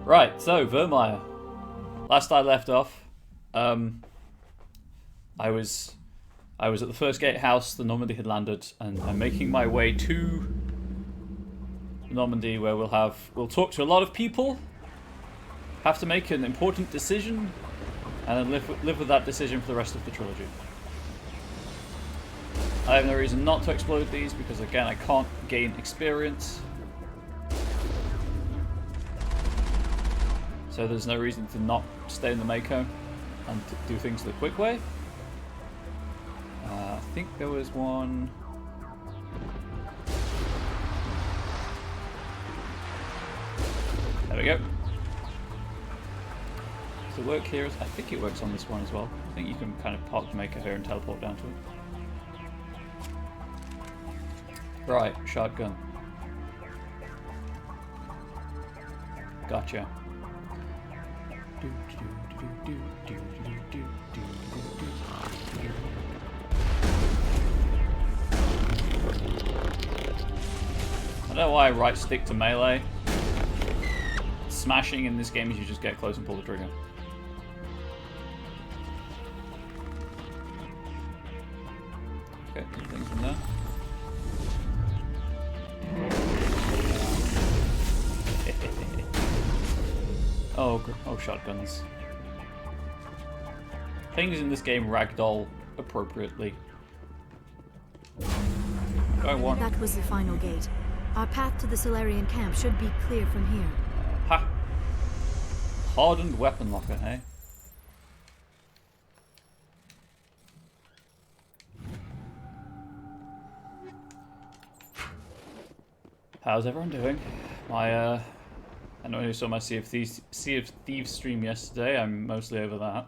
Right, so Vermeer. Last I left off, I was at the first gatehouse. The Normandy had landed, and I'm making my way to Normandy, where we'll talk to a lot of people, have to make an important decision, and then live with that decision for the rest of the trilogy. I have no reason not to explode these because, again, I can't gain experience. So there's no reason to not stay in the Mako and to do things the quick way. I think there was one... There we go. Does it work here? I think it works on this one as well. I think you can kind of park the Mako here and teleport down to it. Right, shotgun. Gotcha. I don't know why I right stick to melee. Smashing in this game is you just get close and pull the trigger. Okay, some things from there. Oh, shotguns. Things in this game ragdoll appropriately. That was the final gate. Our path to the Solarian camp should be clear from here. Ha! Hardened weapon locker, hey? How's everyone doing? I know you saw my Sea of Thieves stream yesterday. I'm mostly over that.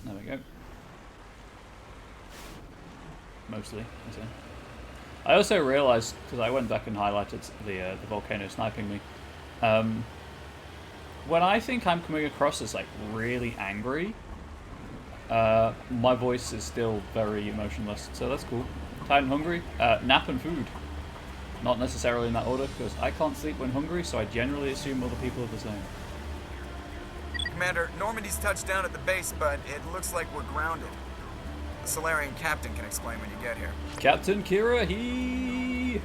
There we go. Mostly, I say. I also realised, because I went back and highlighted the volcano sniping me. When I think I'm coming across as like really angry, my voice is still very emotionless, so that's cool. Tired and hungry, nap and food. Not necessarily in that order, because I can't sleep when hungry, so I generally assume other people are the same. Commander, Normandy's touched down at the base, but it looks like we're grounded. The Solarian captain can explain when you get here. Captain Kira, he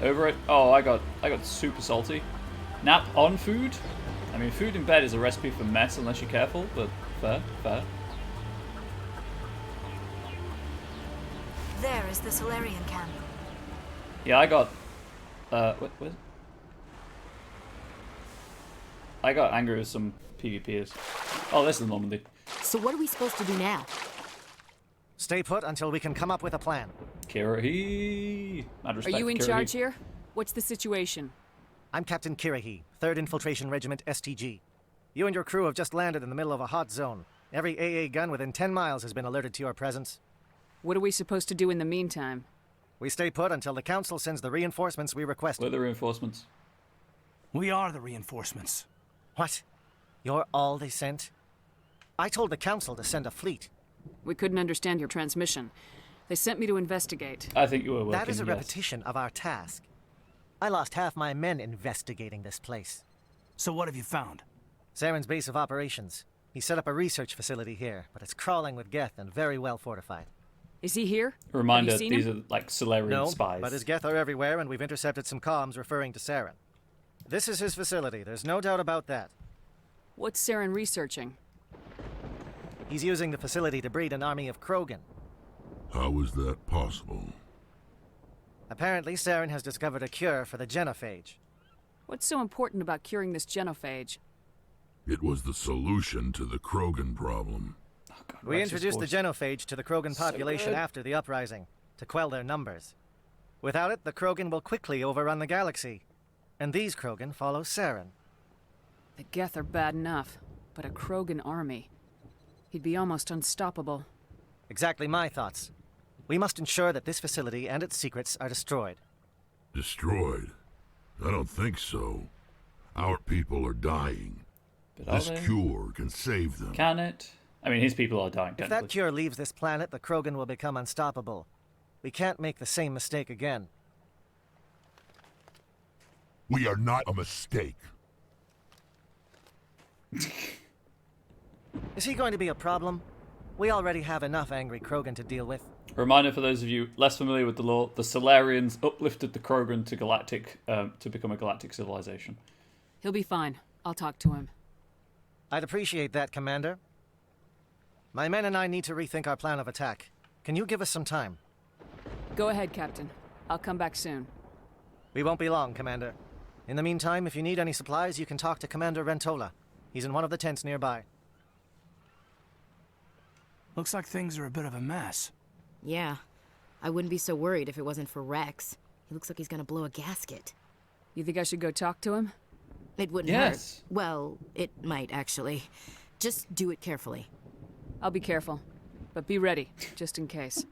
over it. Oh, I got super salty. Nap on food. I mean, food in bed is a recipe for mess unless you're careful, but fair. There is the Solarian camp. Yeah, I got what? I got angry with some PvPers. Oh, this is Normandy. So what are we supposed to do now? Stay put until we can come up with a plan. Kirahi. Are you in charge here? What's the situation? I'm Captain Kirahi, 3rd Infiltration Regiment STG. You and your crew have just landed in the middle of a hot zone. Every AA gun within 10 miles has been alerted to your presence. What are we supposed to do in the meantime? We stay put until the Council sends the reinforcements we requested. Where are the reinforcements? We are the reinforcements. What? You're all they sent? I told the Council to send a fleet. We couldn't understand your transmission. They sent me to investigate. I think you were working, That is a yes. repetition of our task. I lost half my men investigating this place. So what have you found? Saren's base of operations. He set up a research facility here, but it's crawling with Geth and very well fortified. Is he here? Reminder, Have you seen these him? are like Solarian spies. But his Geth are everywhere, and we've intercepted some comms referring to Saren. This is his facility, there's no doubt about that. What's Saren researching? He's using the facility to breed an army of Krogan. How is that possible? Apparently, Saren has discovered a cure for the genophage. What's so important about curing this genophage? It was the solution to the Krogan problem. Oh, God, We Rex's introduced the voice. genophage to the Krogan So population good. after the uprising, to quell their numbers. Without it, the Krogan will quickly overrun the galaxy. And these Krogan follow Saren. The Geth are bad enough, but a Krogan army. He'd be almost unstoppable. Exactly my thoughts. We must ensure that this facility and its secrets are destroyed. Destroyed? I don't think so. Our people are dying. But are This they? cure can save them. Can it? I mean, his people are dying, If technically. that cure leaves this planet, the Krogan will become unstoppable. We can't make the same mistake again. We are not a mistake. Is he going to be a problem? We already have enough angry Krogan to deal with. A reminder for those of you less familiar with the lore, the Solarians uplifted the Krogan to become a galactic civilization. He'll be fine. I'll talk to him. I'd appreciate that, Commander. My men and I need to rethink our plan of attack. Can you give us some time? Go ahead, Captain. I'll come back soon. We won't be long, Commander. In the meantime, if you need any supplies, you can talk to Commander Rentola. He's in one of the tents nearby. Looks like things are a bit of a mess. Yeah. I wouldn't be so worried if it wasn't for Rex. He looks like he's gonna blow a gasket. You think I should go talk to him? It wouldn't Yes. hurt. Well, it might, actually. Just do it carefully. I'll be careful. But be ready, just in case.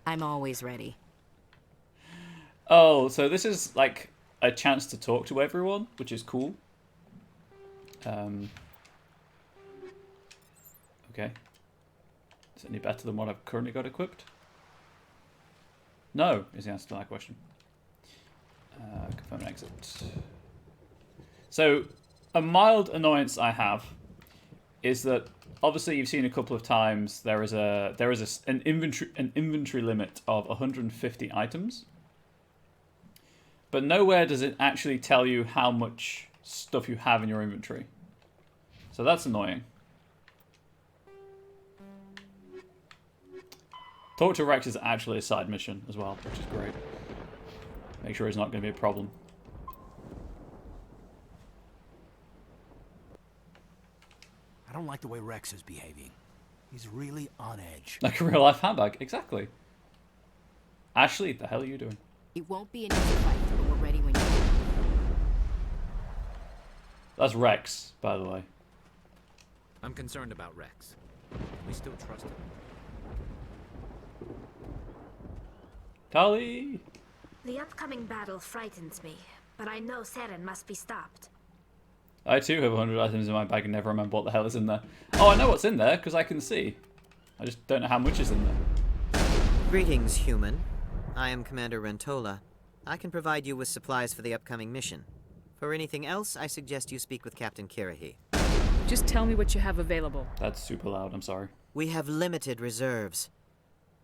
I'm always ready. Oh, so this is like a chance to talk to everyone, which is cool. Okay. Is it any better than what I've currently got equipped? No, is the answer to that question. Confirm and exit. So, a mild annoyance I have is that obviously you've seen a couple of times there is an inventory limit of 150 items, but nowhere does it actually tell you how much stuff you have in your inventory. So that's annoying. Talk to Rex is actually a side mission as well, which is great. Make sure he's not going to be a problem. I don't like the way Rex is behaving. He's really on edge. Like a real life handbag, exactly. Ashley, the hell are you doing? It won't be an easy fight, but we're ready when you are. That's Rex, by the way. I'm concerned about Rex. We still trust him. Tali! The upcoming battle frightens me, but I know Seren must be stopped. I too have 100 items in my bag and never remember what the hell is in there. Oh, I know what's in there, because I can see. I just don't know how much is in there. Greetings, human. I am Commander Rentola. I can provide you with supplies for the upcoming mission. For anything else, I suggest you speak with Captain Kirahi. Just tell me what you have available. That's super loud, I'm sorry. We have limited reserves.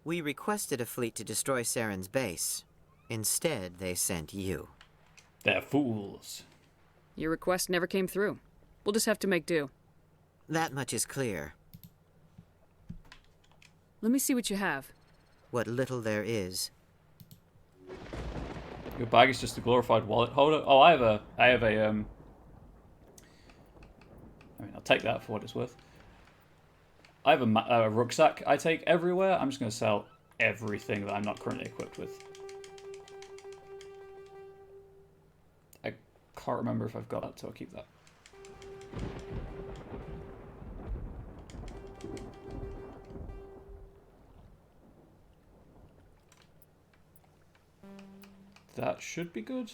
We requested a fleet to destroy Saren's base. Instead, they sent you. They're fools. Your request never came through. We'll just have to make do. That much is clear. Let me see what you have. What little there is. Your bag is just a glorified wallet holder. Oh, I have a I mean, I'll take that for what it's worth. I have a rucksack I take everywhere. I'm just going to sell everything that I'm not currently equipped with. I can't remember if I've got that, so I'll keep that. That should be good.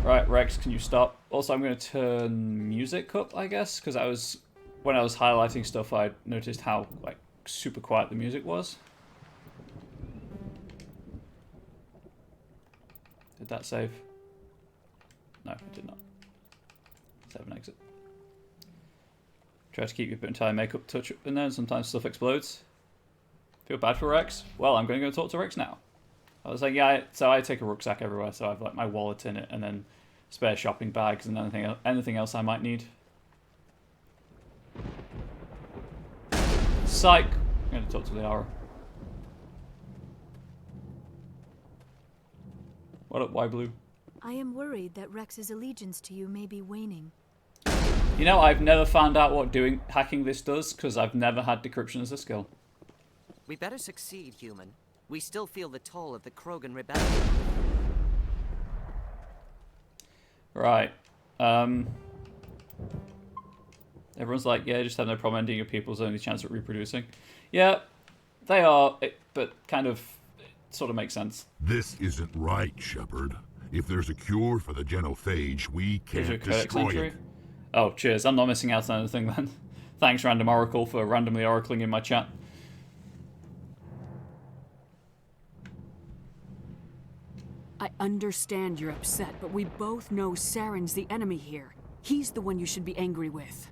Right, Rex, can you stop? Also, I'm going to turn music up, I guess, because when I was highlighting stuff, I noticed how like super quiet the music was. Did that save? No, it did not. Save and exit. Try to keep your entire makeup touch up in there, and sometimes stuff explodes. Feel bad for Rex? Well, I'm going to go talk to Rex now. I was like, yeah, so I take a rucksack everywhere, so I've like my wallet in it, and then spare shopping bags and anything else I might need. Psych! I'm going to talk to Liara. What up, Y Blue? I am worried that Rex's allegiance to you may be waning. You know, I've never found out what hacking this does, because I've never had decryption as a skill. We better succeed, human. We still feel the toll of the Krogan rebellion. Right. Everyone's like, yeah, just have no problem ending your people's only chance at reproducing. Yeah, they are, but kind of, it sort of makes sense. This isn't right, Shepard. If there's a cure for the genophage, we can't destroy it. Oh, cheers. I'm not missing out on anything then. Thanks, Random Oracle, for randomly oracling in my chat. I understand you're upset, but we both know Saren's the enemy here. He's the one you should be angry with.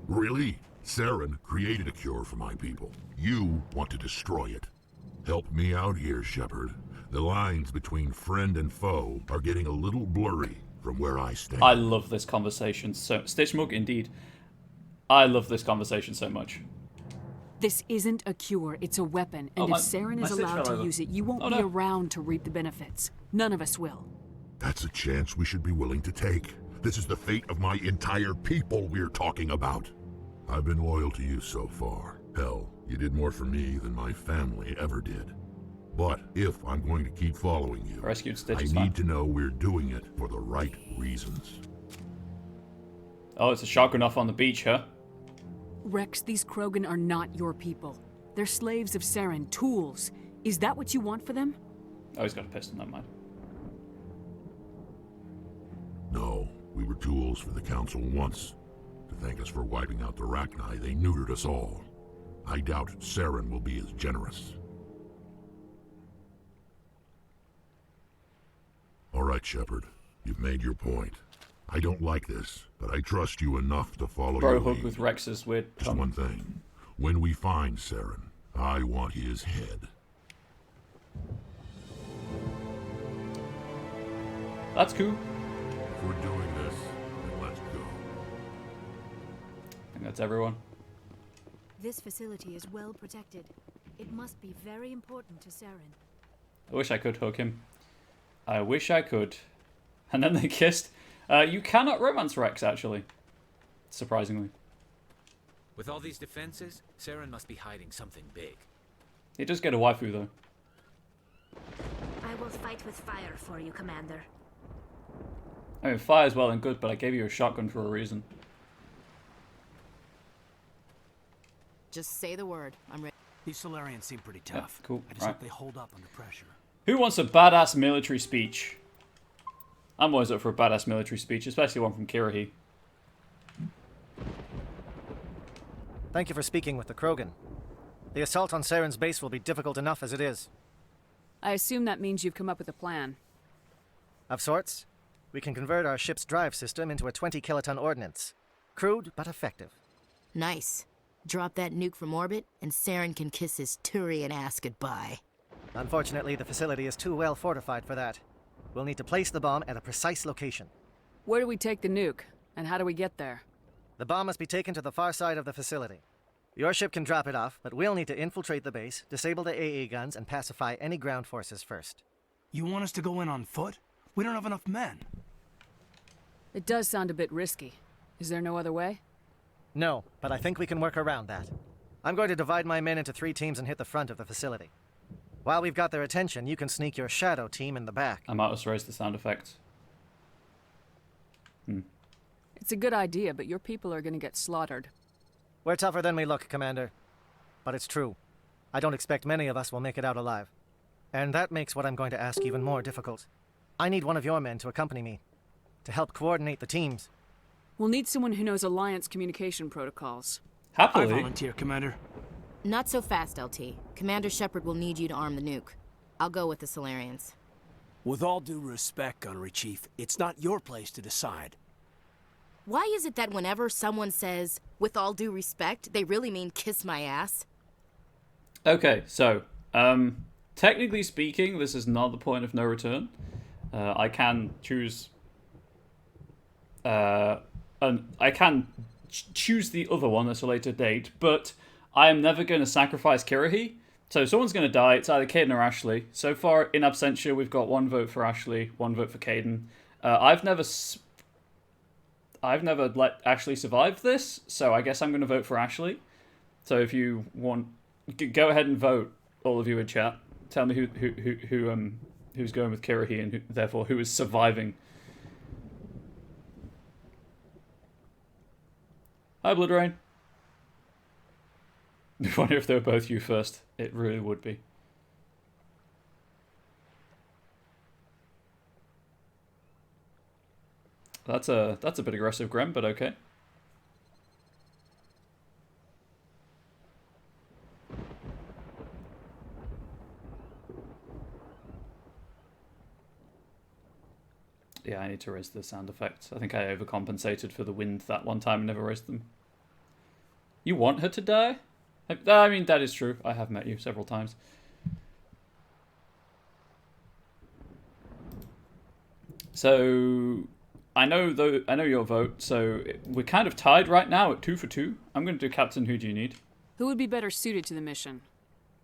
Really? Saren created a cure for my people. You want to destroy it. Help me out here, Shepard. The lines between friend and foe are getting a little blurry from where I stand. I love this conversation so... Stitchmug, indeed. I love this conversation so much. This isn't a cure, it's a weapon, and if Saren is allowed to use it, you won't be around to reap the benefits. None of us will. That's a chance we should be willing to take. This is the fate of my entire people we're talking about. I've been loyal to you so far. Hell, you did more for me than my family ever did. But if I'm going to keep following you, Rescued Stitch I is need fine. to know we're doing it for the right reasons. Oh, it's a shotgun off on the beach, huh? Rex, these Krogan are not your people. They're slaves of Saren, tools. Is that what you want for them? Oh, he's got a pistol, never mind. No, we were tools for the Council once. To thank us for wiping out the Rachni, they neutered us all. I doubt Saren will be as generous. All right, Shepard. You've made your point. I don't like this, but I trust you enough to follow Bro your hug lead. with Rex's weird Just tongue. one thing. When we find Saren, I want his head. That's cool. If we're doing this, then let's go. I think that's everyone. This facility is well protected. It must be very important to Saren. I wish I could hug him. I wish I could. And then they kissed. You cannot romance Rex, actually. Surprisingly. With all these defenses, Saren must be hiding something big. He does get a waifu, though. I will fight with fire for you, Commander. I mean, fire's well and good, but I gave you a shotgun for a reason. Just say the word. I'm ready. These Solarians seem pretty tough. Yeah, cool. I just Right. hope they hold up under pressure. Who wants a badass military speech? I'm always up for a badass military speech, especially one from Kirahi. Thank you for speaking with the Krogan. The assault on Saren's base will be difficult enough as it is. I assume that means you've come up with a plan. Of sorts. We can convert our ship's drive system into a 20-kiloton ordnance. Crude, but effective. Nice. Drop that nuke from orbit, and Saren can kiss his Turian ass goodbye. Unfortunately, the facility is too well fortified for that. We'll need to place the bomb at a precise location. Where do we take the nuke, and how do we get there? The bomb must be taken to the far side of the facility. Your ship can drop it off, but we'll need to infiltrate the base, disable the AA guns, and pacify any ground forces first. You want us to go in on foot? We don't have enough men. It does sound a bit risky. Is there no other way? No, but I think we can work around that. I'm going to divide my men into 3 teams and hit the front of the facility. While we've got their attention, you can sneak your shadow team in the back. I might also raise the sound effects. It's a good idea, but your people are going to get slaughtered. We're tougher than we look, Commander. But it's true. I don't expect many of us will make it out alive. And that makes what I'm going to ask even more difficult. I need one of your men to accompany me, to help coordinate the teams. We'll need someone who knows Alliance communication protocols. Happily. I volunteer, Commander. Not so fast, LT. Commander Shepard will need you to arm the nuke. I'll go with the Solarians. With all due respect, Gunnery Chief, it's not your place to decide. Why is it that whenever someone says, with all due respect, they really mean kiss my ass? Okay, so, technically speaking, this is not the point of no return. I can choose... I can choose the other one at a later date, but I am never going to sacrifice Kirahi. So someone's going to die. It's either Caden or Ashley. So far, in absentia, we've got 1 vote for Ashley, 1 vote for Caden. I've never let Ashley survive this, so I guess I'm going to vote for Ashley. So if you want, go ahead and vote, all of you in chat. Tell me who's going with Kirahi and therefore who is surviving. Hi, Blood Rain. I wonder if they were both you first. It really would be. That's a bit aggressive, Grem, but okay. Yeah, I need to raise the sound effects. I think I overcompensated for the wind that one time and never raised them. You want her to die? I mean, that is true. I have met you several times. So, I know your vote, so we're kind of tied right now at 2 for 2. I'm going to do Captain. Who do you need? Who would be better suited to the mission?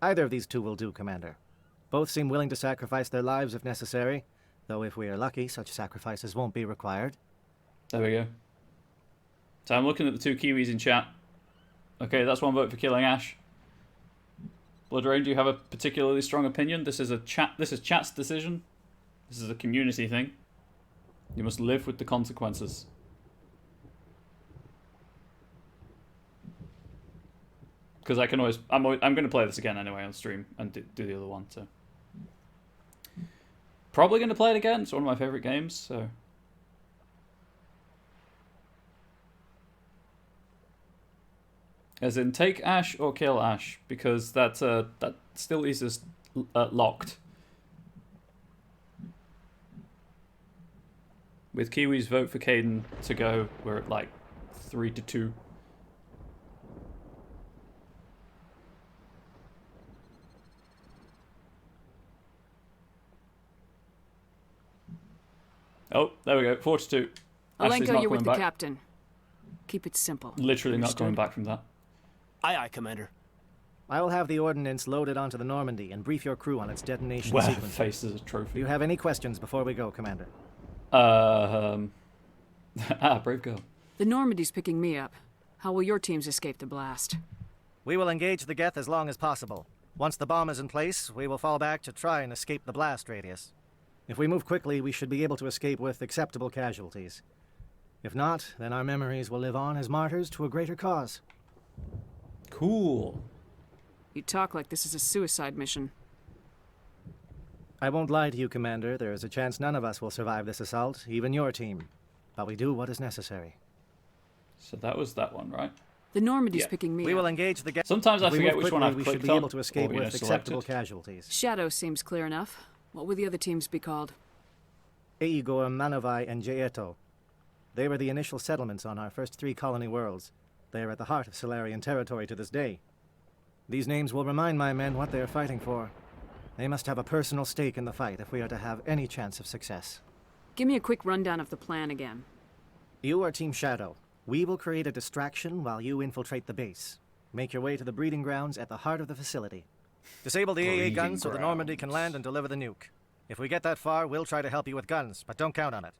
Either of these two will do, Commander. Both seem willing to sacrifice their lives if necessary, though if we are lucky, such sacrifices won't be required. There we go. So I'm looking at the two Kiwis in chat. Okay, that's one vote for killing Ash. Bloodrain, do you have a particularly strong opinion? This is chat's decision. This is a community thing. You must live with the consequences. Because I can always... I'm going to play this again anyway on stream and do the other one, so... Probably going to play it again. It's one of my favourite games, so... As in, take Ash or kill Ash, because that still is just locked. With Kiwi's vote for Caden to go, we're at like 3 to 2. Oh, there we go, 4 to 2. Alenko, you're with the captain. Keep it simple. Literally not going back from that. Aye, aye, Commander. I will have the ordnance loaded onto the Normandy and brief your crew on its detonation Well, sequence. face as a trophy. Do you have any questions before we go, Commander? Brave girl. The Normandy's picking me up. How will your teams escape the blast? We will engage the Geth as long as possible. Once the bomb is in place, we will fall back to try and escape the blast radius. If we move quickly, we should be able to escape with acceptable casualties. If not, then our memories will live on as martyrs to a greater cause. Cool. You talk like this is a suicide mission. I won't lie to you, Commander. There is a chance none of us will survive this assault, even your team. But we do what is necessary. So that was that one, right? The Normandy's picking me We up. will engage the Geth. Sometimes I forget which quickly, one I've we clicked should be on, able to escape or, with acceptable casualties. Shadow seems clear enough. What will the other teams be called? Eigor, Manovai, and Jaeto. They were the initial settlements on our first 3 colony worlds. They are at the heart of Solarian territory to this day. These names will remind my men what they are fighting for. They must have a personal stake in the fight if we are to have any chance of success. Give me a quick rundown of the plan again. You are Team Shadow. We will create a distraction while you infiltrate the base. Make your way to the breeding grounds at the heart of the facility. Disable the AA guns so the Normandy can land and deliver the nuke. If we get that far, we'll try to help you with guns, but don't count on it.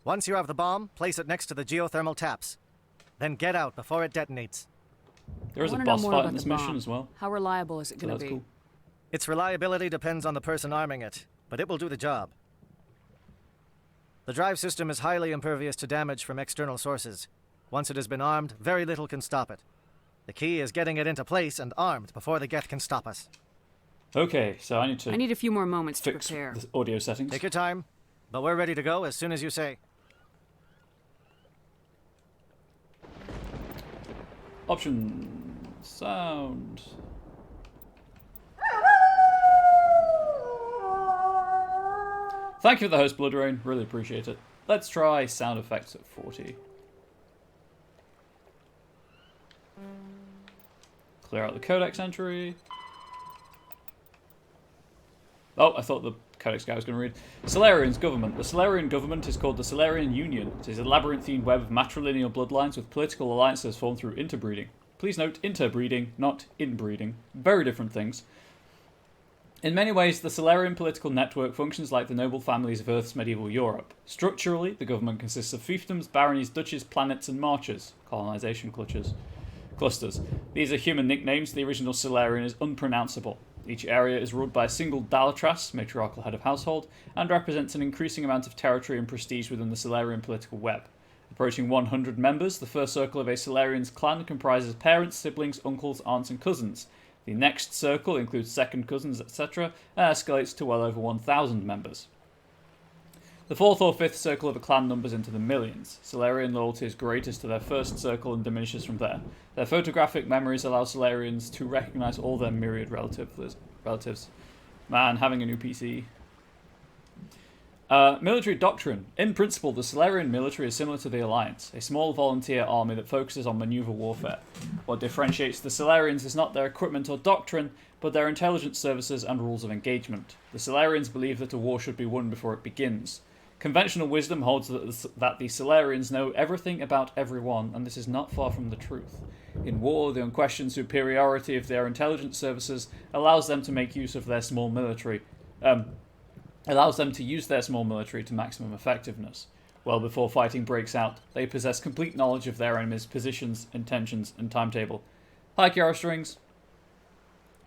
Once you have the bomb, place it next to the geothermal taps. Then get out before it detonates. There is a boss fight in this mission as well. How reliable is it going to be? Cool. Its reliability depends on the person arming it, but it will do the job. The drive system is highly impervious to damage from external sources. Once it has been armed, very little can stop it. The key is getting it into place and armed before the Geth can stop us. Okay, so I need a few more moments to fix prepare. the audio settings. Take your time, but we're ready to go as soon as you say. Option sound. Thank you for the host, Bloodrain. Really appreciate it. Let's try sound effects at 40. Clear out the codex entry. Oh, I thought the codex guy was going to read. Solarian's government. The Solarian government is called the Solarian Union. It is a labyrinthine web of matrilineal bloodlines with political alliances formed through interbreeding. Please note, interbreeding, not inbreeding. Very different things. In many ways, the Solarian political network functions like the noble families of Earth's medieval Europe. Structurally, the government consists of fiefdoms, baronies, duchies, planets, and marches. Colonization clusters. These are human nicknames. The original Solarian is unpronounceable. Each area is ruled by a single Dalatras, matriarchal head of household, and represents an increasing amount of territory and prestige within the Solarian political web. Approaching 100 members, the first circle of a Solarian's clan comprises parents, siblings, uncles, aunts, and cousins. The next circle includes second cousins, etc., and escalates to well over 1,000 members. The fourth or fifth circle of a clan numbers into the millions. Solarian loyalty is greatest to their first circle and diminishes from there. Their photographic memories allow Solarians to recognize all their myriad relatives. Man, having a new PC. Military doctrine. In principle, the Solarian military is similar to the Alliance, a small volunteer army that focuses on maneuver warfare. What differentiates the Solarians is not their equipment or doctrine, but their intelligence services and rules of engagement. The Solarians believe that a war should be won before it begins. Conventional wisdom holds that the Solarians know everything about everyone, and this is not far from the truth. In war, the unquestioned superiority of their intelligence services allows them to make use of their small military, allows them to use their small military to maximum effectiveness. Well before fighting breaks out, they possess complete knowledge of their enemy's positions, intentions, and timetable. Hi, Kiara Strings.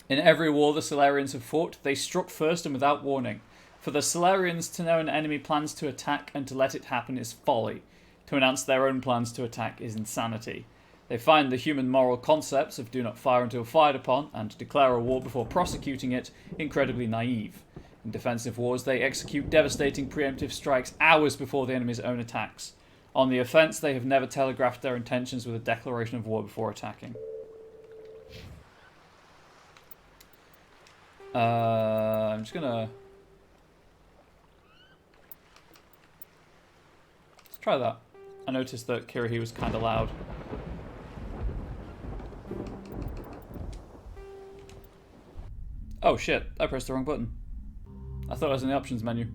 In every war the Solarians have fought, they struck first and without warning. For the Solarians, to know an enemy plans to attack and to let it happen is folly. To announce their own plans to attack is insanity. They find the human moral concepts of do not fire until fired upon, and declare a war before prosecuting it, incredibly naive. In defensive wars, they execute devastating preemptive strikes hours before the enemy's own attacks. On the offense, they have never telegraphed their intentions with a declaration of war before attacking. I'm just gonna... Let's try that. I noticed that Kirihi was kind of loud. Oh shit, I pressed the wrong button. I thought I was in the options menu.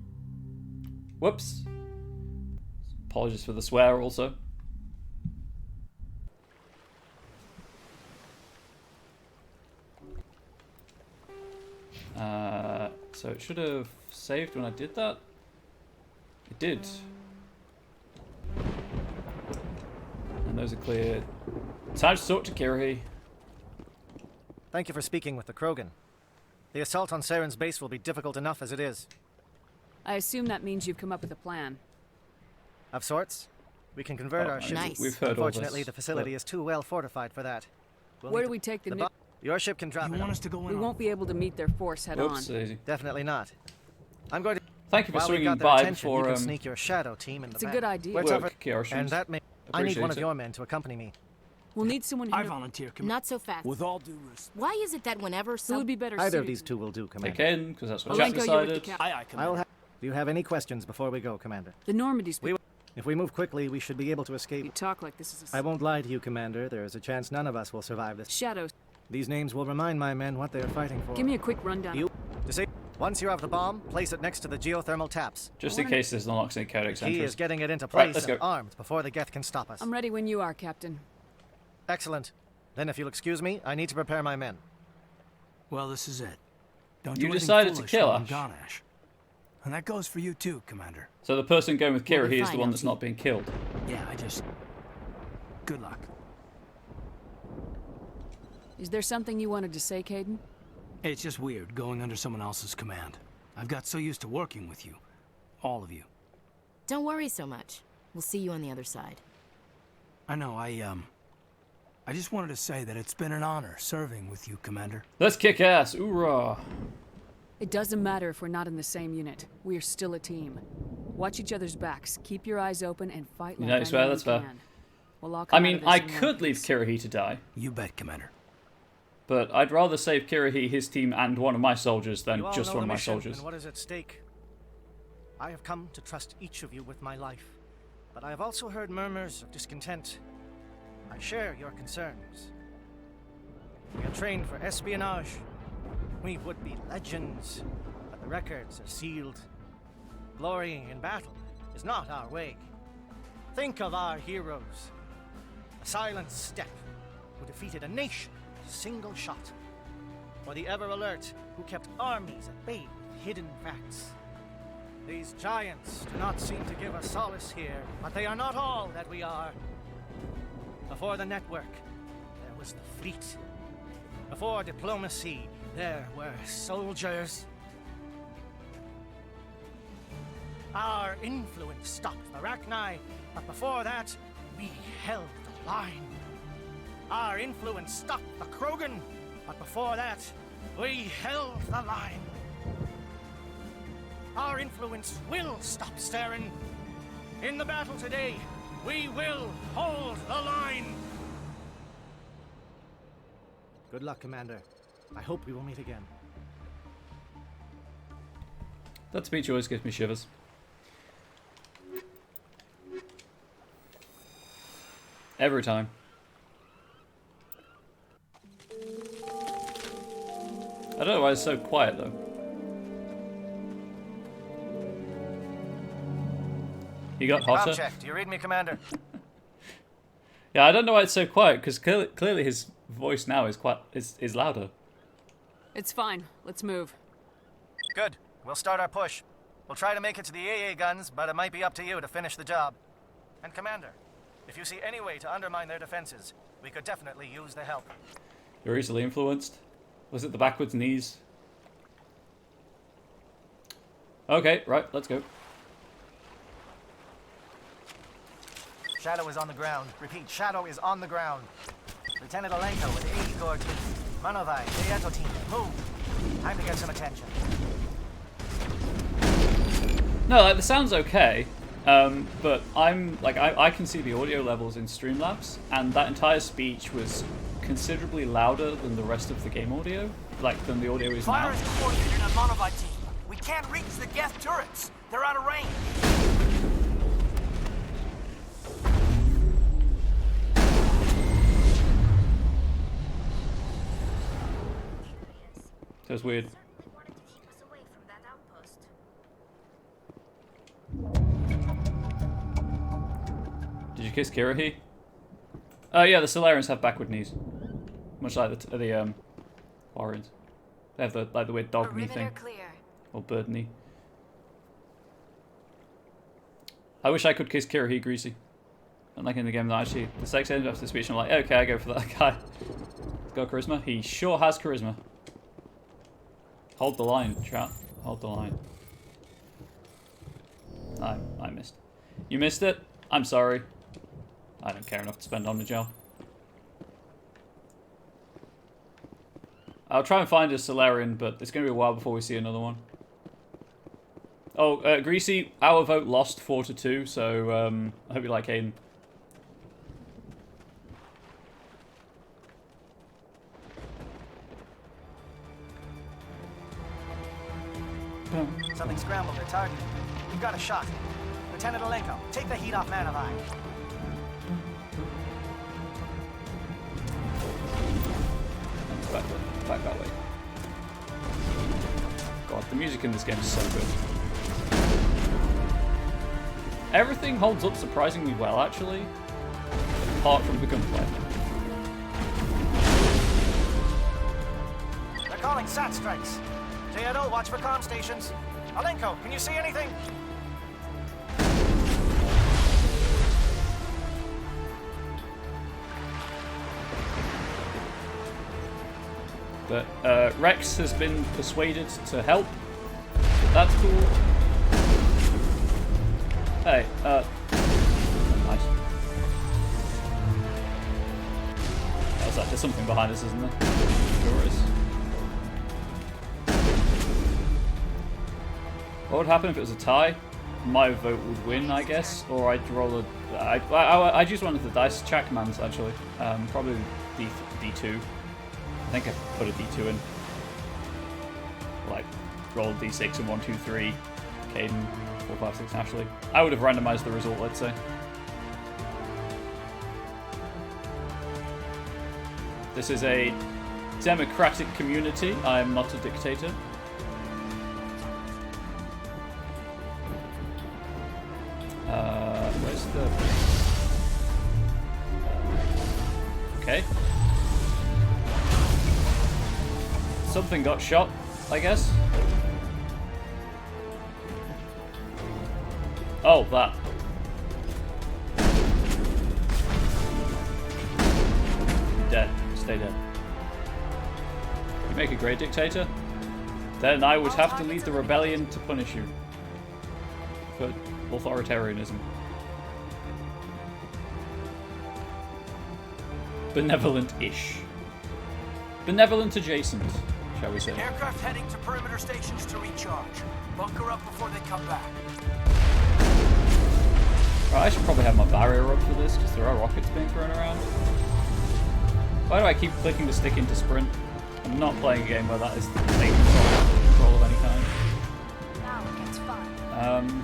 Whoops. Apologies for the swear also. So it should have saved when I did that. It did. And those are cleared. Time to talk to Kirihi. Thank you for speaking with the Krogan. The assault on Saren's base will be difficult enough as it is. I assume that means you've come up with a plan. Of sorts. We can convert our ship. Nice. We've heard Unfortunately, all this, the facility is too well fortified for that. Where do we take the new... Your ship can drop You it. want us to go in? We won't be able to meet their force head on. Daisy. Definitely not. I'm going to... Thank you for While we've swinging got their by attention, before you can sneak your shadow team in the It's a back. good idea. We're work, tougher- Kiara and Strings. that may... I need one of Appreciate it. your men to accompany me. We'll need someone who... I volunteer, Commander. Not so fast. With all due respect. Why is it that whenever Who some... would be better Either suited? of these two will do, Commander. Take in, because that's what Olenko, Jack you're with the decided. captain. Aye, Commander. Do you have any questions before we go, Commander? The Normandy's... If we move quickly, we should be able to escape. You talk like this is a... I won't lie to you, Commander. There is a chance none of us will survive this. Shadows. These names will remind my men what they are fighting for. Give me a quick rundown. To say, once you have the bomb, place it next to the geothermal taps. Just in case there's an Oxy Codex He entries. is getting it into Right, place let's go. and armed before the Geth can stop us. I'm ready when you are, Captain. Excellent. Then if you'll excuse me, I need to prepare my men. Well, this is it. Don't You do anything decided to foolish kill while I'm Ash. gone, Ash. And that goes for you too, Commander. So the person going with We'll be Kirihi is the fine, one that's LT. not being killed. Yeah, I just... Good luck. Is there something you wanted to say, Caden? It's just weird going under someone else's command. I've got so used to working with you. All of you. Don't worry so much. We'll see you on the other side. I know, I just wanted to say that it's been an honor serving with you, Commander. Let's kick ass, oorah! It doesn't matter if we're not in the same unit. We are still a team. Watch each other's backs. Keep your eyes open and fight like know, it's fair, that's fair. can. We'll all I come out mean, of this I in one could leave piece. Kirihi to die, You bet, Commander. but I'd rather save Kirihi, his team, and one of my soldiers than You all just know one the of my mission soldiers. and what is at stake. I have come to trust each of you with my life, but I have also heard murmurs of discontent. I share your concerns. We are trained for espionage. We would be legends, but the records are sealed. Glorying in battle is not our way. Think of our heroes. A silent step who defeated a nation with a single shot. Or the ever-alert who kept armies at bay with hidden facts. These giants do not seem to give us solace here, but they are not all that we are. Before the network, there was the fleet. Before diplomacy, there were soldiers. Our influence stopped the Rachni, but before that, we held the line. Our influence stopped the Krogan, but before that, we held the line. Our influence will stop Saren. In the battle today, we will hold the line. Good luck, Commander. I hope we will meet again. That speech always gives me shivers. Every time. I don't know why it's so quiet though. He got hotter. Check. Do you read me, Commander? Yeah, I don't know why it's so quiet because clearly his voice now is louder. It's fine. Let's move. Good. We'll start our push. We'll try to make it to the AA guns, but it might be up to you to finish the job. And Commander, if you see any way to undermine their defenses, we could definitely use the help. You're easily influenced. Was it the backwards knees? Okay, right, let's go. Shadow is on the ground. Repeat, Shadow is on the ground. Lieutenant Alenko with the 80 Corps team. Manovai, Deato team, move. Time to get some attention. No, like, the sound's okay, but I can see the audio levels in Streamlabs, and that entire speech was considerably louder than the rest of the game audio, like than the audio is now. Fire is coordinated on Manovai team. We can't reach the Geth turrets. They're out of range. So it's weird. Did you kiss Kirahi? Oh yeah, the Solarians have backward knees, much like the Quarians. They have the weird dog knee thing, or bird knee. I wish I could kiss Kirahi Greasy. Unlike in the game, that actually the sex ends after the speech. I'm like, okay, I go for that guy. He's got charisma. He sure has charisma. Hold the line, chat. Hold the line. I missed. You missed it? I'm sorry. I don't care enough to spend on the gel. I'll try and find a Solarian, but it's going to be a while before we see another one. Oh, Greasy, our vote lost 4-2, so I hope you like Aiden. Something scrambled their target. You've got a shot. Lieutenant Alenko, take the heat off Manovai. Back that way. God, the music in this game is so good. Everything holds up surprisingly well, actually, apart from the gunplay. They're calling SAT strikes. Teodo, watch for comm stations. Alenko, can you see anything? But Rex has been persuaded to help. That's cool. Hey, nice. How's that? There's something behind us, isn't there? Sure is. What would happen if it was a tie? My vote would win, I guess, or I'd roll a. I'd use one of the dice Checkmans actually. Probably D2. I think I put a D2 in. Like, roll D6 and 1, 2, 3. Caden, 4, 5, 6 naturally. I would have randomized the result, let's say. This is a democratic community. I am not a dictator. Where's the... Okay. Something got shot, I guess. Oh, that. Dead. Stay dead. You make a great dictator? Then I would have to lead the rebellion to punish you. For authoritarianism. Benevolent-ish. Benevolent adjacent, shall we say. Aircraft heading to perimeter stations to recharge. Bunker up before they come back. Right, I should probably have my barrier up for this, because there are rockets being thrown around. Why do I keep clicking the stick into sprint? I'm not playing a game where that is the main control of any kind. Now it gets fun.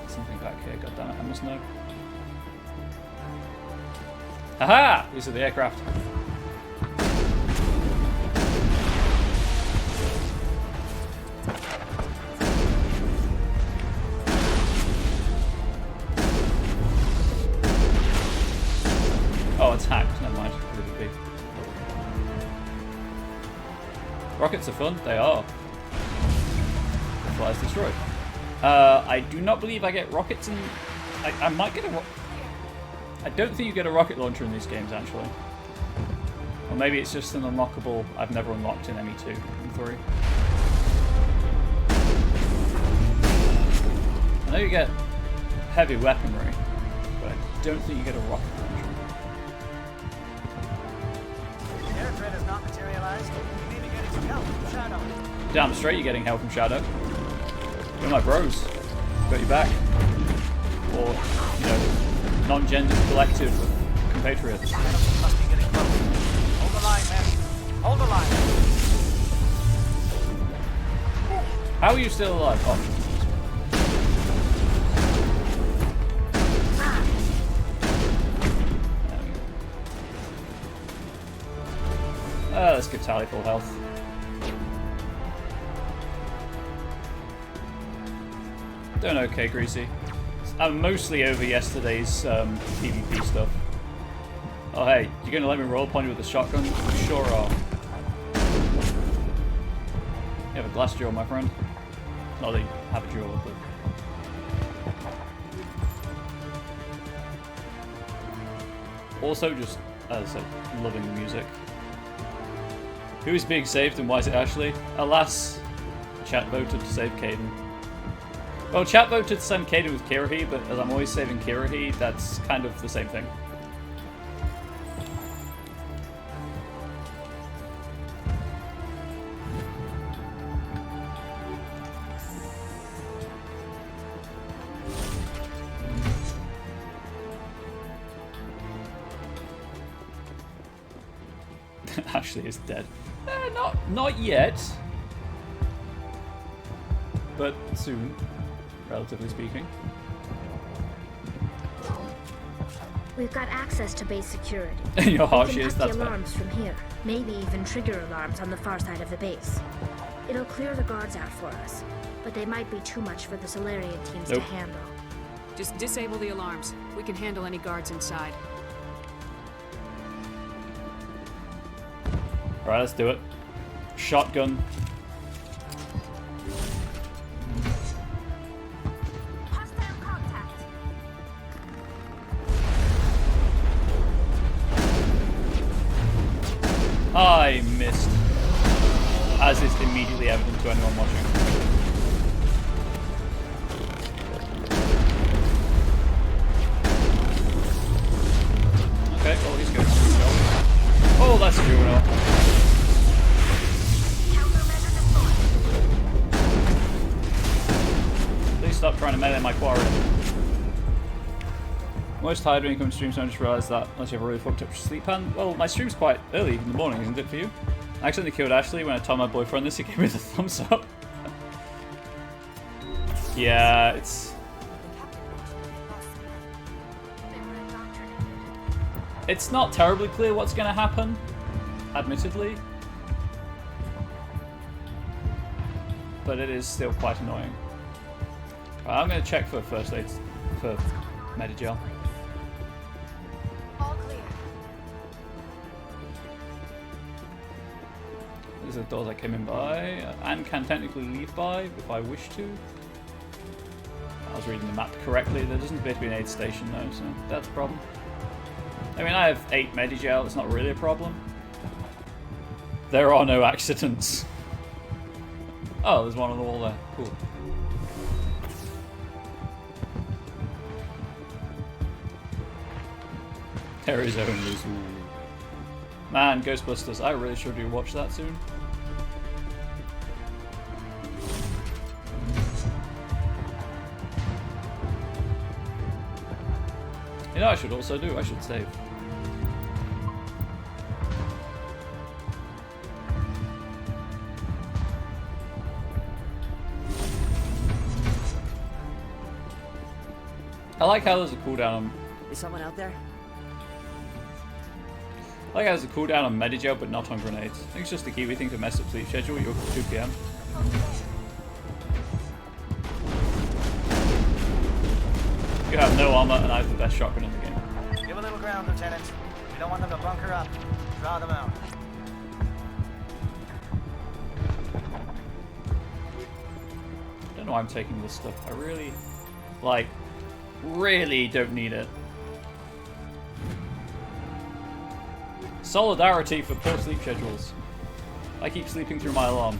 Something back here, goddammit, I must know. Aha! These are the aircraft. Oh, it's hacked. Never mind. Really big. Rockets are fun. They are. Flies destroyed. I do not believe I get rockets in... I might get a... I don't think you get a rocket launcher in these games, actually. Or maybe it's just an unlockable I've never unlocked in ME2 and 3. I know you get heavy weaponry, but I don't think you get a rocket launcher. The air threat has not materialized. You may be getting some help from Shadow. Damn straight you're getting help from Shadow. You're my bros. Got your back. Or, you know, non-gendered collective compatriots. Must be getting close. Hold the line, man. Hold the line. How are you still alive? Oh. Let's give Tally full health. Doing okay, Greasy. I'm mostly over yesterday's PvP stuff. Oh hey, you're gonna let me roll upon you with a shotgun? You sure are. You have a glass jaw, my friend. Not that you have a jaw, but... Also, just, as I said, loving the music. Who is being saved and why is it Ashley? Alas, chat voted to save Caden. Well, chat voted to send Caden with Kirahi, but as I'm always saving Kirahi, that's kind of the same thing. Ashley is dead. Not yet. But soon, relatively speaking. We've got access to base security. Your heart we can is, cut that's the bad. alarms from here. Maybe even trigger alarms on the far side of the base. It'll clear the guards out for us, but they might be too much for the Solarian teams to handle. Just disable the alarms. We can handle any guards inside. Alright, let's do it. Shotgun. Hostile contact. I missed. As is immediately evident to anyone watching. Okay, well he's going on his job. Oh, that's a juvenile. Please stop trying to melee my quarry. I'm always tired when you come to stream, so I just realised that unless you have a really fucked up sleep pan. Well, my stream's quite early in the morning, isn't it for you? I accidentally killed Ashley when I told my boyfriend this, he gave me the thumbs up. Yeah, it's... It's not terribly clear what's going to happen, admittedly. But it is still quite annoying. Right, I'm going to check for first aid, for Medigel. All clear. These are the doors I came in by, and can technically leave by if I wish to. I was reading the map correctly. There doesn't appear to be an aid station though, so that's a problem. I mean, I have 8 Medigel, it's not really a problem. There are no accidents. Oh, there's one on the wall there. Cool. Arizona is... Man, Ghostbusters, I really should rewatch that soon. You know what I should also do? I should save. I like how there's a cooldown on... Is someone out there? Like has a cooldown on Medigel but not on grenades. I think it's just a Kiwi thing to mess up sleep schedule. You're 2 PM. You have no armor and I have the best shotgun in the game. Give a little ground, Lieutenant. You don't want them to bunker up. Draw them out. I don't know why I'm taking this stuff. I really, like, really don't need it. Solidarity for poor sleep schedules. I keep sleeping through my alarm.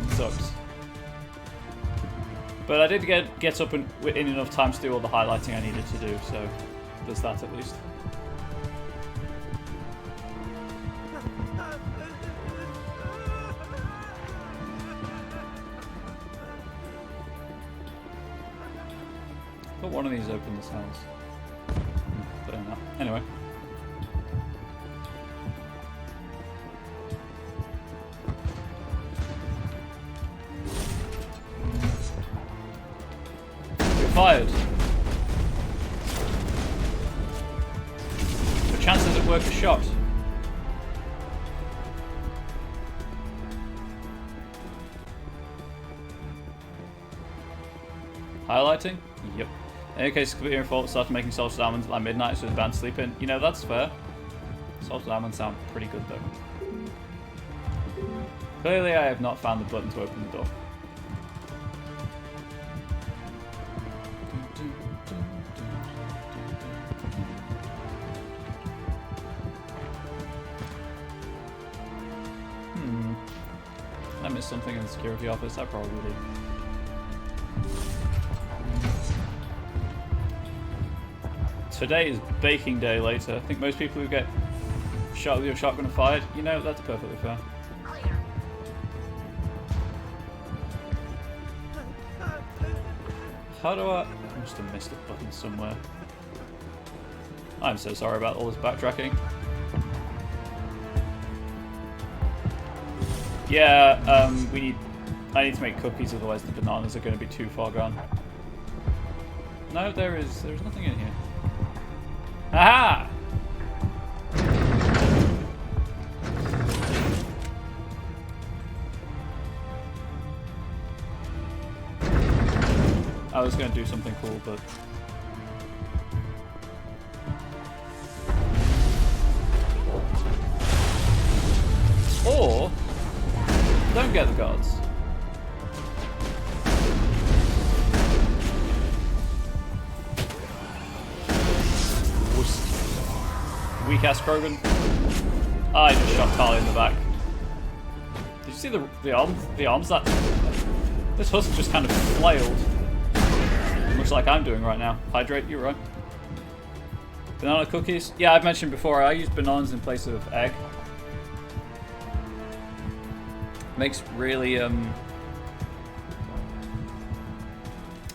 It sucks. But I did get up in enough time to do all the highlighting I needed to do, so there's that at least. But one of these open the cells. But not. Anyway. Fired. The chances it work a shot. Highlighting? Yep. In any case, completely your fault. Started making salted almonds like midnight so it's bad sleeping. You know, that's fair. Salted almonds sound pretty good though. Clearly, I have not found the button to open the door. I missed something in the security office. I probably did. Today is baking day later. I think most people who get shot with your shotgun are fired. You know, that's perfectly fair. How do I must have missed a button somewhere. I'm so sorry about all this backtracking. Yeah, I need to make cookies, otherwise the bananas are going to be too far gone. No, there's nothing in here. Aha! I was going to do something cool, but or don't get the guards. Weak ass Krogan. I just shot Tali in the back. Did you see the arms that this husk just kind of flailed? Much like I'm doing right now. Hydrate, you're right. Banana cookies. Yeah, I've mentioned before I use bananas in place of egg. Makes really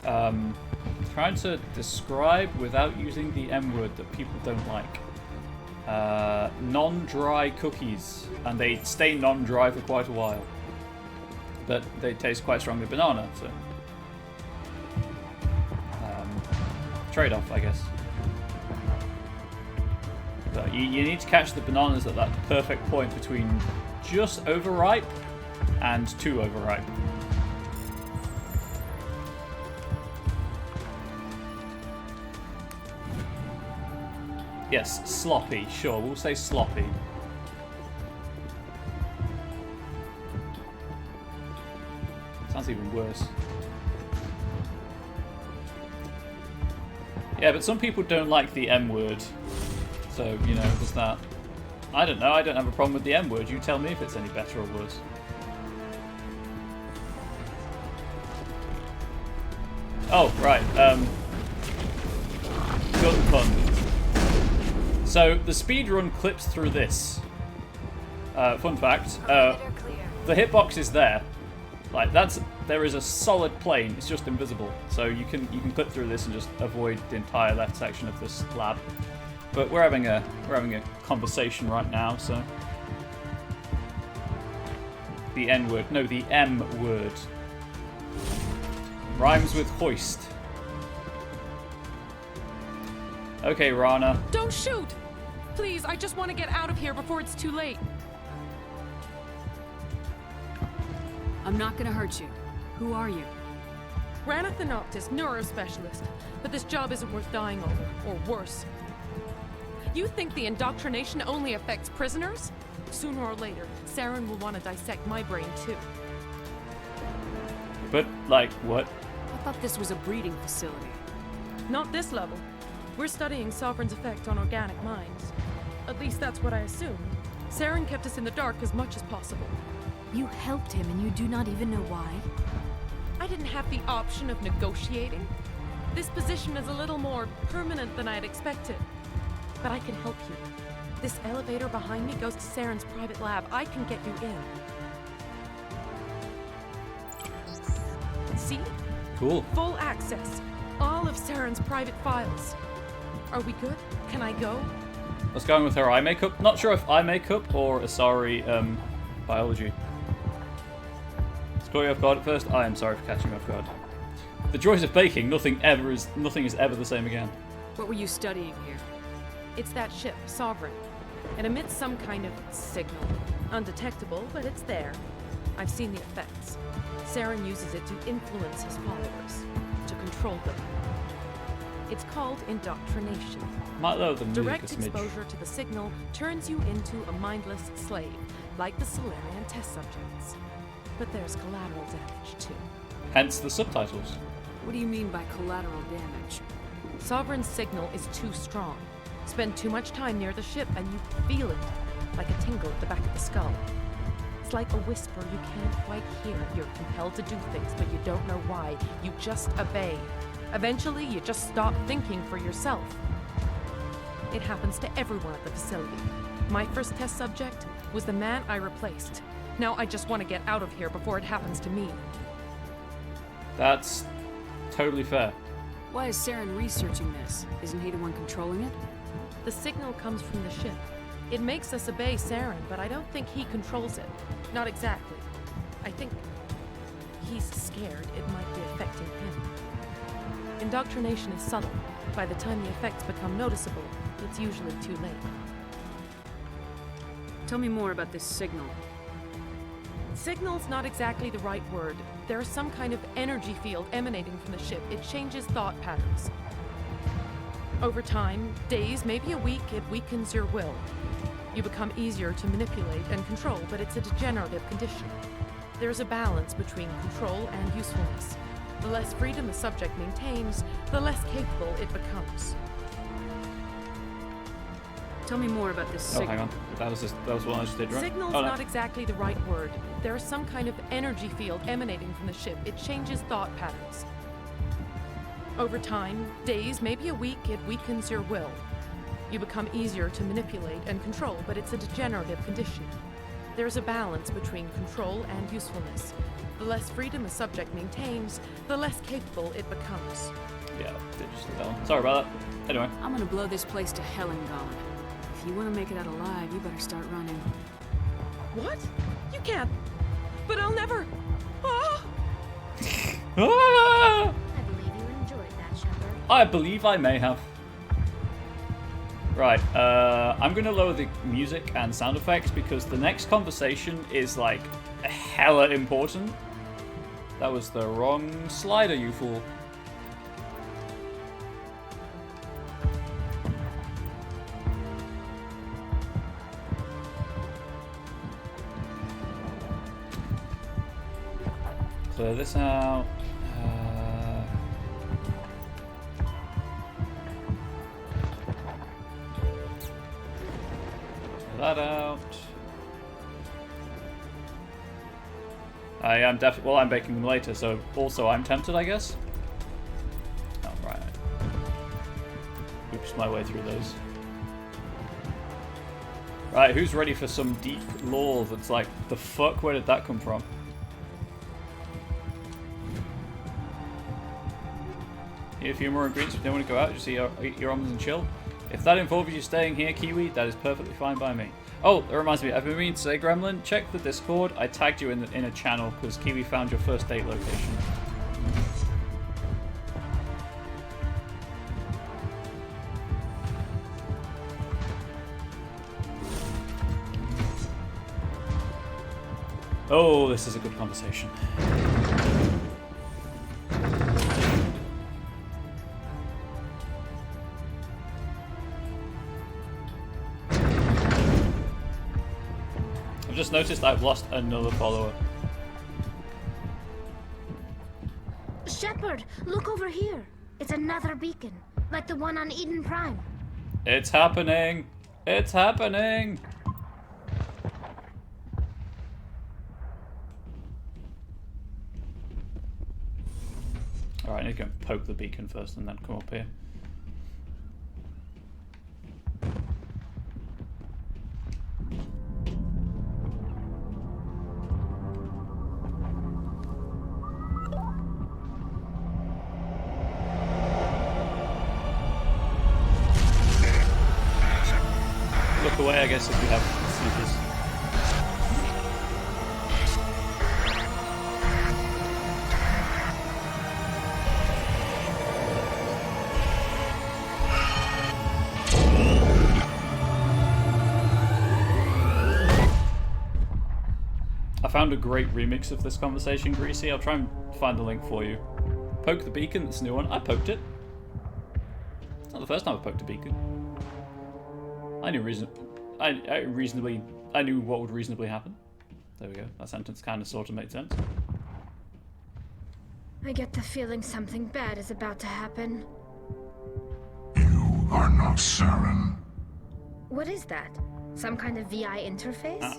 trying to describe without using the M word that people don't like. Non-dry cookies, and they stay non-dry for quite a while, but they taste quite strongly banana, so trade-off, I guess. But you need to catch the bananas at that perfect point between just overripe and too overripe. Yes, sloppy, sure, we'll say sloppy. Sounds even worse. Yeah, but some people don't like the M word. So, you know, there's that. I don't know, I don't have a problem with the M word. You tell me if it's any better or worse. Oh, right, gun pun. So, the speedrun clips through this. Fun fact, the hitbox is there. Like, there is a solid plane, it's just invisible. So you can clip through this and just avoid the entire left section of this lab. But we're having a conversation right now, so the N word, no, the M word. Rhymes with hoist. Okay, Rana. Don't shoot! Please, I just want to get out of here before it's too late. I'm not gonna hurt you. Who are you? Ranathanoptis, neurospecialist. But this job isn't worth dying over, or worse. You think the indoctrination only affects prisoners? Sooner or later, Saren will want to dissect my brain too. But, like, what? I thought this was a breeding facility. Not this level. We're studying Sovereign's effect on organic minds. At least that's what I assumed. Saren kept us in the dark as much as possible. You helped him and you do not even know why? I didn't have the option of negotiating. This position is a little more permanent than I had expected. But I can help you. This elevator behind me goes to Saren's private lab. I can get you in. See? Cool. Full access. All of Saren's private files. Are we good? Can I go? Let's go with her eye makeup. Not sure if eye makeup or Asari biology. Let's call you off guard at first. I am sorry for catching you off guard. The joys of baking, nothing is ever the same again. What were you studying here? It's that ship, Sovereign. It emits some kind of signal. Undetectable, but it's there. I've seen the effects. Saren uses it to influence his followers, to control them. It's called indoctrination. Might lower the music Direct a smidge. exposure to the signal turns you into a mindless slave, like the Solarian test subjects. But there's collateral damage, too. Hence the subtitles. What do you mean by collateral damage? Sovereign's signal is too strong. Spend too much time near the ship and you feel it, like a tingle at the back of the skull. It's like a whisper you can't quite hear. You're compelled to do things, but you don't know why. You just obey. Eventually, you just stop thinking for yourself. It happens to everyone at the facility. My first test subject was the man I replaced. Now I just want to get out of here before it happens to me. That's totally fair. Why is Saren researching this? Isn't he the one controlling it? The signal comes from the ship. It makes us obey Saren, but I don't think he controls it. Not exactly. I think he's scared it might be affecting him. Indoctrination is subtle. By the time the effects become noticeable, it's usually too late. Tell me more about this signal. Signal's not exactly the right word. There is some kind of energy field emanating from the ship. It changes thought patterns. Over time, days, maybe a week, it weakens your will. You become easier to manipulate and control, but it's a degenerative condition. There's a balance between control and usefulness. The less freedom the subject maintains, the less capable it becomes. Tell me more about this signal. Oh, hang on. That was one I just did, right? Signal's not exactly the right word. There is some kind of energy field emanating from the ship. It changes thought patterns. Over time, days, maybe a week, it weakens your will. You become easier to manipulate and control, but it's a degenerative condition. There's a balance between control and usefulness. The less freedom a subject maintains, the less capable it becomes. Yeah, did just that one. Sorry about that. Anyway. I'm gonna blow this place to hell and gone. If you want to make it out alive, you better start running. What? You can't. But I'll never. Ah! Ah! I believe you enjoyed that, Shepard. I believe I may have. Right, I'm gonna lower the music and sound effects because the next conversation is like hella important. That was the wrong slider, you fool. Clear this out. That out. I am definitely. Well, I'm baking them later, so also I'm tempted, I guess. Oh, right. Oops, my way through those. Right, who's ready for some deep lore that's like, the fuck, where did that come from? Eat a few more ingredients if you don't want to go out, just eat your almonds and chill. If that involves you staying here, Kiwi, that is perfectly fine by me. Oh, that reminds me, I've been meaning to say, Gremlin, check the Discord. I tagged you in a channel because Kiwi found your first date location. Oh, this is a good conversation. I've just noticed I've lost another follower. Shepard, look over here. It's another beacon, like the one on Eden Prime. It's happening! It's happening! Alright, I need to go poke the beacon first and then come up here. Look away, I guess, if you have sneakers. I found a great remix of this conversation, Greasy. I'll try and find the link for you. Poke the beacon, that's a new one. I poked it. It's not the first time I've poked a beacon. I knew I knew what would reasonably happen. There we go. That sentence kind of sort of made sense. I get the feeling something bad is about to happen. You are not Saren. What is that? Some kind of VI interface?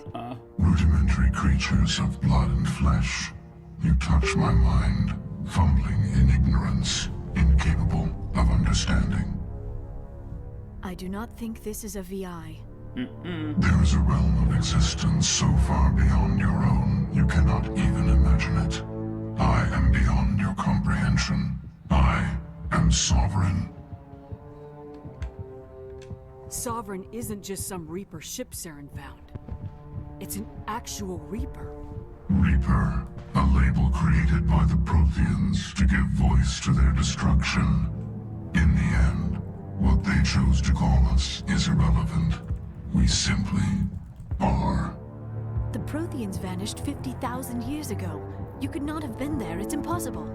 Rudimentary creatures of blood and flesh. You touch my mind, fumbling in ignorance, incapable of understanding. I do not think this is a VI. There is a realm of existence so far beyond your own, you cannot even imagine it. I am beyond your comprehension. I am sovereign. Sovereign isn't just some Reaper ship Saren found. It's an actual Reaper. Reaper, a label created by the Protheans to give voice to their destruction. In the end, what they chose to call us is irrelevant. We simply are. The Protheans vanished 50,000 years ago. You could not have been there. It's impossible.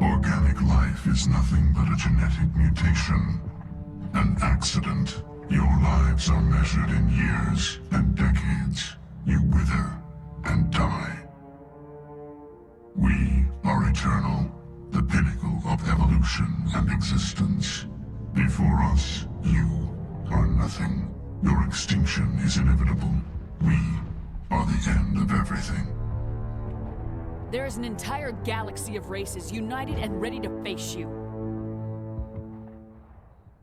Organic life is nothing but a genetic mutation. An accident. Your lives are measured in years and decades. You wither and die. We are eternal, the pinnacle of evolution and existence. Before us, you are nothing. Your extinction is inevitable. We are the end of everything. There is an entire galaxy of races united and ready to face you.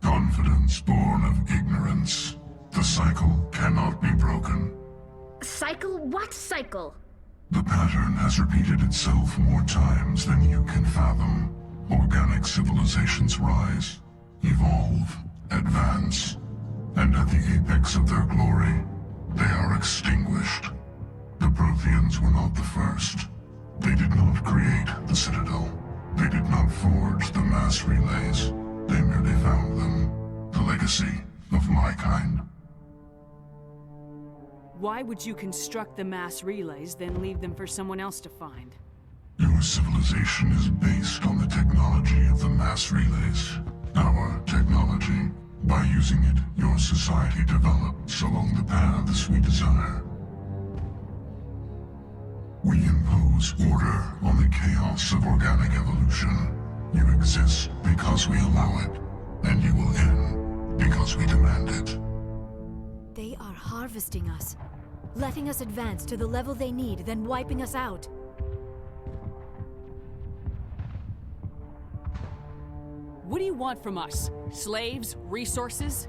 Confidence born of ignorance. The cycle cannot be broken. Cycle? What cycle? The pattern has repeated itself more times than you can fathom. Organic civilizations rise, evolve, advance, and at the apex of their glory, they are extinguished. The Protheans were not the first. They did not create the Citadel. They did not forge the mass relays. They merely found them, the legacy of my kind. Why would you construct the mass relays, then leave them for someone else to find? Your civilization is based on the technology of the mass relays. Our technology. By using it, your society develops along the paths we desire. We impose order on the chaos of organic evolution. You exist because we allow it, and you will end because we demand it. They are harvesting us, letting us advance to the level they need, then wiping us out. What do you want from us? Slaves? Resources?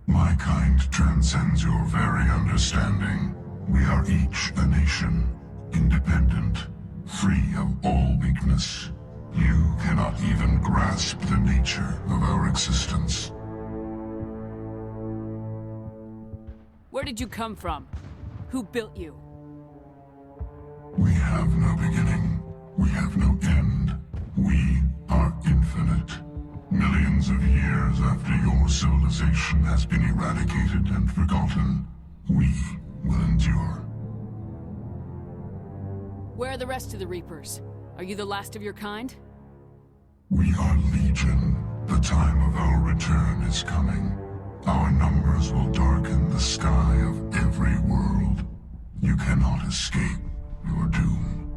My kind transcends your very understanding. We are each a nation, independent, free of all weakness. You cannot even grasp the nature of our existence. Where did you come from? Who built you? We have no beginning. We have no end. We are infinite. Millions of years after your civilization has been eradicated and forgotten, we will endure. Where are the rest of the Reapers? Are you the last of your kind? We are Legion. The time of our return is coming. Our numbers will darken the sky of every world. You cannot escape your doom.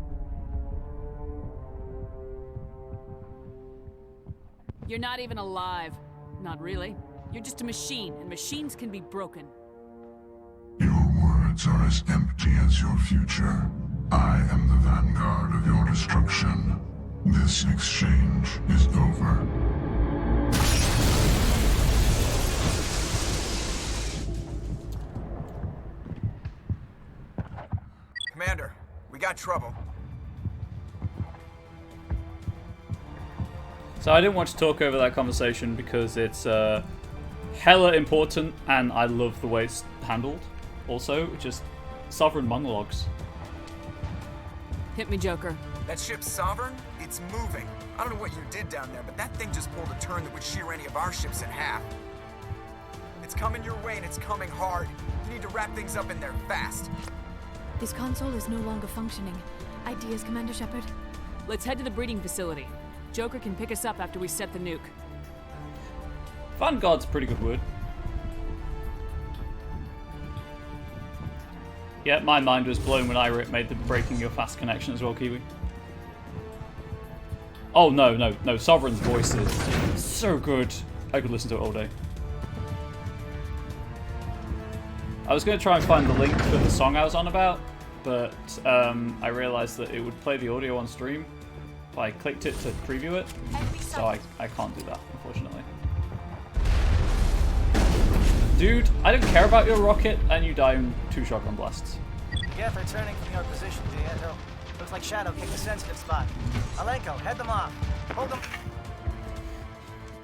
You're not even alive. Not really. You're just a machine, and machines can be broken. Your words are as empty as your future. I am the vanguard of your destruction. This exchange is over. Commander, we got trouble. So I didn't want to talk over that conversation because it's hella important and I love the way it's handled. Also, just sovereign monologues. Hit me, Joker. That ship's Sovereign? It's moving. I don't know what you did down there, but that thing just pulled a turn that would shear any of our ships in half. It's coming your way and it's coming hard. You need to wrap things up in there fast. This console is no longer functioning. Ideas, Commander Shepard? Let's head to the breeding facility. Joker can pick us up after we set the nuke. Vanguard's a pretty good word. Yeah, my mind was blown when I made the breaking your fast connection as well, Kiwi. Oh, no. Sovereign's voice is so good. I could listen to it all day. I was going to try and find the link for the song I was on about, but I realized that it would play the audio on stream if I clicked it to preview it, so I can't do that, unfortunately. Dude, I don't care about your rocket, and you die in 2 shotgun blasts. Yeah, they're turning from your position, Diego. Looks like Shadow kicked a sensitive spot. Alenko, head them off. Hold them.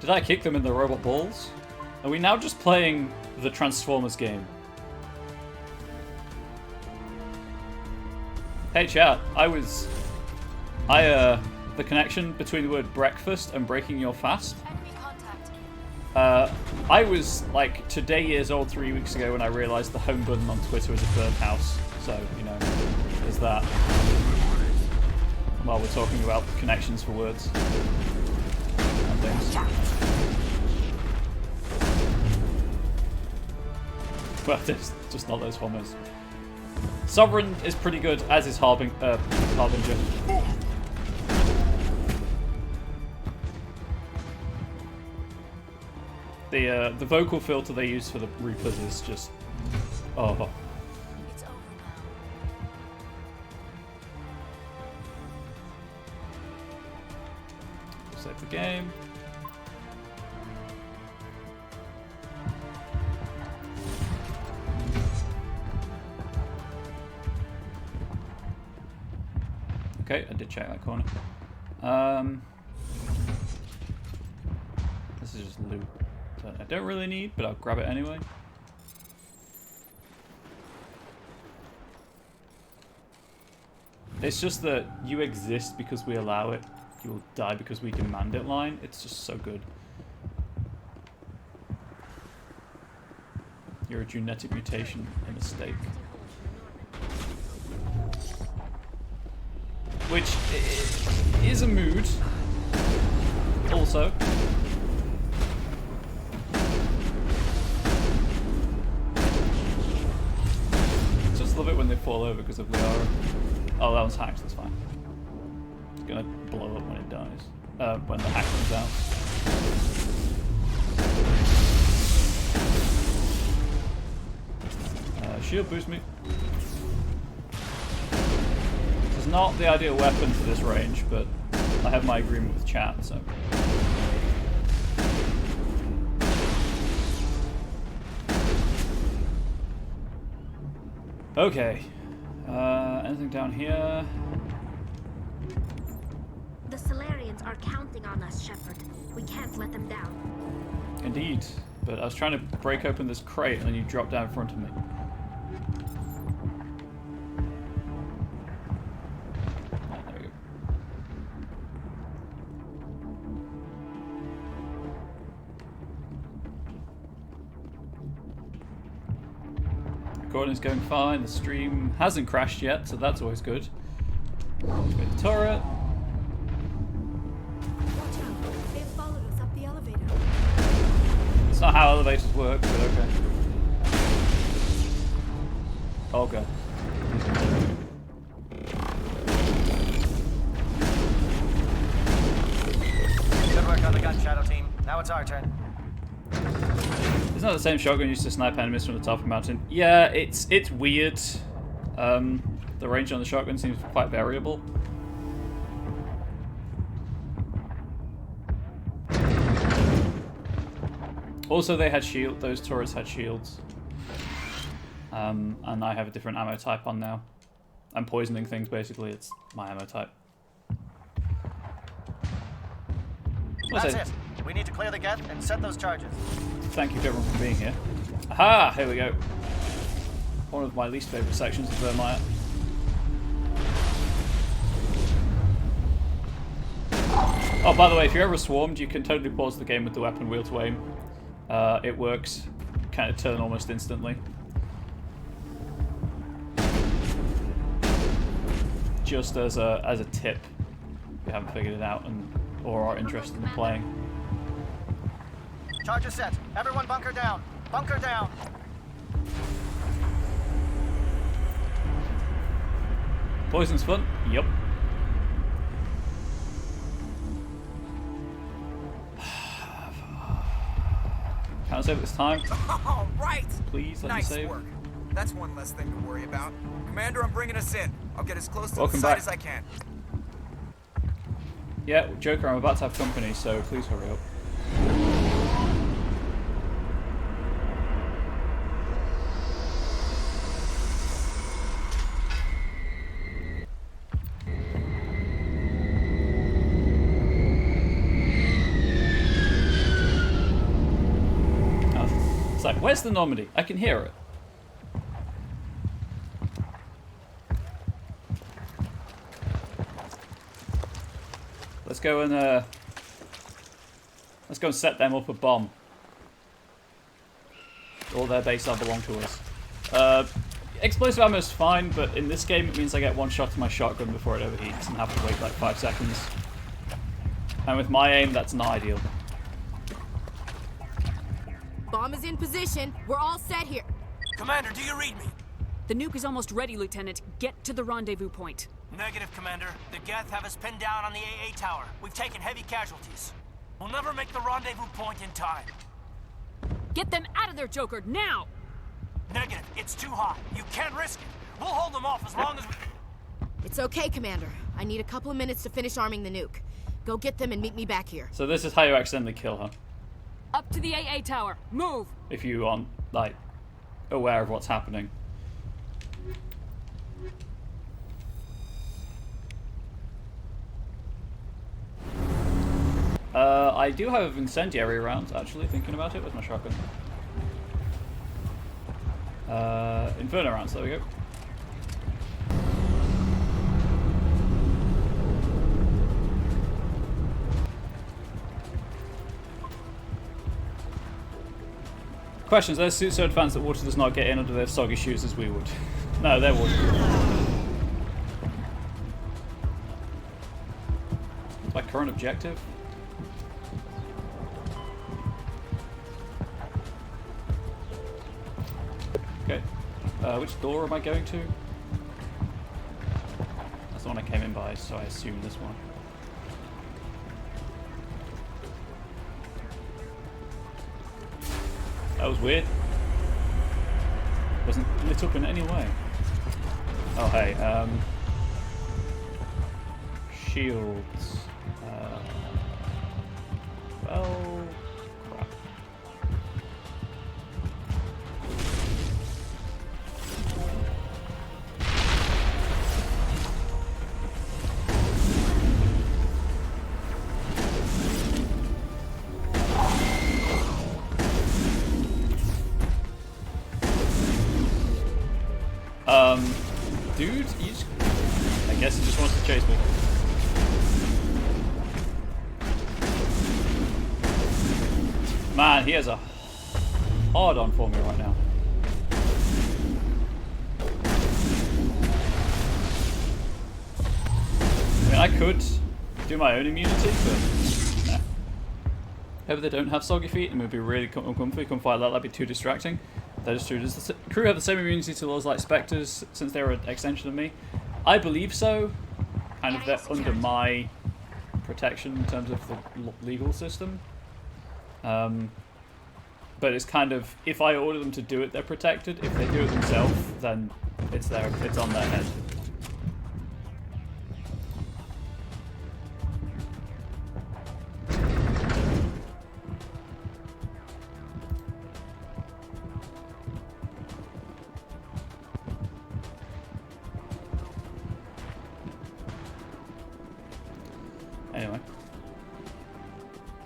Did I kick them in the robot balls? Are we now just playing the Transformers game? Hey chat, the connection between the word breakfast and breaking your fast. I was like today years old 3 weeks ago when I realized the home button on Twitter was a birdhouse. So, you know, there's that. While we're talking about connections for words and things. Well, there's just not those homos. Sovereign is pretty good, as is Harbinger. The vocal filter they use for the Reapers is just oh. It's over now. Save the game. Okay, I did check that corner. This is just loot that I don't really need, but I'll grab it anyway. It's just that you exist because we allow it, you will die because we demand it line. It's just so good. You're a genetic mutation, a mistake. Which is a mood, also. Just love it when they fall over because of the aura. Oh, that one's hacked, that's fine. It's gonna blow up when it dies. When the hack comes out. Shield boost me. It's not the ideal weapon for this range, but I have my agreement with chat, so. Okay. Anything down here? The Solarians are counting on us, Shepard. We can't let them down. Indeed, but I was trying to break open this crate and then you dropped down in front of me. Recording's going fine. The stream hasn't crashed yet, so that's always good. Activate the turret. Watch out. They've followed us up the elevator. It's not how elevators work, but okay. Oh god. Good work on the gun, Shadow Team. Now it's our turn. It's not the same shotgun used to snipe enemies from the top of a mountain. Yeah, it's weird. The range on the shotgun seems quite variable. Also, they had shield. Those turrets had shields. And I have a different ammo type on now. I'm poisoning things, basically. It's my ammo type. That's it. We need to clear the gap and set those charges. Thank you to everyone for being here. Aha! Here we go. One of my least favourite sections of Vermire. Oh, by the way, if you're ever swarmed, you can totally pause the game with the weapon wheel to aim. It works. Kind of turn almost instantly. Just as a tip, if you haven't figured it out or are interested in playing. Charges set. Everyone bunker down. Bunker down. Poison's fun? Yep. Can I save this time? All right. Please let nice me save. Work. That's one less thing to worry about. Commander, I'm bringing us in. I'll get as close to Welcome the site back. as I can. Yeah, Joker, I'm about to have company, so please hurry up. It's like, where's the Normandy? I can hear it. Let's go and set them up a bomb. All their base will belong to us. Explosive ammo is fine, but in this game it means I get one shot to my shotgun before it overheats and have to wait like 5 seconds. And with my aim, that's not ideal. Bomb is in position. We're all set here. Commander, do you read me? The nuke is almost ready, Lieutenant. Get to the rendezvous point. Negative, Commander. The Geth have us pinned down on the AA tower. We've taken heavy casualties. We'll never make the rendezvous point in time. Get them out of there, Joker, now! Negative. It's too hot. You can't risk it. We'll hold them off as long as we... It's okay, Commander. I need a couple of minutes to finish arming the nuke. Go get them and meet me back here. So this is how you accidentally kill her. Up to the AA tower. Move! If you aren't, like, aware of what's happening. I do have incendiary rounds, actually, thinking about it. Where's my shotgun? Inferno rounds, there we go. Questions. Those suits so advanced that water does not get in under their soggy shoes as we would. No, they're waterproof. What's my current objective? Okay. Which door am I going to? That's the one I came in by, so I assume this one. That was weird. Wasn't lit up in any way. Oh hey, shields. Well, crap. Dude, I guess he just wants to chase me. Man, he has a hard on for me right now. I could do my own immunity, but nah. Hope they don't have soggy feet and would be really uncomfy. Couldn't fight that, that'd be too distracting. That is true. Does the crew have the same immunity to laws like specters since they're an extension of me? I believe so. Kind of they're under my protection in terms of the legal system. But it's kind of, if I order them to do it, they're protected. If they do it themselves, then it's on their head. Anyway.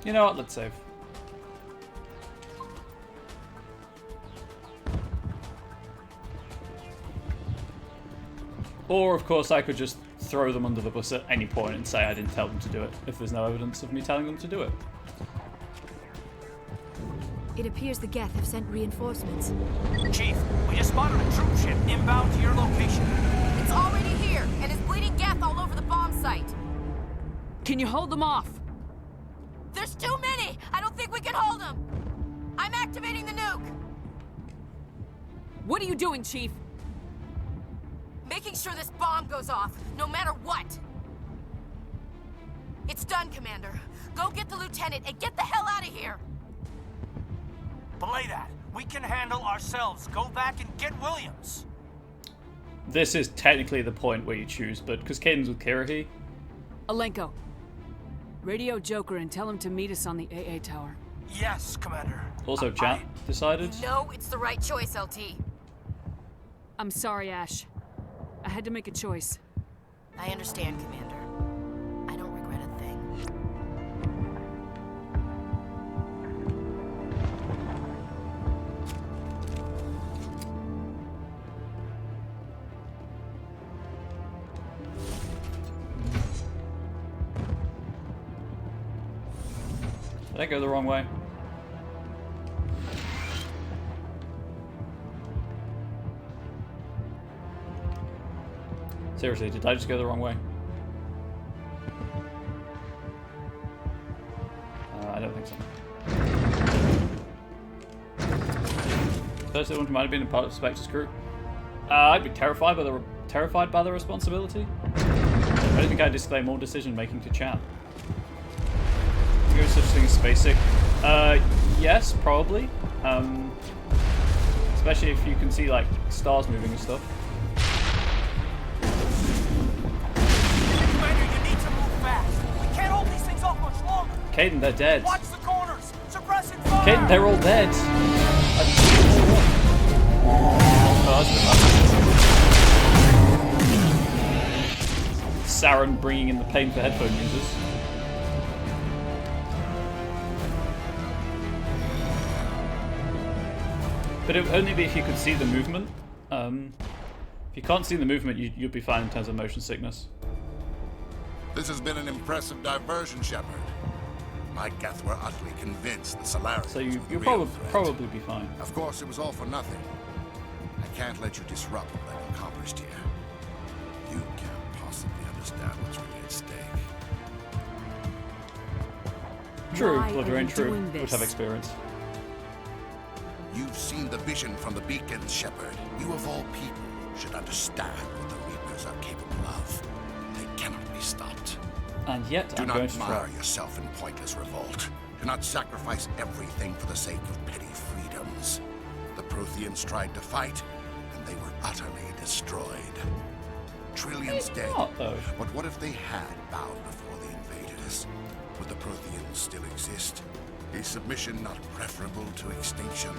You know what, let's save. Or, of course, I could just throw them under the bus at any point and say I didn't tell them to do it, if there's no evidence of me telling them to do it. It appears the Geth have sent reinforcements. Chief, we just spotted a troop ship inbound to your location. It's already here, and is bleeding Geth all over the bomb site. Can you hold them off? There's too many! I don't think we can hold them! I'm activating the nuke! What are you doing, Chief? Making sure this bomb goes off, no matter what! It's done, Commander. Go get the lieutenant and get the hell out of here! Belay that. We can handle ourselves. Go back and get Williams. This is technically the point where you choose, but because Caden's with Kirrahe. Alenko, radio Joker and tell him to meet us on the AA tower. Yes, Commander. Also, chat decided. You know it's the right choice, LT. I'm sorry, Ash. I had to make a choice. I understand, Commander. I don't regret a thing. Did I go the wrong way? Seriously, did I just go the wrong way? I don't think so. Thursday one might have been a part of Spectre's crew. I'd be terrified by the responsibility. I don't think I'd display more decision making to chat. There's such a thing as basic. Yes, probably. Especially if you can see like stars moving and stuff. Caden, they're dead. Watch the corners. Suppressing fire. Caden, they're all dead. Saren bringing in the pain for headphone users. But it would only be if you could see the movement. If you can't see the movement, you'd be fine in terms of motion sickness. This has been an impressive diversion, Shepard. My Geth were utterly convinced the Solarians. So you'll probably be fine. Of course, it was all for nothing. I can't let you disrupt what I've accomplished here. You can't possibly understand what's really at stake. True, Blood Rain, true. Would have experience. You've seen the vision from the beacons, Shepard. You of all people should understand what the Reapers are capable of. They cannot be stopped. And yet, I'm going to try. Do not mar yourself in pointless revolt. Do not sacrifice everything for the sake of petty freedoms. The Protheans tried to fight, and they were utterly destroyed. Trillions dead. But what if they had bowed before the invaders? Would the Protheans still exist? Is submission not preferable to extinction?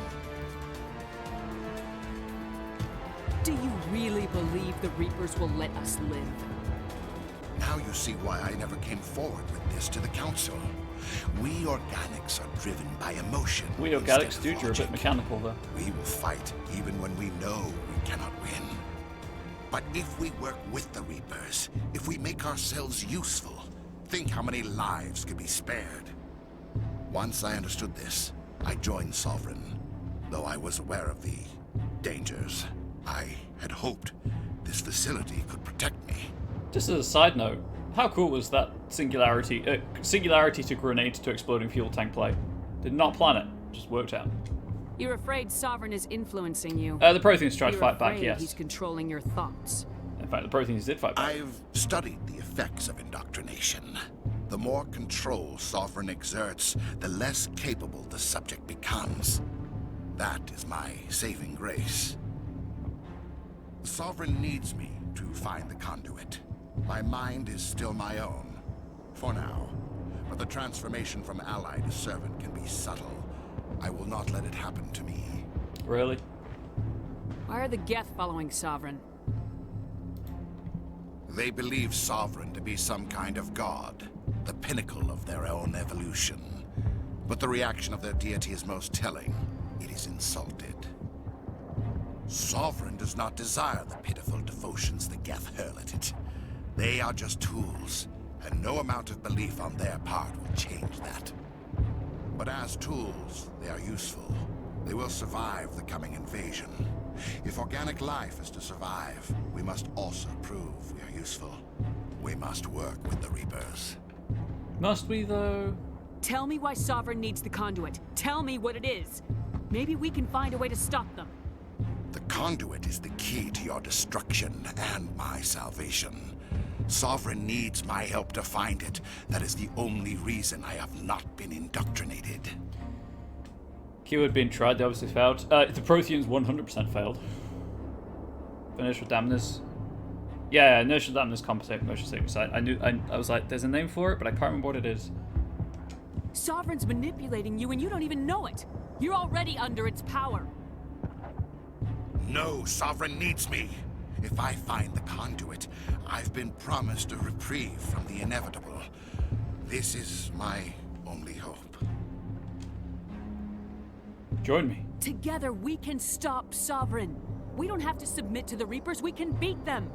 Do you really believe the Reapers will let us live? Now you see why I never came forward with this to the Council. We organics are driven by emotion. We organics do, you're a bit mechanical though. We will fight even when we know we cannot win. But if we work with the Reapers, if we make ourselves useful, think how many lives could be spared. Once I understood this, I joined Sovereign, though I was aware of the dangers. I had hoped this facility could protect me. Just as a side note, How cool was that singularity to grenade to exploding fuel tank play? Did not plan it, just worked out. You're afraid Sovereign is influencing you. The Protheans tried to fight back, yes. He's controlling your thoughts. In fact, the Protheans did fight back. I've studied the effects of indoctrination. The more control Sovereign exerts, the less capable the subject becomes. That is my saving grace. Sovereign needs me to find the conduit. My mind is still my own, for now. But the transformation from ally to servant can be subtle. I will not let it happen to me. Really? Why are the Geth following Sovereign? They believe Sovereign to be some kind of god, the pinnacle of their own evolution. But the reaction of their deity is most telling. It is insulted. Sovereign does not desire the pitiful devotions the Geth hurl at it. They are just tools, and no amount of belief on their part will change that. But as tools, they are useful. They will survive the coming invasion. If organic life is to survive, we must also prove we are useful. We must work with the Reapers. Must we, though? Tell me why Sovereign needs the conduit. Tell me what it is. Maybe we can find a way to stop them. The conduit is the key to your destruction and my salvation. Sovereign needs my help to find it. That is the only reason I have not been indoctrinated. Q had been tried, they obviously failed. The Protheans 100% failed. Inertial dampness. Yeah, inertial dampness compensate motion sickness. I was like, there's a name for it, but I can't remember what it is. Sovereign's manipulating you and you don't even know it. You're already under its power. No, Sovereign needs me. If I find the conduit, I've been promised a reprieve from the inevitable. This is my only hope. Join me. Together we can stop Sovereign. We don't have to submit to the Reapers, we can beat them.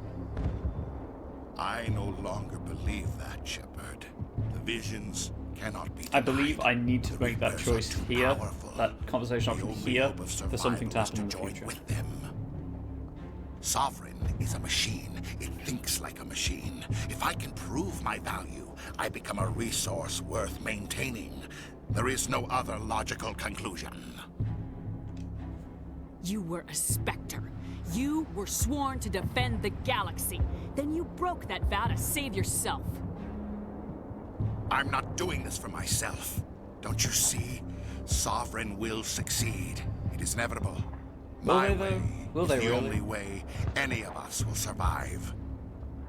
I no longer believe that, Shepard. The visions cannot be denied. I believe I need to make that choice here, that conversation option here, for something to happen in the future. With them. Sovereign is a machine. It thinks like a machine. If I can prove my value, I become a resource worth maintaining. There is no other logical conclusion. You were a Spectre. You were sworn to defend the galaxy. Then you broke that vow to save yourself. I'm not doing this for myself. Don't you see? Sovereign will succeed. It is inevitable. My way is the only way any of us will survive.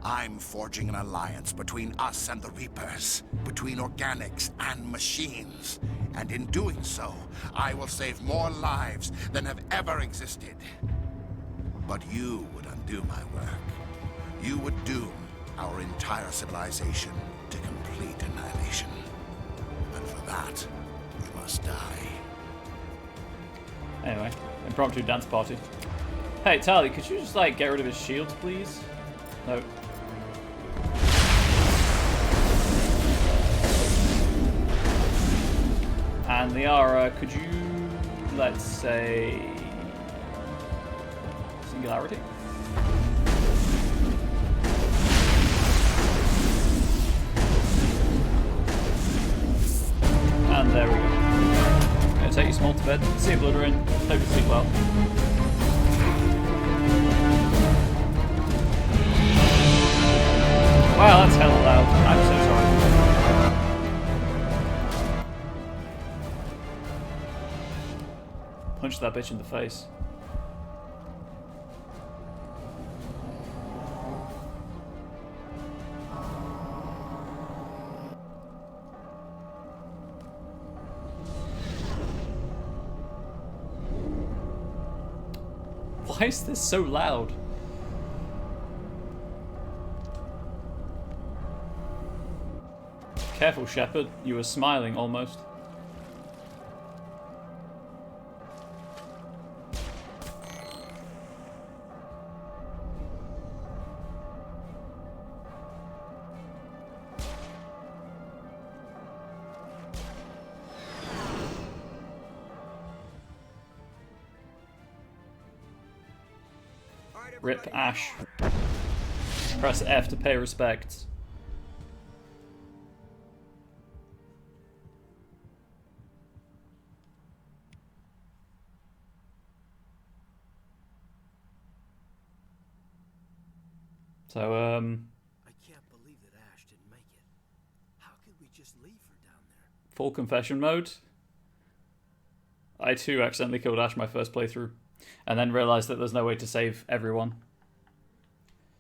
I'm forging an alliance between us and the Reapers, between organics and machines. And in doing so, I will save more lives than have ever existed. But you would undo my work. You would doom our entire civilization to complete annihilation. And for that, we must die. Anyway, impromptu dance party. Hey, Tali, could you just, like, get rid of his shield, please? No. And Liara, could you, let's say, singularity? And there we go. I'm gonna take you small to bed, see a blood ring, hope you sleep well. Wow, that's hella loud. I'm so sorry. Punch that bitch in the face. Why is this so loud? Careful, Shepard. You were smiling almost. Rip Ash. Press F to pay respects. So, I can't believe that Ash didn't make it. How could we just leave her down there? full confession mode. I too accidentally killed Ash my first playthrough, and then realised that there's no way to save everyone.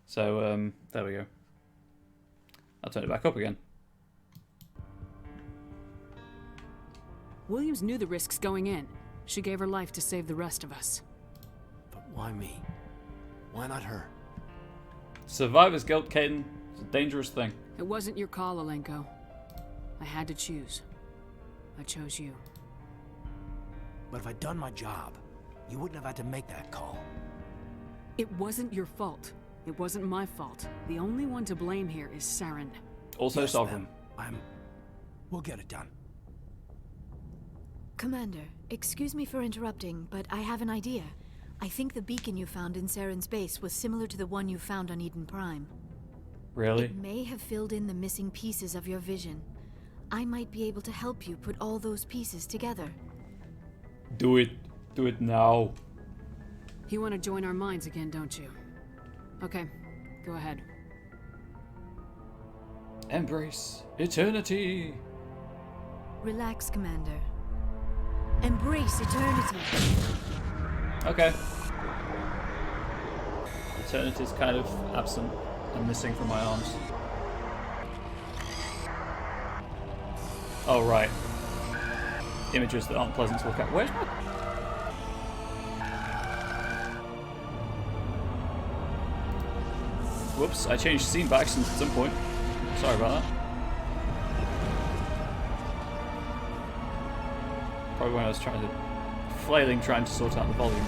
So, there we go. I'll turn it back up again. Williams knew the risks going in. She gave her life to save the rest of us. But why me? Why not her? Survivor's guilt, Caden. It's a dangerous thing. It wasn't your call, Alenko. I had to choose. I chose you. But if I'd done my job, you wouldn't have had to make that call. It wasn't your fault. It wasn't my fault. The only one to blame here is Saren. Also yes, Sovereign. We'll get it done. Commander, excuse me for interrupting, but I have an idea. I think the beacon you found in Saren's base was similar to the one you found on Eden Prime. Really? It may have filled in the missing pieces of your vision. I might be able to help you put all those pieces together. Do it. Do it now. You want to join our minds again, don't you? Okay, go ahead. Embrace eternity. Relax, Commander. Embrace eternity. Okay. Eternity's kind of absent and missing from my arms. Oh, right. Images that aren't pleasant to look at. Where's my... Whoops, I changed scene by accident at some point. Sorry about that. Probably when I was flailing trying to sort out the volume.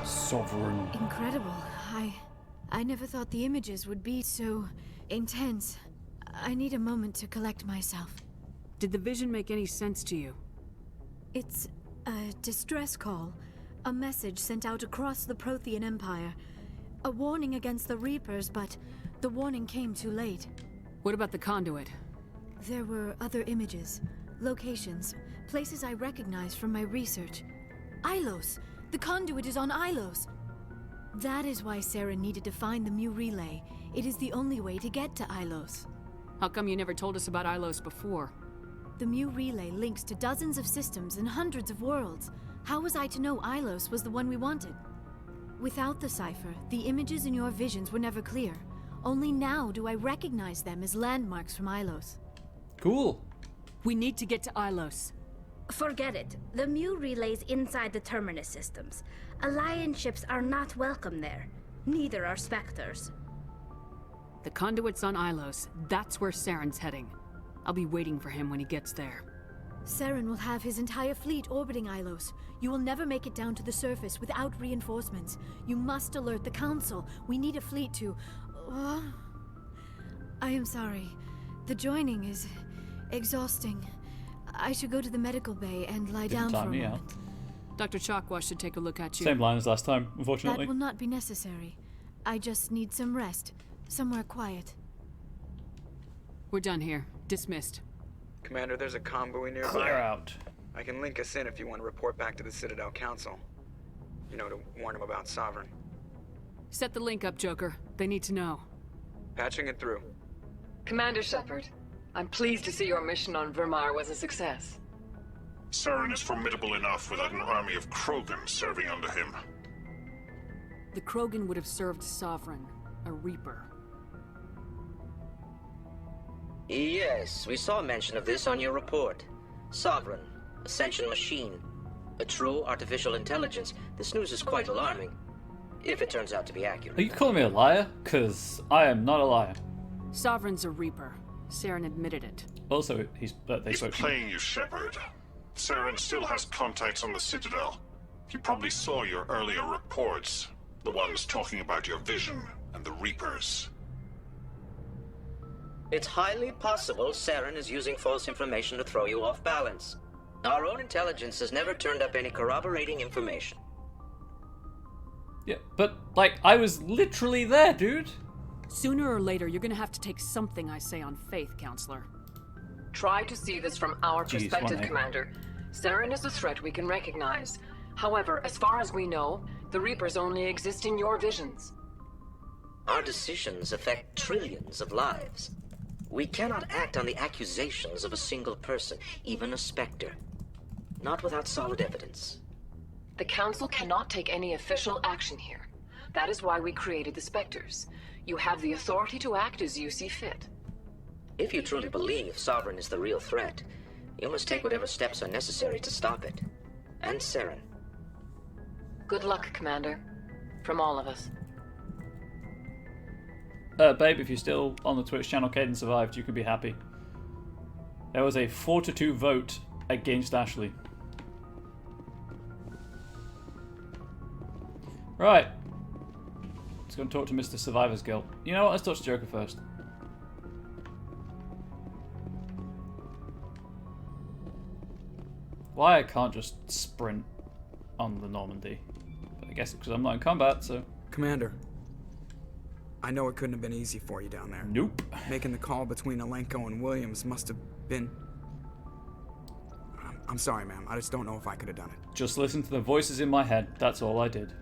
Sovereign. Incredible. I never thought the images would be so intense. I need a moment to collect myself. Did the vision make any sense to you? It's a distress call. A message sent out across the Prothean Empire. A warning against the Reapers, but the warning came too late. What about the conduit? There were other images, locations, places I recognized from my research. Ilos! The conduit is on Ilos! That is why Saren needed to find the Mu Relay. It is the only way to get to Ilos. How come you never told us about Ilos before? The Mu Relay links to dozens of systems and hundreds of worlds. How was I to know Ilos was the one we wanted? Without the cipher, the images in your visions were never clear. Only now do I recognize them as landmarks from Ilos. Cool. We need to get to Ilos. Forget it. The Mu Relay's inside the Terminus systems. Alliance ships are not welcome there. Neither are Spectres. The conduit's on Ilos. That's where Saren's heading. I'll be waiting for him when he gets there. Saren will have his entire fleet orbiting Ilos. You will never make it down to the surface without reinforcements. You must alert the Council. We need a fleet to... I am sorry. The joining is exhausting. I should go to the medical bay and lie down for a moment. Dr. Chakwa should take a look at you. Same line as last time, unfortunately. That will not be necessary. I just need some rest. Somewhere quiet. We're done here. Dismissed. Commander, there's a convoy nearby. Clear out. I can link us in if you want to report back to the Citadel Council. You know, to warn them about Sovereign. Set the link up, Joker. They need to know. Patching it through. Commander Shepard, I'm pleased to see your mission on Vermar was a success. Saren is formidable enough without an army of Krogan serving under him. The Krogan would have served Sovereign, a Reaper. Yes, we saw mention of this on your report. Sovereign, Ascension machine, a true artificial intelligence. This news is quite alarming, if it turns out to be accurate. Are you calling me a liar? 'Cause I am not a liar. Sovereign's a Reaper. Saren admitted it. Also, he's playing you, Shepard. Saren still has contacts on the Citadel. He probably saw your earlier reports, the ones talking about your vision and the Reapers. It's highly possible Saren is using false information to throw you off balance. Our own intelligence has never turned up any corroborating information. Yeah, but, like, I was literally there, dude. Sooner or later, you're gonna have to take something I say on faith, Counselor. Try to see this from our perspective, Commander. Saren is a threat we can recognize. However, as far as we know, the Reapers only exist in your visions. Our decisions affect trillions of lives. We cannot act on the accusations of a single person, even a Spectre. Not without solid evidence. The Council cannot take any official action here. That is why we created the Spectres. You have the authority to act as you see fit. If you truly believe Sovereign is the real threat, you must take whatever steps are necessary to stop it. And Saren. Good luck, Commander. From all of us. Babe, if you're still on the Twitch channel, Caden survived, you can be happy. There was a 4-2 vote against Ashley. Right. Let's go and talk to Mr. Survivor's Guild. You know what? Let's talk to Joker first. Why I can't just sprint on the Normandy? But I guess it's because I'm not in combat, so... Commander. I know it couldn't have been easy for you down there. Nope. Making the call between Alenko and Williams must have been... I'm sorry, ma'am. I just don't know if I could have done it. Just listen to the voices in my head. That's all I did.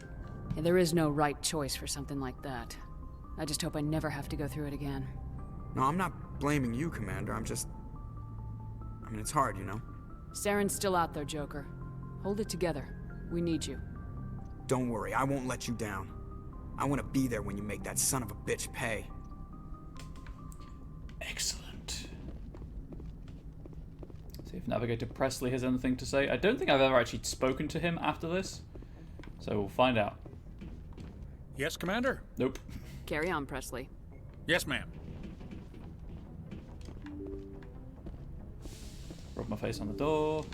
Yeah, there is no right choice for something like that. I just hope I never have to go through it again. No, I'm not blaming you, Commander. I'm just... I mean, it's hard, you know? Saren's still out there, Joker. Hold it together. We need you. Don't worry. I won't let you down. I want to be there when you make that son of a bitch pay. Excellent. See if Navigator Presley has anything to say. I don't think I've ever actually spoken to him after this, so we'll find out. Yes, Commander? Nope. Carry on, Presley. Yes, ma'am. Rub my face on the door.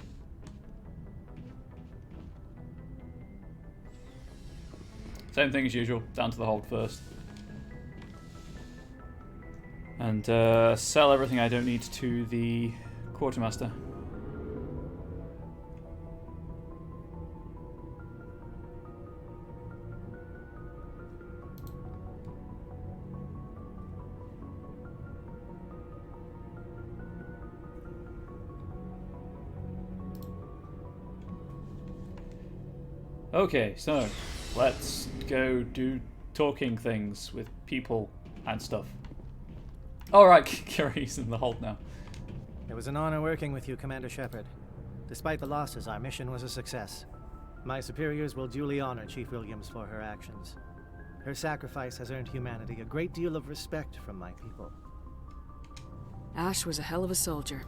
Same thing as usual, down to the hold first. And sell everything I don't need to the quartermaster. Okay, so let's go do talking things with people and stuff. Alright, Kiri's in the hold now. It was an honor working with you, Commander Shepard. Despite the losses, our mission was a success. My superiors will duly honor Chief Williams for her actions. Her sacrifice has earned humanity a great deal of respect from my people. Ash was a hell of a soldier.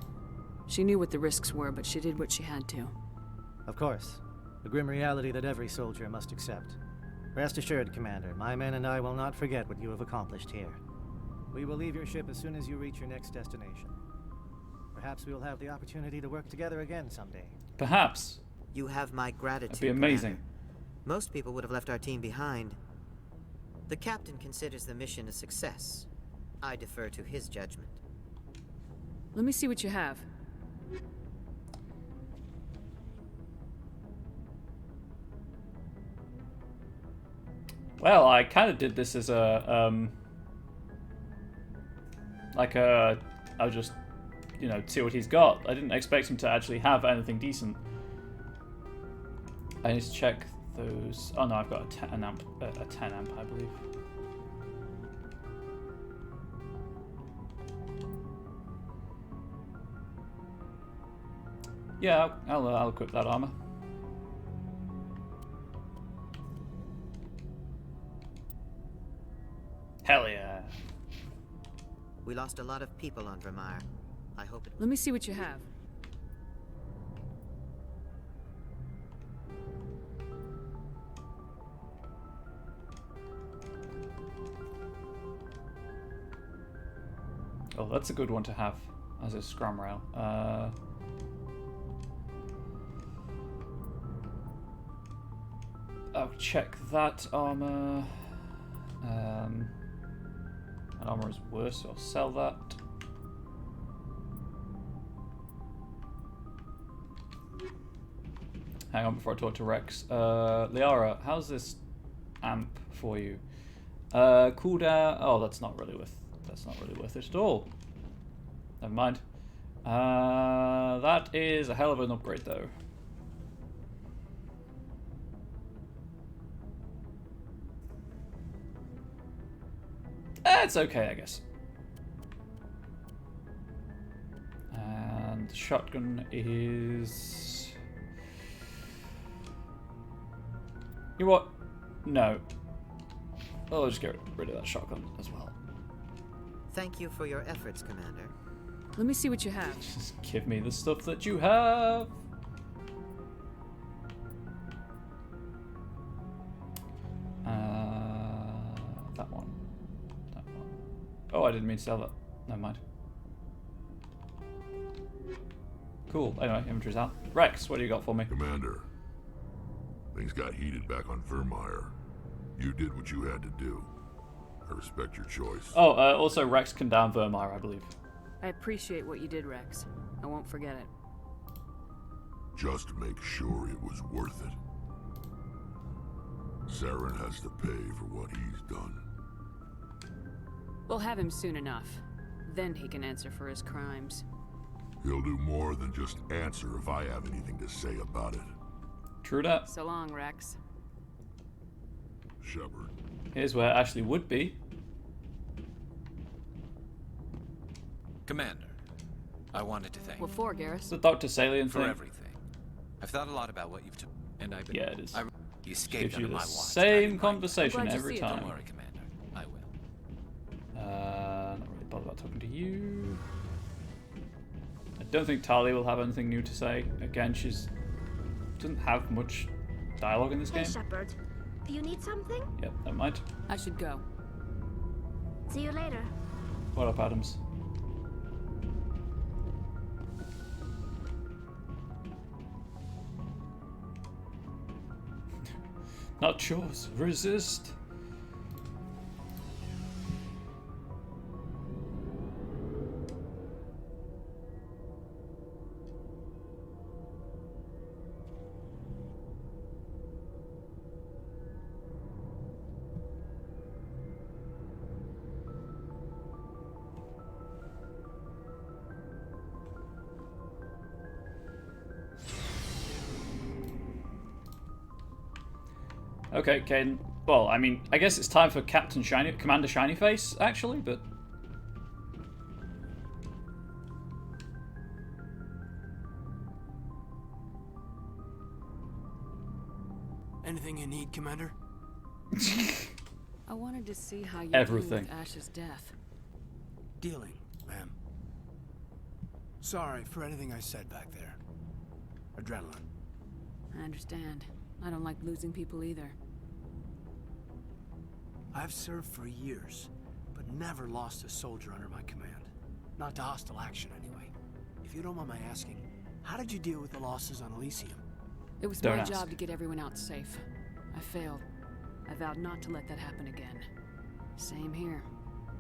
She knew what the risks were, but she did what she had to. Of course. The grim reality that every soldier must accept. Rest assured, Commander, my men and I will not forget what you have accomplished here. We will leave your ship as soon as you reach your next destination. Perhaps we will have the opportunity to work together again someday. Perhaps. You have my gratitude. That'd be amazing. Commander. Most people would have left our team behind. The captain considers the mission a success. I defer to his judgment. Let me see what you have. Well, I kind of did this as a, I'll just, you know, see what he's got. I didn't expect him to actually have anything decent. I need to check those. Oh no, I've got a 10 amp, I believe. Yeah, I'll equip that armor. Hell yeah. We lost a lot of people on Vermeer. I hope it... Let me see what you have. Oh, that's a good one to have as a scrum rail. I'll check that armor. That armor is worse, so I'll sell that. Hang on before I talk to Rex. Liara, how's this amp for you? Cooldown. Oh, that's not really worth it at all. Never mind. That is a hell of an upgrade, though. It's okay, I guess. And the shotgun is... You know what? No. I'll just get rid of that shotgun as well. Thank you for your efforts, Commander. Let me see what you have. Just give me the stuff that you have. That one. That one. Oh, I didn't mean to sell that. Never mind. Cool. Anyway, inventory's out. Rex, what do you got for me? Commander, things got heated back on Vermeer. You did what you had to do. I respect your choice. Oh, also Rex can down Vermeer, I believe. I appreciate what you did, Rex. I won't forget it. Just make sure it was worth it. Saren has to pay for what he's done. We'll have him soon enough. Then he can answer for his crimes. He'll do more than just answer if I have anything to say about it. True that. So long, Rex. Shepard. Here's where Ashley would be. Commander, I wanted to thank What for, Garrus? The Dr. Salient for thing. everything. I've thought a lot about what you've told, and I've been. Yeah, it is. You escaped Gives you under the my watch. same conversation every it. time. Don't worry, Commander. I will. Not really bothered about talking to you. I don't think Tali will have anything new to say. Again, doesn't have much dialogue in this game. Hey, Shepard. Do you need something? Yep, never mind. I should go. See you later. What up, Adams? Not yours. Resist. Okay, Caden. Well, I mean, I guess it's time for Commander Shinyface, actually, but... Anything you need, Commander? I wanted to see how you Everything. deal with Ash's death. Dealing, ma'am. Sorry for anything I said back there. Adrenaline. I understand. I don't like losing people either. I've served for years, but never lost a soldier under my command. Not to hostile action, anyway. If you don't mind my asking, how did you deal with the losses on Elysium? It was my job to get everyone out safe. I failed. I vowed not to let that happen again. Same here.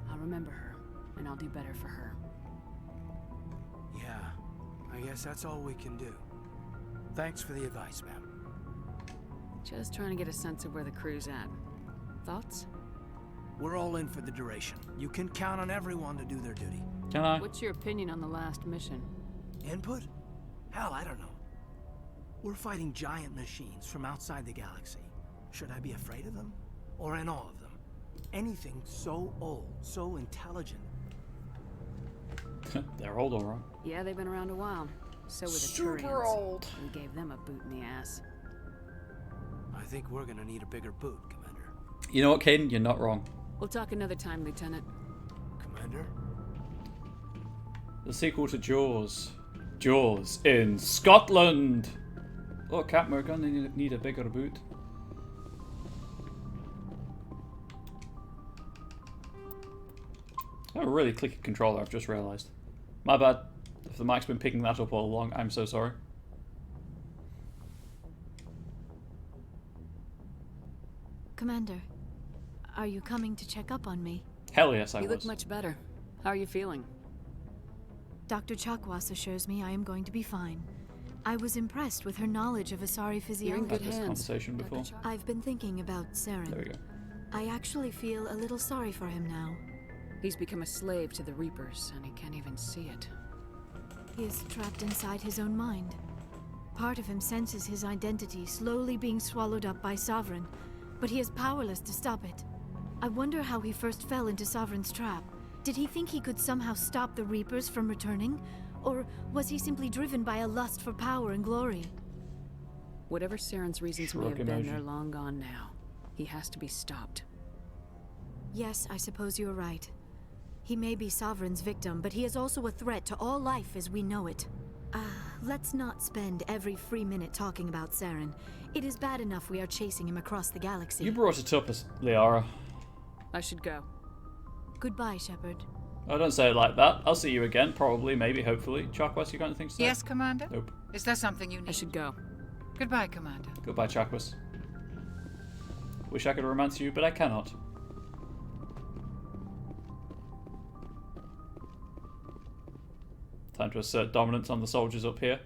I'll remember her, and I'll do better for her. Yeah, I guess that's all we can do. Thanks for the advice, ma'am. Just trying to get a sense of where the crew's at. Thoughts? We're all in for the duration. You can count on everyone to do their duty. Can I? What's your opinion on the last mission? Input? Hell, I don't know. We're fighting giant machines from outside the galaxy. Should I be afraid of them? Or in awe of them? Anything so old, so intelligent. They're old, alright. Yeah, they've been around a while. So were the Super Turians. old. We gave them a boot in the ass. I think we're gonna need a bigger boot, Commander. You know what, Caden? You're not wrong. We'll talk another time, Lieutenant. Commander? The sequel to Jaws. Jaws in Scotland! Oh, Captain, we're gonna need a bigger boot. Oh, really clicky controller, I've just realised. My bad. If the mic's been picking that up all along, I'm so sorry. Commander, are you coming to check up on me? Hell yes, I was. You look much better. How are you feeling? Dr. Chakwas assures me I am going to be fine. I was impressed with her knowledge of Asari physiology. I've had this conversation before. I've been thinking about Saren. There we go. I actually feel a little sorry for him now. He's become a slave to the Reapers, and he can't even see it. He is trapped inside his own mind. Part of him senses his identity slowly being swallowed up by Sovereign, but he is powerless to stop it. I wonder how he first fell into Sovereign's trap. Did he think he could somehow stop the Reapers from returning? Or was he simply driven by a lust for power and glory? Whatever Saren's reasons may have been, they're long gone now. He has to be stopped. Yes, I suppose you're right. He may be Sovereign's victim, but he is also a threat to all life as we know it. Let's not spend every free minute talking about Saren. It is bad enough we are chasing him across the galaxy. You brought it up, Liara. I should go. Goodbye, Shepard. Oh, don't say it like that. I'll see you again, probably, maybe, hopefully. Chakwas, you got anything to say? Yes, Commander? Nope. Is there something you need? I should go. Goodbye, Commander. Goodbye, Chakwas. Wish I could romance you, but I cannot. Time to assert dominance on the soldiers up here.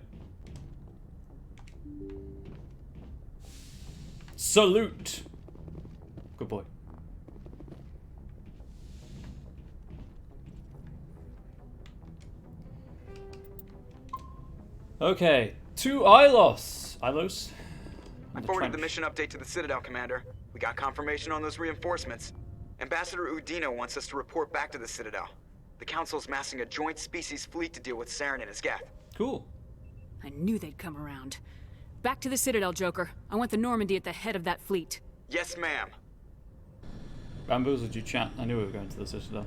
Salute! Good boy. Okay, to Ilos. Ilos? I forwarded the mission update to the Citadel, Commander. We got confirmation on those reinforcements. Ambassador Udina wants us to report back to the Citadel. The Council's massing a joint species fleet to deal with Saren and his Geth. Cool. I knew they'd come around. Back to the Citadel, Joker. I want the Normandy at the head of that fleet. Yes, ma'am. Bamboozled you, chat. I knew we were going to the Citadel.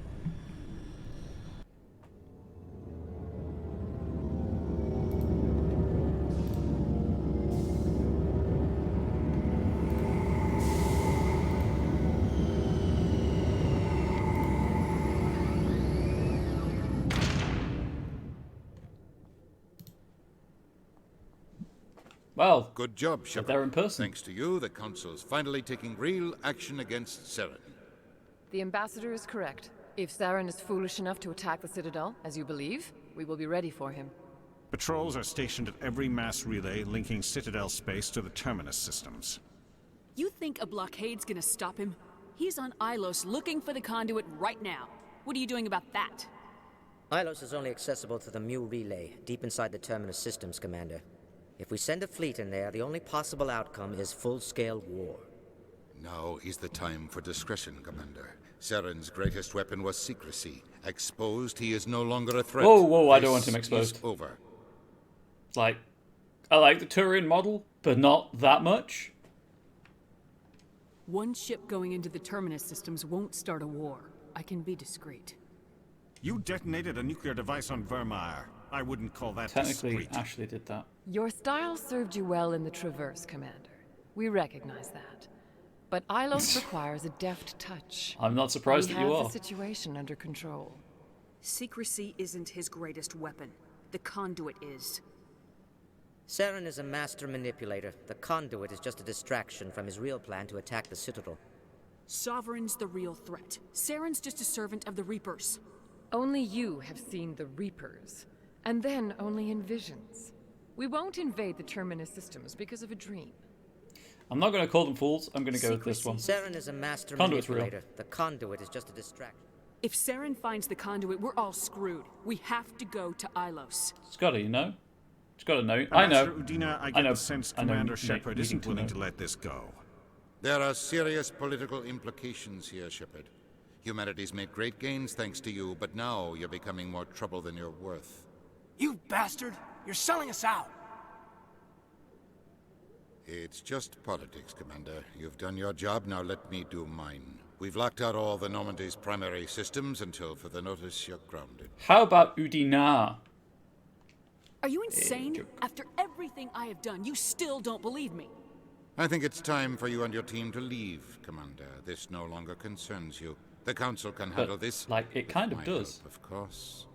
Well, good job, Shepard. They're in person. Thanks to you, the Council's finally taking real action against Saren. The Ambassador is correct. If Saren is foolish enough to attack the Citadel, as you believe, we will be ready for him. Patrols are stationed at every mass relay linking Citadel space to the Terminus systems. You think a blockade's gonna stop him? He's on Ilos looking for the conduit right now. What are you doing about that? Ilos is only accessible to the Mu relay, deep inside the Terminus systems, Commander. If we send a fleet in there, the only possible outcome is full-scale war. Now is the time for discretion, Commander. Saren's greatest weapon was secrecy. Exposed, he is no longer a threat. Whoa, whoa, I don't want him exposed. Over. Like, I like the Turian model, but not that much. One ship going into the Terminus systems won't start a war. I can be discreet. You detonated a nuclear device on Vermeer. I wouldn't call that Technically, discreet. Ashley did that. Your style served you well in the Traverse, Commander. We recognize that. But Ilos requires a deft touch. I'm not surprised we that you have are. the situation under control. Secrecy isn't his greatest weapon. The conduit is. Saren is a master manipulator. The conduit is just a distraction from his real plan to attack the Citadel. Sovereign's the real threat. Saren's just a servant of the Reapers. Only you have seen the Reapers. And then only in visions. We won't invade the Terminus systems because of a dream. I'm not going to call them fools. I'm going to go with this one. Saren is a master Conduit's manipulator. real. The conduit is just a distraction. If Saren finds the conduit, we're all screwed. We have to go to Ilos. Scotty, you know? It's got to know. I know. Udina, I I get know. the sense I know. Commander Nate, Shepard you isn't need to willing know. to let this go. There are serious political implications here, Shepard. Humanity's made great gains thanks to you, but now you're becoming more trouble than you're worth. You bastard! You're selling us out! It's just politics, Commander. You've done your job, now let me do mine. We've locked out all the Normandy's primary systems until further notice you're grounded. How about Udina? Are you insane? After everything I have done, you still don't believe me. I think it's time for you and your team to leave, Commander. This no longer concerns you. The Council can handle this. Like, it kind of My does. help, of course.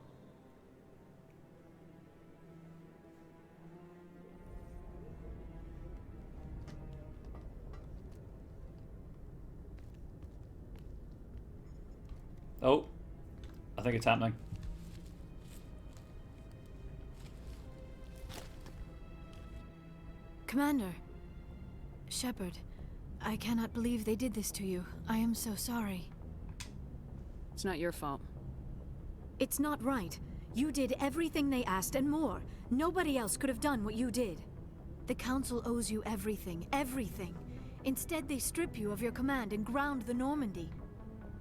Oh, I think it's happening. Commander. Shepard, I cannot believe they did this to you. I am so sorry. It's not your fault. It's not right. You did everything they asked and more. Nobody else could have done what you did. The Council owes you everything, everything. Instead, they strip you of your command and ground the Normandy.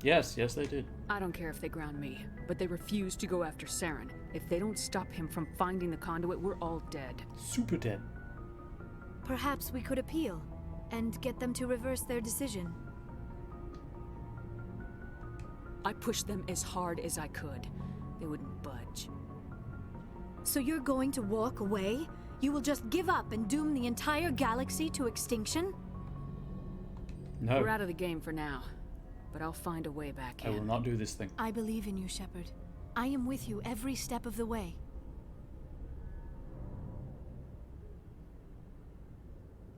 Yes, yes they did. I don't care if they ground me, but they refuse to go after Saren. If they don't stop him from finding the conduit, we're all dead. Super dead. Perhaps we could appeal and get them to reverse their decision. I pushed them as hard as I could. They wouldn't budge. So you're going to walk away? You will just give up and doom the entire galaxy to extinction? No. We're out of the game for now, but I'll find a way back in. I will not do this thing. I believe in you, Shepard. I am with you every step of the way.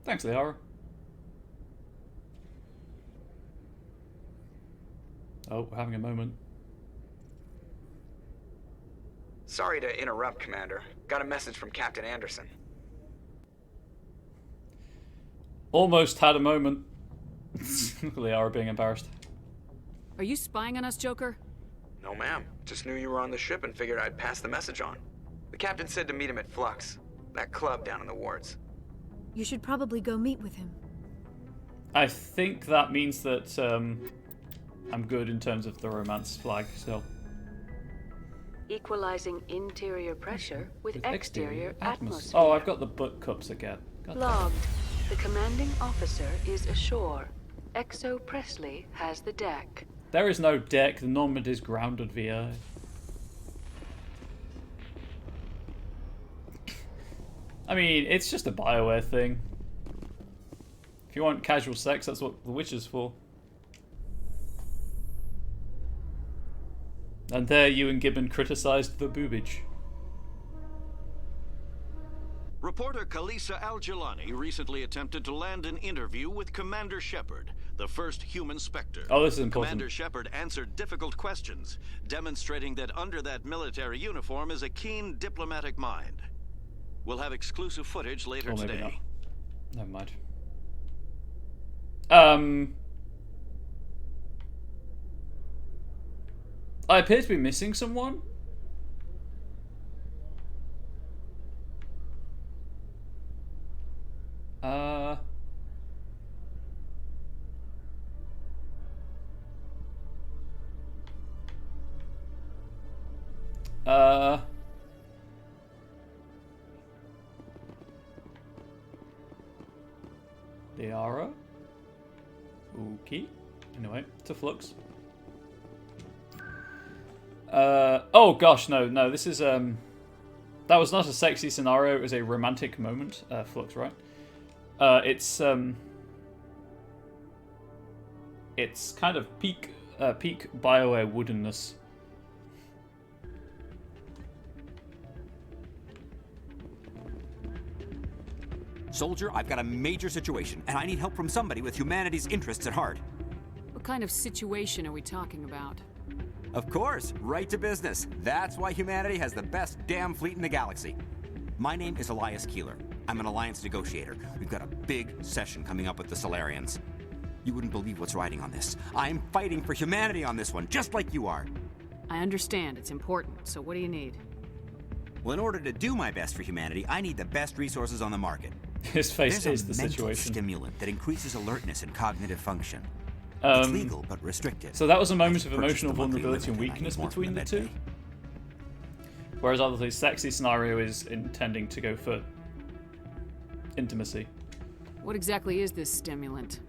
Thanks, Liara. Oh, we're having a moment. Sorry to interrupt, Commander. Got a message from Captain Anderson. Almost had a moment. Liara being embarrassed. Are you spying on us, Joker? No, ma'am. Just knew you were on the ship and figured I'd pass the message on. The captain said to meet him at Flux, that club down in the wards. You should probably go meet with him. I think that means that I'm good in terms of the romance flag, so. Equalizing interior pressure with exterior atmosphere. Oh, I've got the butt cups again. Logged. The commanding officer is ashore. Exo Presley has the deck. There is no deck. The Normand is grounded via. I mean, it's just a BioWare thing. If you want casual sex, that's what The Witch is for. And there, you and Gibbon criticised the boobage. Reporter Kalisa Al-Jilani recently attempted to land an interview with Commander Shepard, the first human Spectre. Oh, this is important. Commander Shepard answered difficult questions, demonstrating that under that military uniform is a keen diplomatic mind. We'll have exclusive footage later maybe today. Not. Never mind. I appear to be missing someone. Liara? Okay. Anyway, to Flux. Oh gosh, no, this is, that was not a sexy scenario, it was a romantic moment, Flux, right? It's kind of peak BioWare woodenness. Soldier, I've got a major situation, and I need help from somebody with humanity's interests at heart. What kind of situation are we talking about? Of course, right to business. That's why humanity has the best damn fleet in the galaxy. My name is Elias Keeler. I'm an alliance negotiator. We've got a big session coming up with the Solarians. You wouldn't believe what's riding on this. I'm fighting for humanity on this one, just like you are. I understand, it's important, so what do you need? Well, in order to do my best for humanity, I need the best resources on the market. His face is the There's a mental situation. stimulant that increases alertness and cognitive function. It's legal, but restricted. So that was a moment of I just emotional purchased the monthly vulnerability and limit, and I weakness need more from between the med two. bay. Whereas obviously sexy scenario is intending to go for intimacy. What exactly is this stimulant?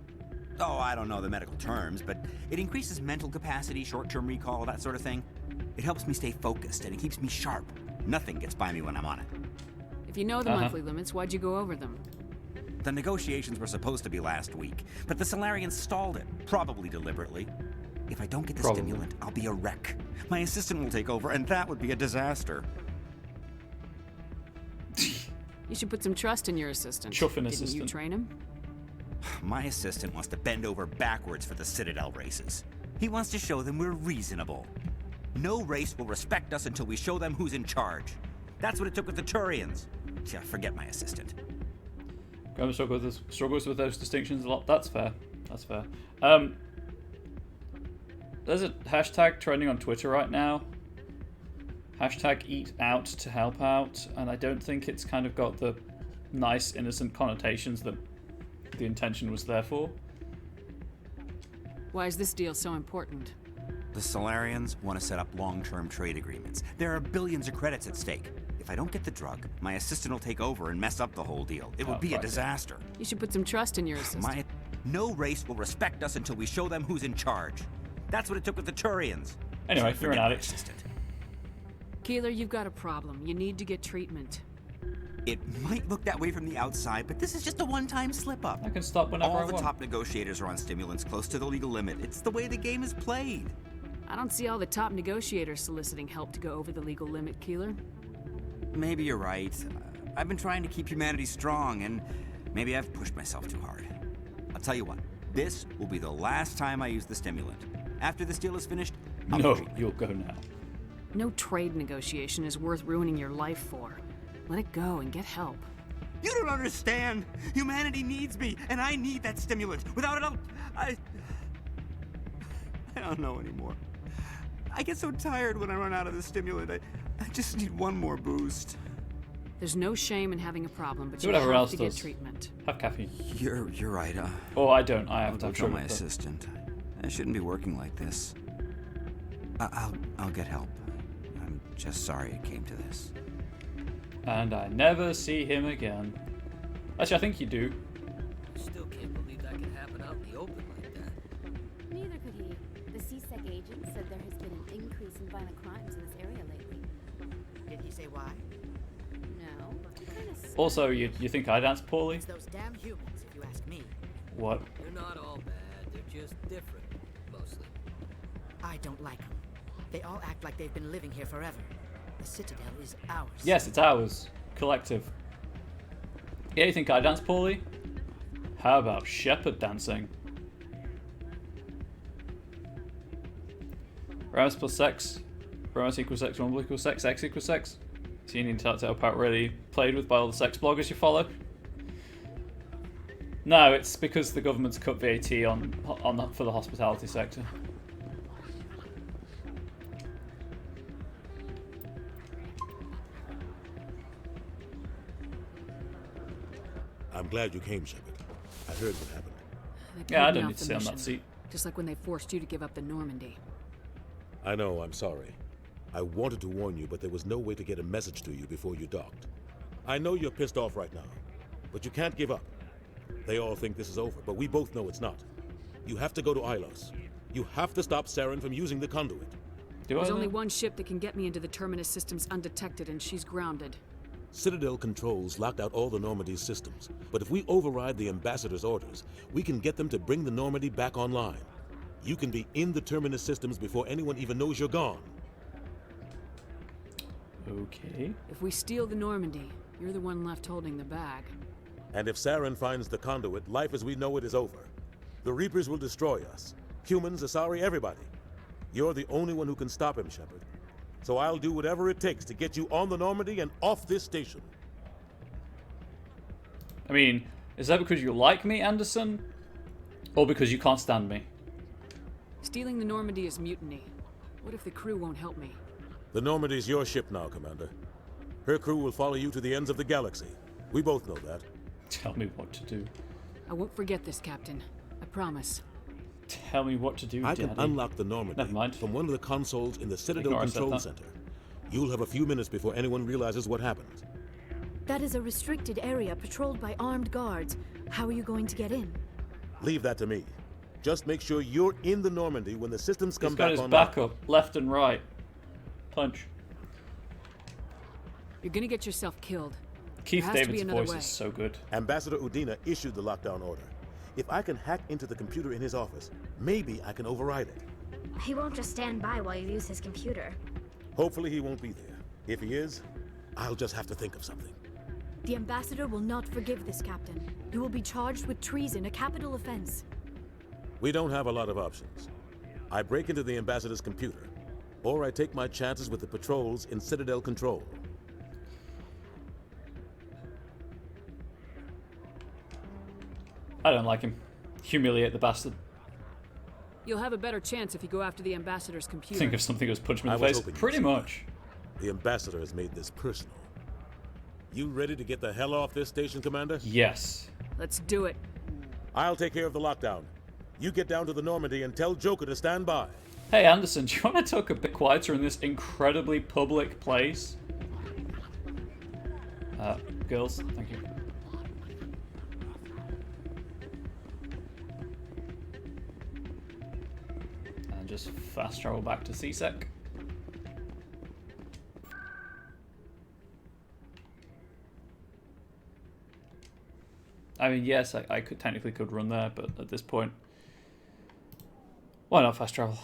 Oh, I don't know the medical terms, but it increases mental capacity, short-term recall, that sort of thing. It helps me stay focused, and it keeps me sharp. Nothing gets by me when I'm on it. If you know the monthly limits, why'd you go over them? The negotiations were supposed to be last week, but the Solarians stalled it, probably deliberately. If I don't get the stimulant, I'll be a wreck. My assistant will take over, and that would be a disaster. You should put some trust in your assistant. Chuffin Didn't assistant. you train him? My assistant wants to bend over backwards for the Citadel races. He wants to show them we're reasonable. No race will respect us until we show them who's in charge. That's what it took with the Turians. Yeah, forget my assistant. Graham struggles with those distinctions a lot. That's fair. That's fair. There's a hashtag trending on Twitter right now. Hashtag eat out to help out. And I don't think it's kind of got the nice, innocent connotations that the intention was there for. Why is this deal so important? The Solarians want to set up long-term trade agreements. There are billions of credits at stake. If I don't get the drug, my assistant will take over and mess up the whole deal. It would be a disaster. You should put some trust in your assistant. No race will respect us until we show them who's in charge. That's what it took with the Turians. Anyway, you're an addict. Keeler, you've got a problem. You need to get treatment. It might look that way from the outside, but this is just a one-time slip-up. I can stop whenever I want. All the top negotiators are on stimulants close to the legal limit. It's the way the game is played. I don't see all the top negotiators soliciting help to go over the legal limit, Keeler. Maybe you're right. I've been trying to keep humanity strong, and maybe I've pushed myself too hard. I'll tell you what, this will be the last time I use the stimulant. After this deal is finished, you'll go now. No trade negotiation is worth ruining your life for. Let it go and get help. You don't understand. Humanity needs me, and I need that stimulant. Without it, I don't know anymore. I get so tired when I run out of the stimulant. I just need one more boost. There's no shame in having a problem, but Do you whatever have else to does. get treatment. Have caffeine. You're right. Oh, I don't. I have to tell my assistant. I shouldn't be working like this. I'll get help. I'm just sorry it came to this. And I never see him again. Actually, I think you do. Still can't believe that could happen out in the open like that. Neither could he. The CSEC agent said there has been an increase in violent crimes in this area lately. Did he say why? No. Also, you think I dance poorly? It's those damn humans, if you ask me. What? They're not all bad. They're just different, mostly. I don't like them. They all act like they've been living here forever. The Citadel is ours. Yes, it's ours. Collective. Yeah, you think I dance poorly? How about shepherd dancing? Romance plus sex. Romance equals sex. Rumble equals sex. X equals sex. So you need to help out really played with by all the sex bloggers you follow. No, it's because the government's cut VAT for the hospitality sector. I'm glad you came, Shepard. I heard what happened. Yeah, I don't need to sit on that seat. Just like when they forced you to give up the Normandy. I know, I'm sorry. I wanted to warn you, but there was no way to get a message to you before you docked. I know you're pissed off right now, but you can't give up. They all think this is over, but we both know it's not. You have to go to Ilos. You have to stop Saren from using the conduit. There's only one ship that can get me into the Terminus systems undetected, and she's grounded. Citadel controls locked out all the Normandy's systems, but if we override the Ambassador's orders, we can get them to bring the Normandy back online. You can be in the Terminus systems before anyone even knows you're gone. Okay. If we steal the Normandy, you're the one left holding the bag. And if Saren finds the conduit, life as we know it is over. The Reapers will destroy us. Humans, Asari, everybody. You're the only one who can stop him, Shepard. So I'll do whatever it takes to get you on the Normandy and off this station. I mean, is that because you like me, Anderson? Or because you can't stand me? Stealing the Normandy is mutiny. What if the crew won't help me? The Normandy's your ship now, Commander. Her crew will follow you to the ends of the galaxy. We both know that. Tell me what to do. I won't forget this, Captain. I promise. Tell me what to do, I Daddy. can unlock the Normandy from one of the consoles in the Citadel Control Center. You'll have a few minutes before anyone realizes what happened. That is a restricted area patrolled by armed guards. How are you going to get in? Leave that to me. Just make sure you're in the Normandy when the systems come back online. He's got his backup, left and right. Punch. You're gonna get yourself killed. Keith David's voice is so good. Ambassador Udina issued the lockdown order. If I can hack into the computer in his office, maybe I can override it. He won't just stand by while you use his computer. Hopefully he won't be there. If he is, I'll just have to think of something. The Ambassador will not forgive this, Captain. You will be charged with treason, a capital offense. We don't have a lot of options. I break into the Ambassador's computer, or I take my chances with the patrols in Citadel Control. I don't like him. Humiliate the bastard. You'll have a better chance if you go after the Ambassador's computer. Think of something goes punch me in the face. Pretty much. The Ambassador has made this personal. You ready to get the hell off this station, Commander? Yes. Let's do it. I'll take care of the lockdown. You get down to the Normandy and tell Joker to stand by. Hey Anderson, do you want to talk a bit quieter in this incredibly public place? Girls, thank you. And just fast travel back to CSEC. I mean, yes, I could technically run there, but at this point, why not fast travel?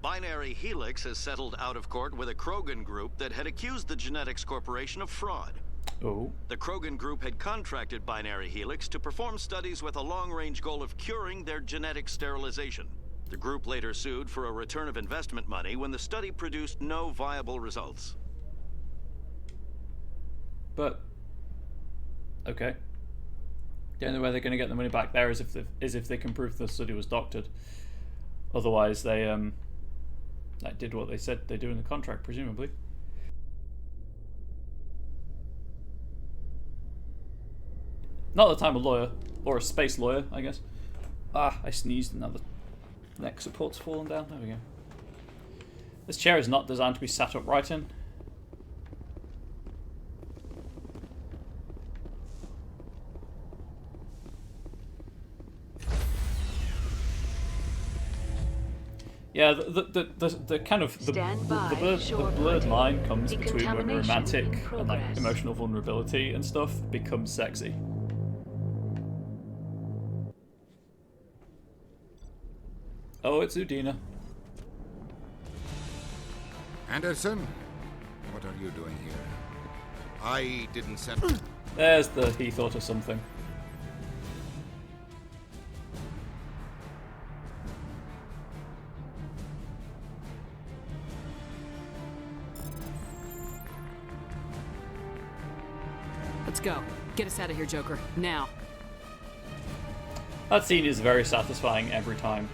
Binary Helix has settled out of court with a Krogan group that had accused the Genetics Corporation of fraud. Oh. The Krogan group had contracted Binary Helix to perform studies with a long-range goal of curing their genetic sterilization. The group later sued for a return of investment money when the study produced no viable results. But okay. The only way they're going to get the money back there is if they can prove the study was doctored. Otherwise, they did what they said they do in the contract, presumably. Not that I'm a lawyer, or a space lawyer, I guess. Ah, I sneezed and now the neck support's fallen down. There we go. This chair is not designed to be sat upright in. Yeah, the kind of the blurred line comes between when romantic and like emotional vulnerability and stuff becomes sexy. Oh, it's Udina. Anderson, what are you doing here? I didn't send. There's the he thought of something. Let's go. Get us out of here, Joker. Now. That scene is very satisfying every time.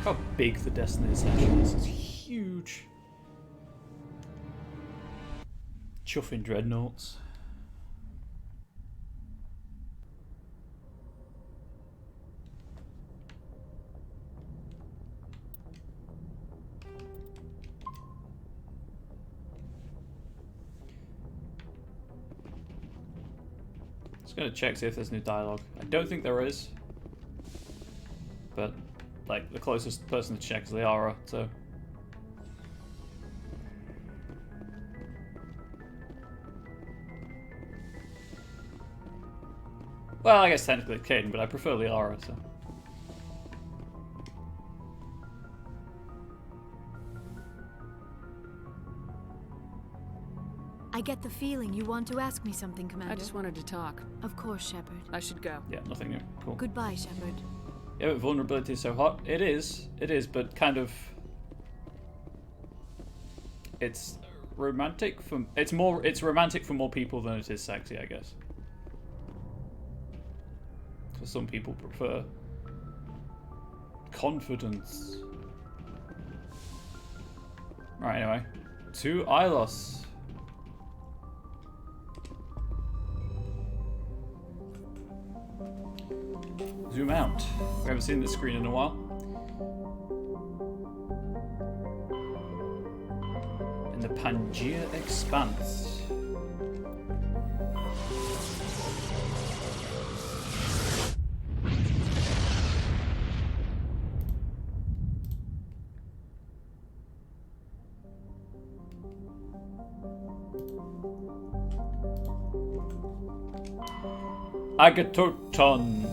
How big the Destiny Essential is. It's huge. Chuffing dreadnoughts. Just gonna check see if there's new dialogue. I don't think there is, but like the closest person to check is Liara, so. Well, I guess technically it's Caden, but I prefer Liara, so. I get the feeling you want to ask me something, Commander. I just wanted to talk. Of course, Shepard. I should go. Yeah, nothing new. Cool. Goodbye, Shepard. Yeah, but vulnerability is so hot. It is, but kind of. It's romantic for. It's romantic for more people than it is sexy, I guess. Because some people prefer confidence. Right, anyway. To Ilos. Zoom out. We haven't seen this screen in a while. In the Pangea Expanse. Agatoton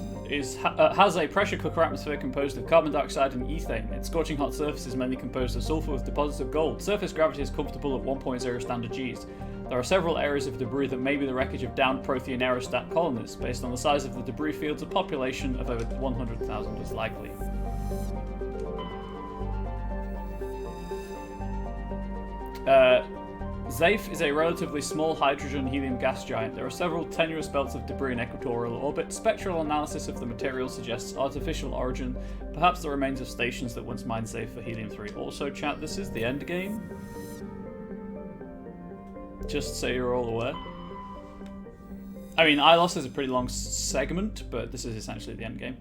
has a pressure cooker atmosphere composed of carbon dioxide and ethane. Its scorching hot surface is mainly composed of sulfur with deposits of gold. Surface gravity is comfortable at 1.0 standard Gs. There are several areas of debris that may be the wreckage of downed Prothean aerostat colonies. Based on the size of the debris fields, a population of over 100,000 is likely. Zaif is a relatively small hydrogen-helium gas giant. There are several tenuous belts of debris in equatorial orbit. Spectral analysis of the material suggests artificial origin, perhaps the remains of stations that once mined Zaif for helium-3. Also, chat, this is the end game. Just so you're all aware. I mean, Ilos is a pretty long segment, but this is essentially the end game.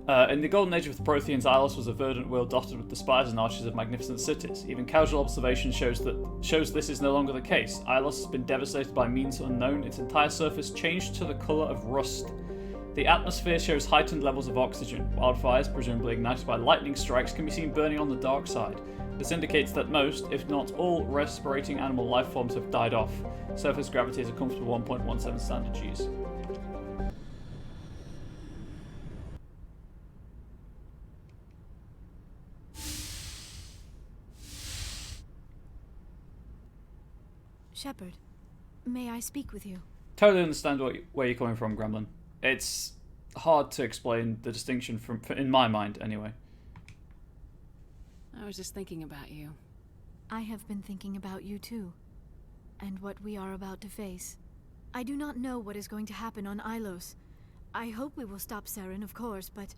In the golden age of the Protheans, Ilos was a verdant world dotted with the spires and arches of magnificent cities. Even casual observation shows this is no longer the case. Ilos has been devastated by means unknown, its entire surface changed to the colour of rust. The atmosphere shows heightened levels of oxygen. Wildfires, presumably ignited by lightning strikes, can be seen burning on the dark side. This indicates that most, if not all, respirating animal life forms have died off. Surface gravity is a comfortable 1.17 standard Gs. Shepard, may I speak with you? Totally understand where you're coming from, Gremlin. It's hard to explain the distinction in my mind, anyway. I was just thinking about you. I have been thinking about you too, and what we are about to face. I do not know what is going to happen on Ilos. I hope we will stop Saren, of course, but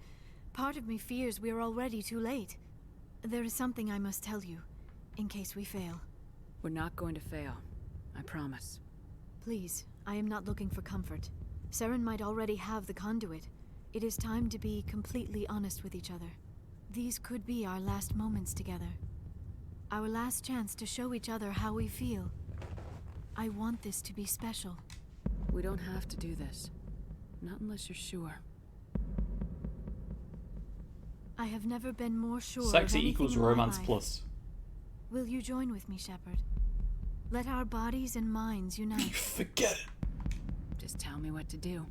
part of me fears we are already too late. There is something I must tell you, in case we fail. We're not going to fail. I promise. Please, I am not looking for comfort. Saren might already have the conduit. It is time to be completely honest with each other. These could be our last moments together. Our last chance to show each other how we feel. I want this to be special. We don't have to do this. Not unless you're sure. I have never been more sure. Sexy equals romance plus. Will you join with me, Shepard? Let our bodies and minds unite. Forget it. Just tell me what to do.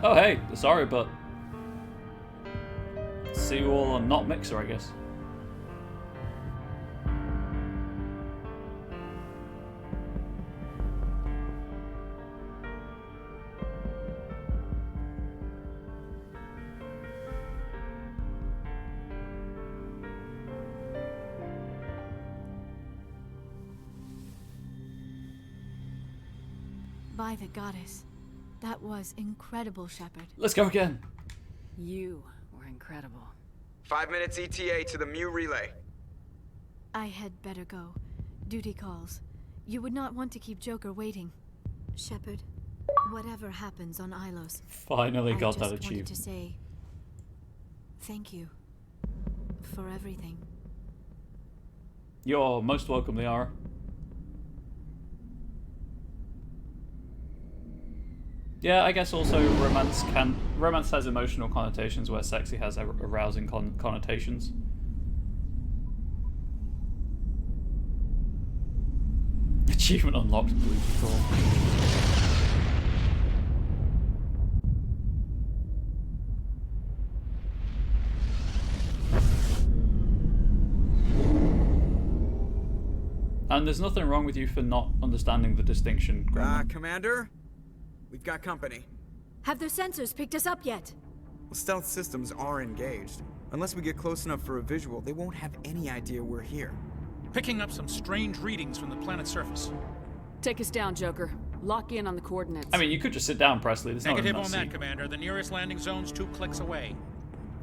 Oh hey, sorry, but see you all on Not Mixer, I guess. By the goddess. That was incredible, Shepard. Let's go again. You were incredible. 5 minutes ETA to the Mu relay. I had better go. Duty calls. You would not want to keep Joker waiting. Shepard, whatever happens on Ilos, Finally got that I just wanted achievement. to say thank you for everything. You're most welcome, Liara. Yeah, I guess also romance has emotional connotations where sexy has arousing connotations. Achievement unlocked, Blue Patrol. And there's nothing wrong with you for not understanding the distinction, Gremlin. Commander? We've got company. Have their sensors picked us up yet? Well, stealth systems are engaged. Unless we get close enough for a visual, they won't have any idea we're here. Picking up some strange readings from the planet's surface. Take us down, Joker. Lock in on the coordinates. I mean, you could just sit down, Presley. There's Negative not on that, Commander. The nearest landing zone's 2 clicks away.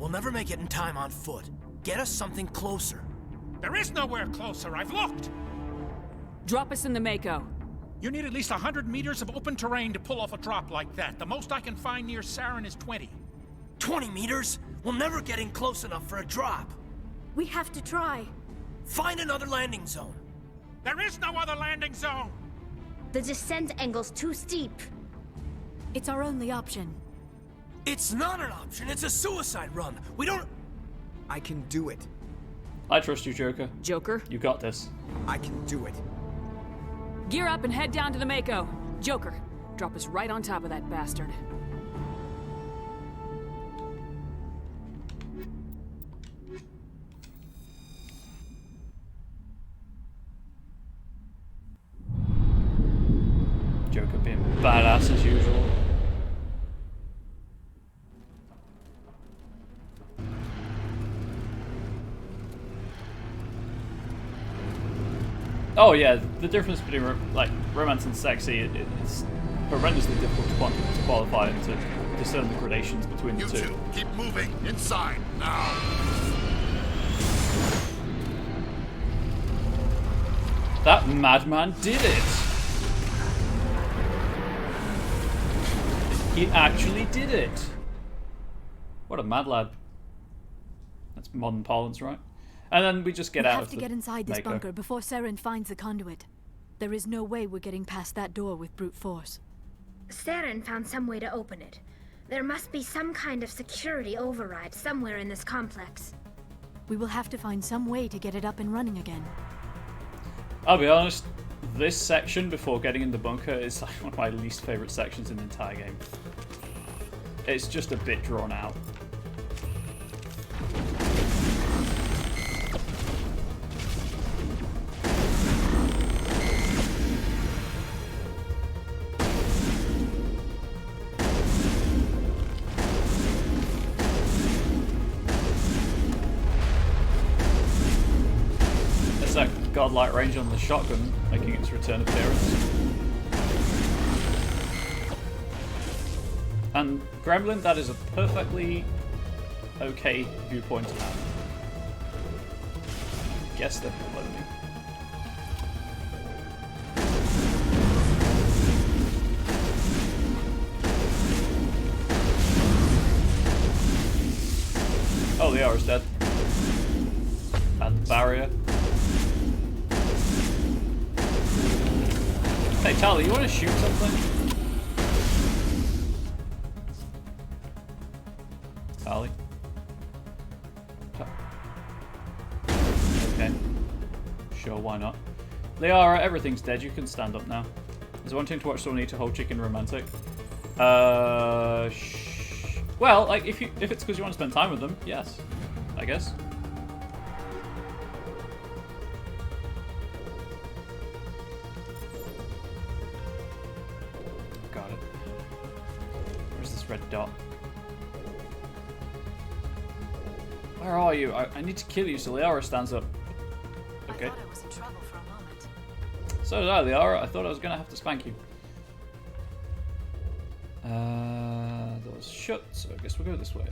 We'll never make it in time on foot. Get us something closer. There is nowhere closer. I've looked. Drop us in the Mako. You need at least 100 meters of open terrain to pull off a drop like that. The most I can find near Saren is 20. 20 meters? We'll never get in close enough for a drop. We have to try. Find another landing zone. There is no other landing zone! The descent angle's too steep. It's our only option. It's not an option. It's a suicide run. We don't... I can do it. I trust you, Joker. Joker? You got this. I can do it. Gear up and head down to the Mako. Joker, drop us right on top of that bastard. Joker being badass as usual. Oh yeah, the difference between like romance and sexy is horrendously difficult to qualify and to discern the gradations between the two. You two, keep moving inside now. That madman did it! He actually did it! What a mad lad. That's modern parlance, right? And then we just get out of the We have to get inside this Mako. bunker before Saren finds the conduit. There is no way we're getting past that door with brute force. Saren found some way to open it. There must be some kind of security override somewhere in this complex. We will have to find some way to get it up and running again. I'll be honest, this section before getting in the bunker is like one of my least favorite sections in the entire game. It's just a bit drawn out. Godlike range on the shotgun, making its return appearance. And Gremlin, that is a perfectly okay viewpoint to have. I guess they're below me. Oh, the Aura's dead. And the barrier. Hey, Tali, you want to shoot something? Tali? Okay. Sure, why not? Liara, everything's dead. You can stand up now. Is wanting to watch someone eat a whole chicken romantic? Well, like if it's because you want to spend time with them, yes, I guess. Red dot. Where are you? I need to kill you, so Liara stands up. Okay. I thought I was in trouble for a moment. So did I, Liara. I thought I was gonna have to spank you. Door's shut, so I guess we'll go this way.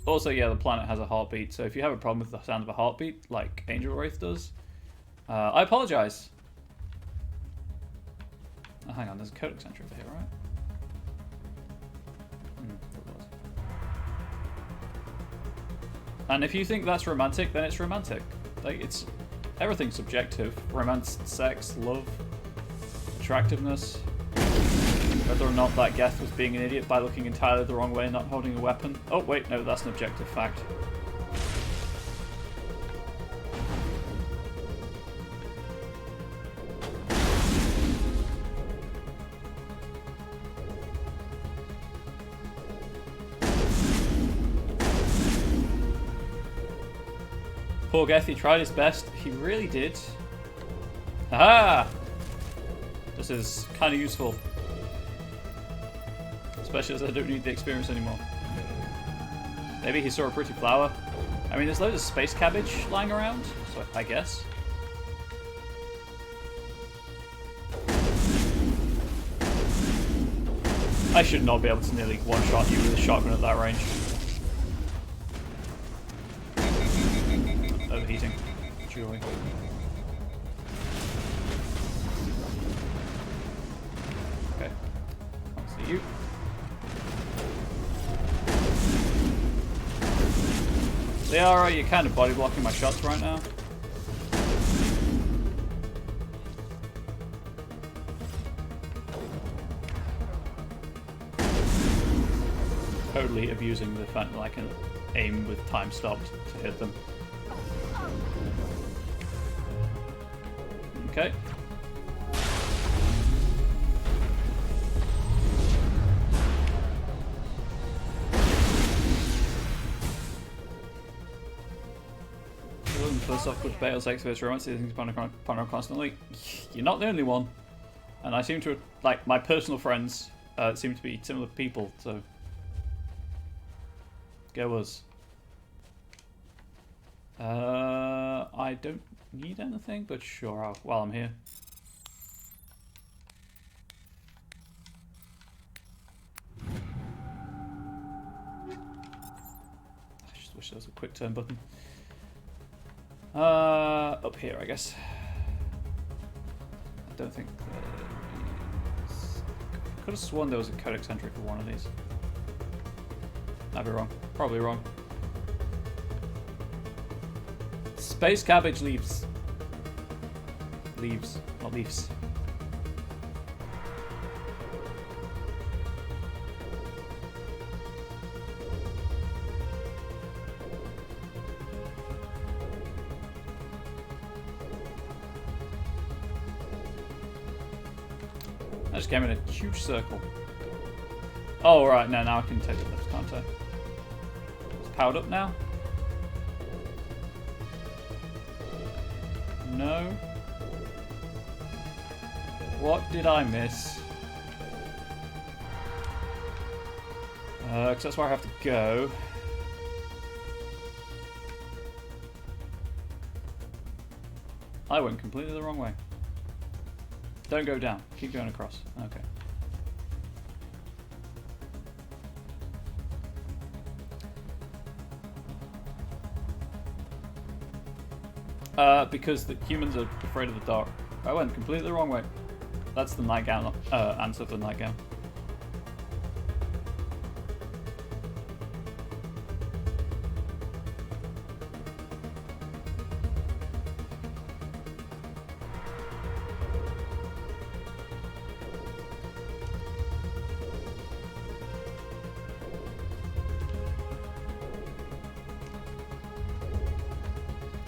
Also, yeah, the planet has a heartbeat, so if you have a problem with the sound of a heartbeat, like Angel Wraith does, I apologize. Oh, hang on, there's a codex entry over here, right? There was. And if you think that's romantic, then it's romantic. Like, it's everything's subjective. Romance, sex, love, attractiveness. Whether or not that Geth was being an idiot by looking entirely the wrong way and not holding a weapon. Oh, wait, no, that's an objective fact. Poor Geth, he tried his best. He really did. Aha! This is kind of useful. Especially as I don't need the experience anymore. Maybe he saw a pretty flower. I mean, there's loads of space cabbage lying around, so I guess. I should not be able to nearly one-shot you with a shotgun at that range. Overheating. Surely. Okay. I'll see you. Liara, you're kind of body blocking my shots right now. Totally abusing the fact that I can aim with time stopped to hit them. Okay. yourself with Bale's experts romance, things upon her constantly. You're not the only one. And I seem to, like, my personal friends seem to be similar people, so. Go us. I don't need anything, but sure, while I'm here. I just wish there was a quick turn button. Up here, I guess. I don't think there is. I could have sworn there was a codex entry for one of these. I'd be wrong. Probably wrong. Space cabbage leaves. Leaves, not leaves. I just came in a huge circle. Oh, right, no, now I can take the lift, can't I? It's powered up now? No. What did I miss? Because that's where I have to go. I went completely the wrong way. Don't go down. Keep going across. Okay. Because the humans are afraid of the dark. I went completely the wrong way. That's the nightgown answer for the nightgown.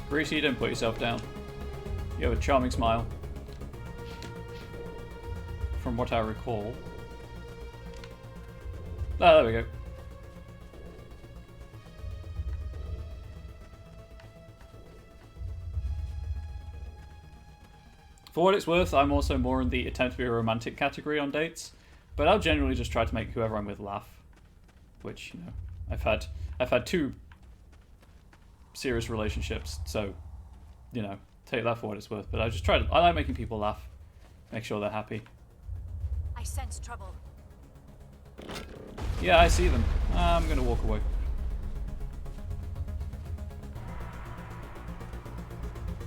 Greasy, don't put yourself down. You have a charming smile. From what I recall. Oh, there we go. For what it's worth, I'm also more in the attempt to be a romantic category on dates, but I'll generally just try to make whoever I'm with laugh. Which, you know, I've had 2 serious relationships, so, you know, take that for what it's worth. But I like making people laugh, make sure they're happy. I sense trouble. Yeah, I see them. I'm gonna walk away.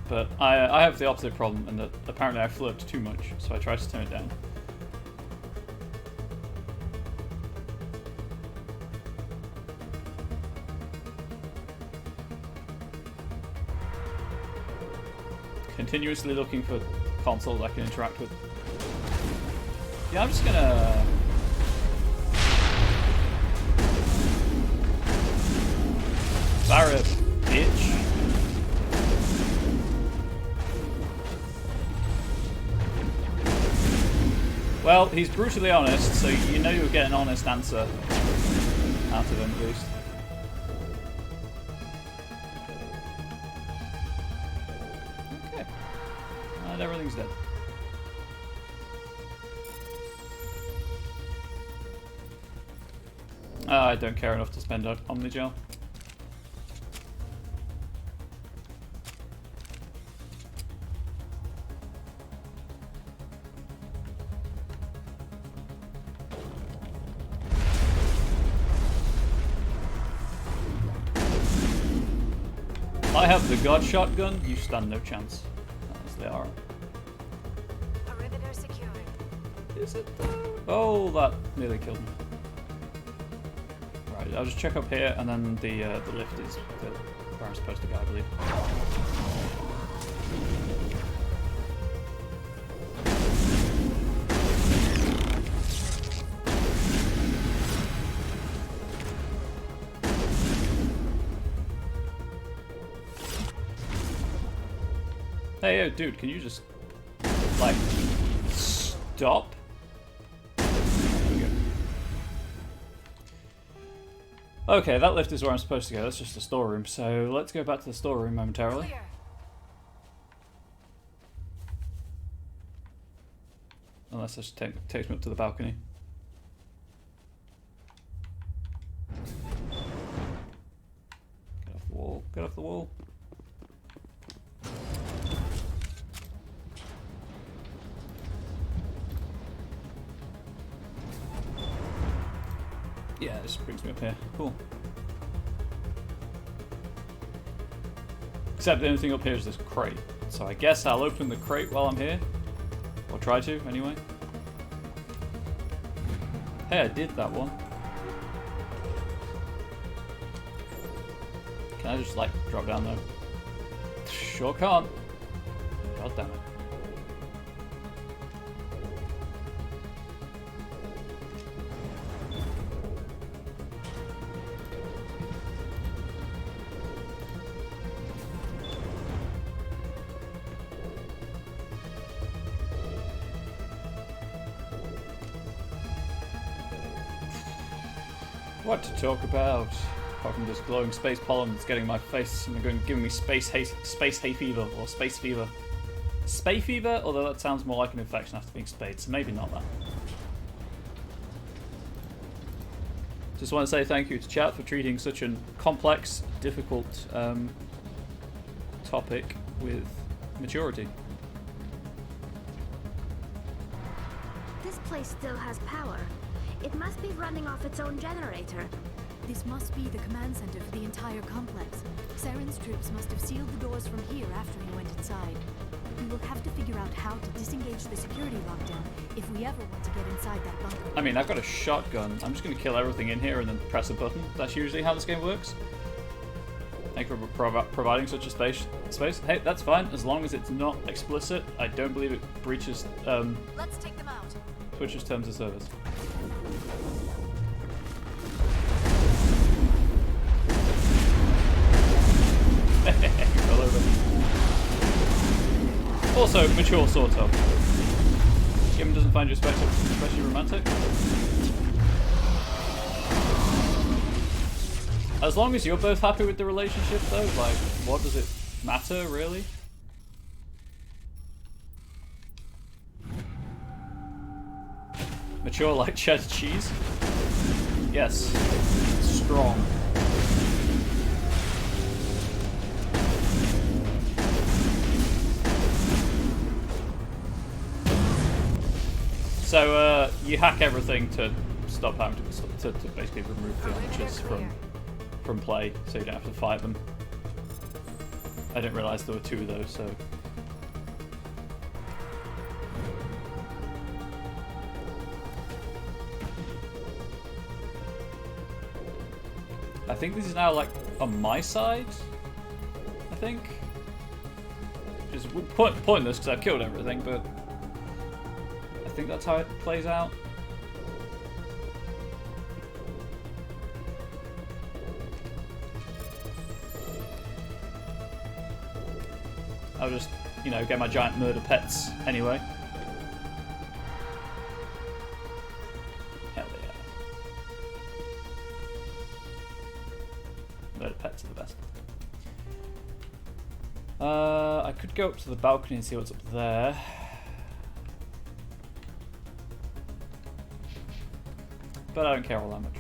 But I have the opposite problem, in that apparently I flirt too much, so I try to tone it down. Continuously looking for consoles I can interact with. Yeah, I'm just gonna... Barra, bitch. Well, he's brutally honest, so you know you'll get an honest answer out of him at least. And everything's dead. I don't care enough to spend on Omnigel. I have the God shotgun, you stand no chance. As they are. Perimeter secured. Is it though? Oh, that nearly killed me. Right, I'll just check up here, and then the lift is where I'm supposed to go, I believe. Hey, yo, dude, can you just, like, stop? There we go. Okay, that lift is where I'm supposed to go. That's just a storeroom, so let's go back to the storeroom momentarily. Clear. Unless it takes me up to the balcony. Get off the wall. Get off the wall. Yeah, this brings me up here. Cool. Except the only thing up here is this crate. So I guess I'll open the crate while I'm here. Or try to, anyway. Hey, I did that one. Can I just, like, drop down there? Sure can't. God damn it. What to talk about? Apart from this glowing space pollen that's getting my face and giving me space hay fever or space fever. Spay fever? Although that sounds more like an infection after being spayed, so maybe not that. Just want to say thank you to chat for treating such a complex, difficult topic with maturity. This place still has power. It must be running off its own generator. This must be the command center for the entire complex. Saren's troops must have sealed the doors from here after he went inside. We will have to figure out how to disengage the security lockdown if we ever want to get inside that bunker. I mean, I've got a shotgun. I'm just going to kill everything in here and then press a button. That's usually how this game works. Thank you for providing such a space. Hey, that's fine, as long as it's not explicit. I don't believe it breaches Let's take them out. Twitch's terms of service. Fell over. Also, mature sort of. Kim doesn't find you especially romantic. As long as you're both happy with the relationship, though, like, what does it matter, really? Mature like cheddar cheese? Yes. Strong. So, you hack everything to stop having to basically remove the archers from play, so you don't have to fight them. I didn't realise there were two of those, so... I think this is now, like, on my side, I think. Just pointless because I've killed everything, but I think that's how it plays out. I'll just, you know, get my giant murder pets anyway. Hell yeah. Murder pets are the best. I could go up to the balcony and see what's up there. But I don't care all that much.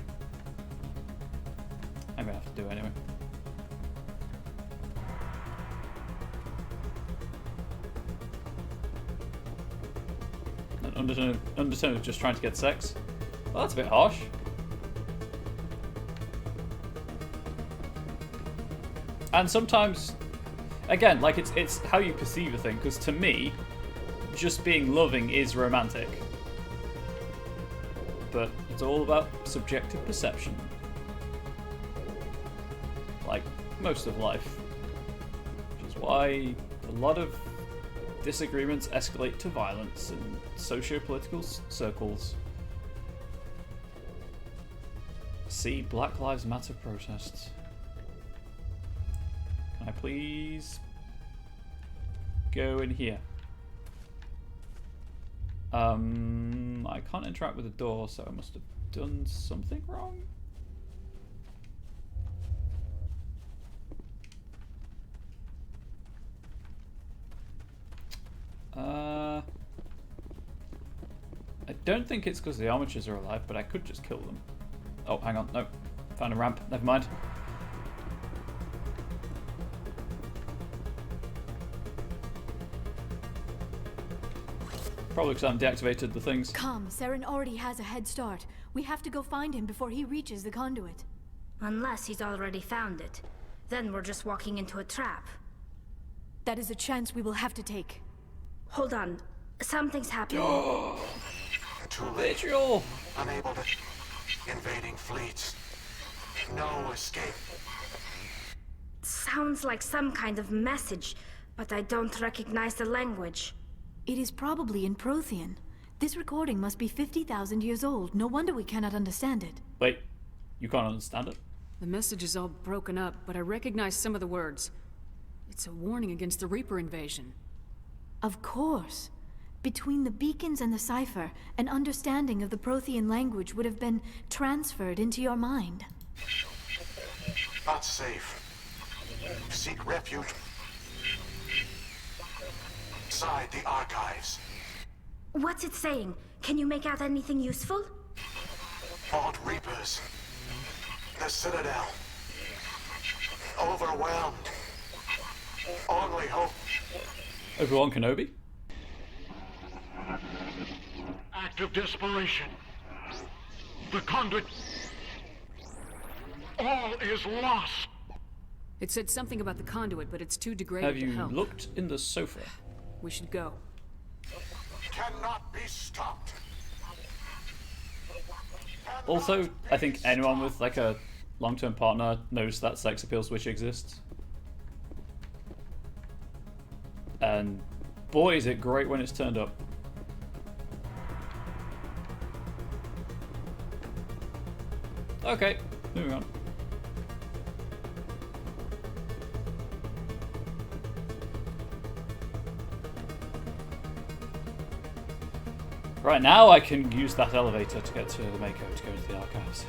I'm gonna have to do it anyway. Undertone of just trying to get sex. Well, that's a bit harsh. And sometimes, again, like it's how you perceive a thing. Because to me, just being loving is romantic. But it's all about subjective perception. Like most of life. Which is why a lot of disagreements escalate to violence in socio-political circles. See Black Lives Matter protests. Can I please go in here? I can't interact with the door, so I must have done something wrong. don't think it's because the armatures are alive, but I could just kill them. Oh, hang on. No. Found a ramp. Never mind. Probably because I haven't deactivated the things. Come, Saren already has a head start. We have to go find him before he reaches the conduit. Unless he's already found it. Then we're just walking into a trap. That is a chance we will have to take. Hold on. Something's happening. Too late. Vigil! Unable to... Invading fleets. No escape. Sounds like some kind of message, but I don't recognize the language. It is probably in Prothean. This recording must be 50,000 years old. No wonder we cannot understand it. Wait, you can't understand it? The message is all broken up, but I recognize some of the words. It's a warning against the Reaper invasion. Of course. Between the beacons and the cipher, an understanding of the Prothean language would have been transferred into your mind. Not safe. Seek refuge inside the archives. What's it saying? Can you make out anything useful? Fought Reapers. The Citadel. Overwhelmed. Only hope. Obi-Wan Kenobi? Act of desperation. The conduit. All is lost. It said something about the conduit, but it's too degraded Have to you help. looked in the sofa? We should go. Cannot be stopped. Also, I think anyone with like a long-term partner knows that sex appeal switch exists. And boy, is it great when it's turned up. Okay, moving on. Right, now I can use that elevator to get to the Mako to go to the archives.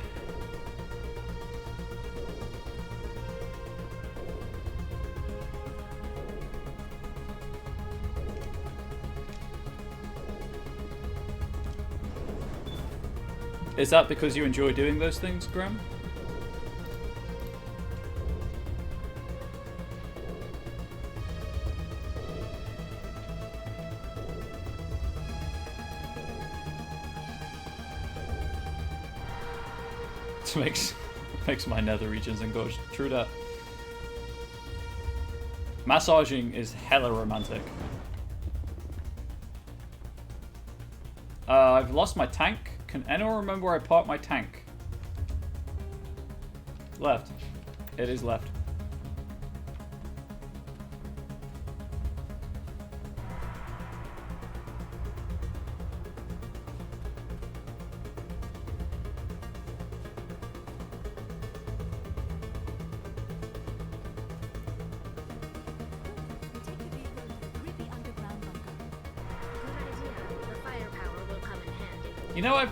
Is that because you enjoy doing those things, Graham? makes my nether regions engorged. True that. Massaging is hella romantic. I've lost my tank. Can anyone remember where I parked my tank? Left. It is left. You know,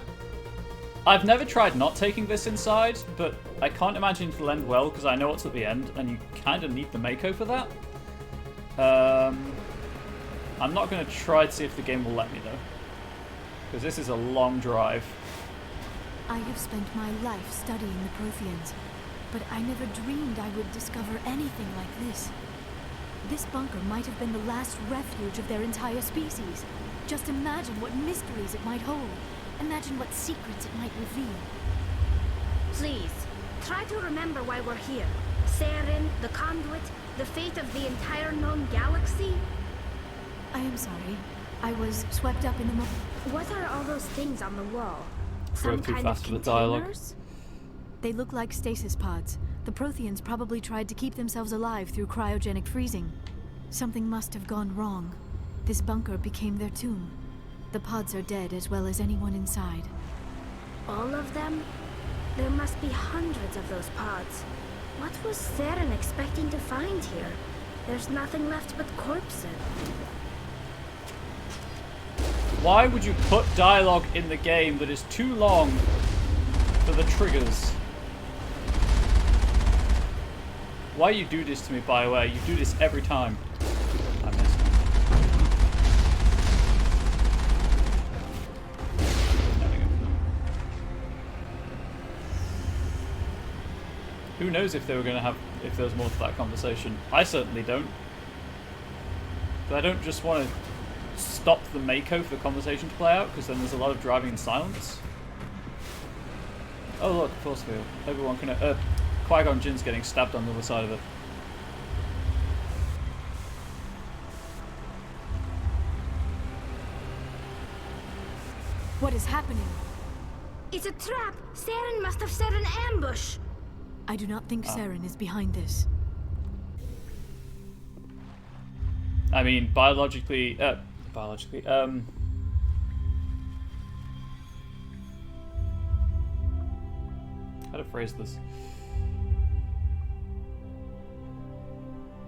I've never tried not taking this inside, but I can't imagine it'll end well because I know what's at the end, and you kind of need the Mako for that. I'm not going to try to see if the game will let me though, because this is a long drive. I have spent my life studying the Protheans, but I never dreamed I would discover anything like this. This bunker might have been the last refuge of their entire species. Just imagine what mysteries it might hold. Imagine what secrets it might reveal. Please, try to remember why we're here. Saren, the conduit, the fate of the entire known galaxy. I am sorry. I was swept up in the What are all those things on the wall? Some kind of containers? They look like stasis pods. The Protheans probably tried to keep themselves alive through cryogenic freezing. Something must have gone wrong. This bunker became their tomb. The pods are dead as well as anyone inside. All of them? There must be hundreds of those pods. What was Saren expecting to find here? There's nothing left but corpses. Why would you put dialogue in the game that is too long for the triggers? Why you do this to me, BioWare? You do this every time. I missed. knows if they were going to have, if there was more to that conversation. I certainly don't. But I don't just want to stop the Mako for the conversation to play out, because then there's a lot of driving in silence. Oh look, force field. Everyone can. Qui-Gon Jinn's getting stabbed on the other side of it. What is happening? It's a trap! Saren must have set an ambush! I do not think Saren is behind this. I mean, biologically, how to phrase this?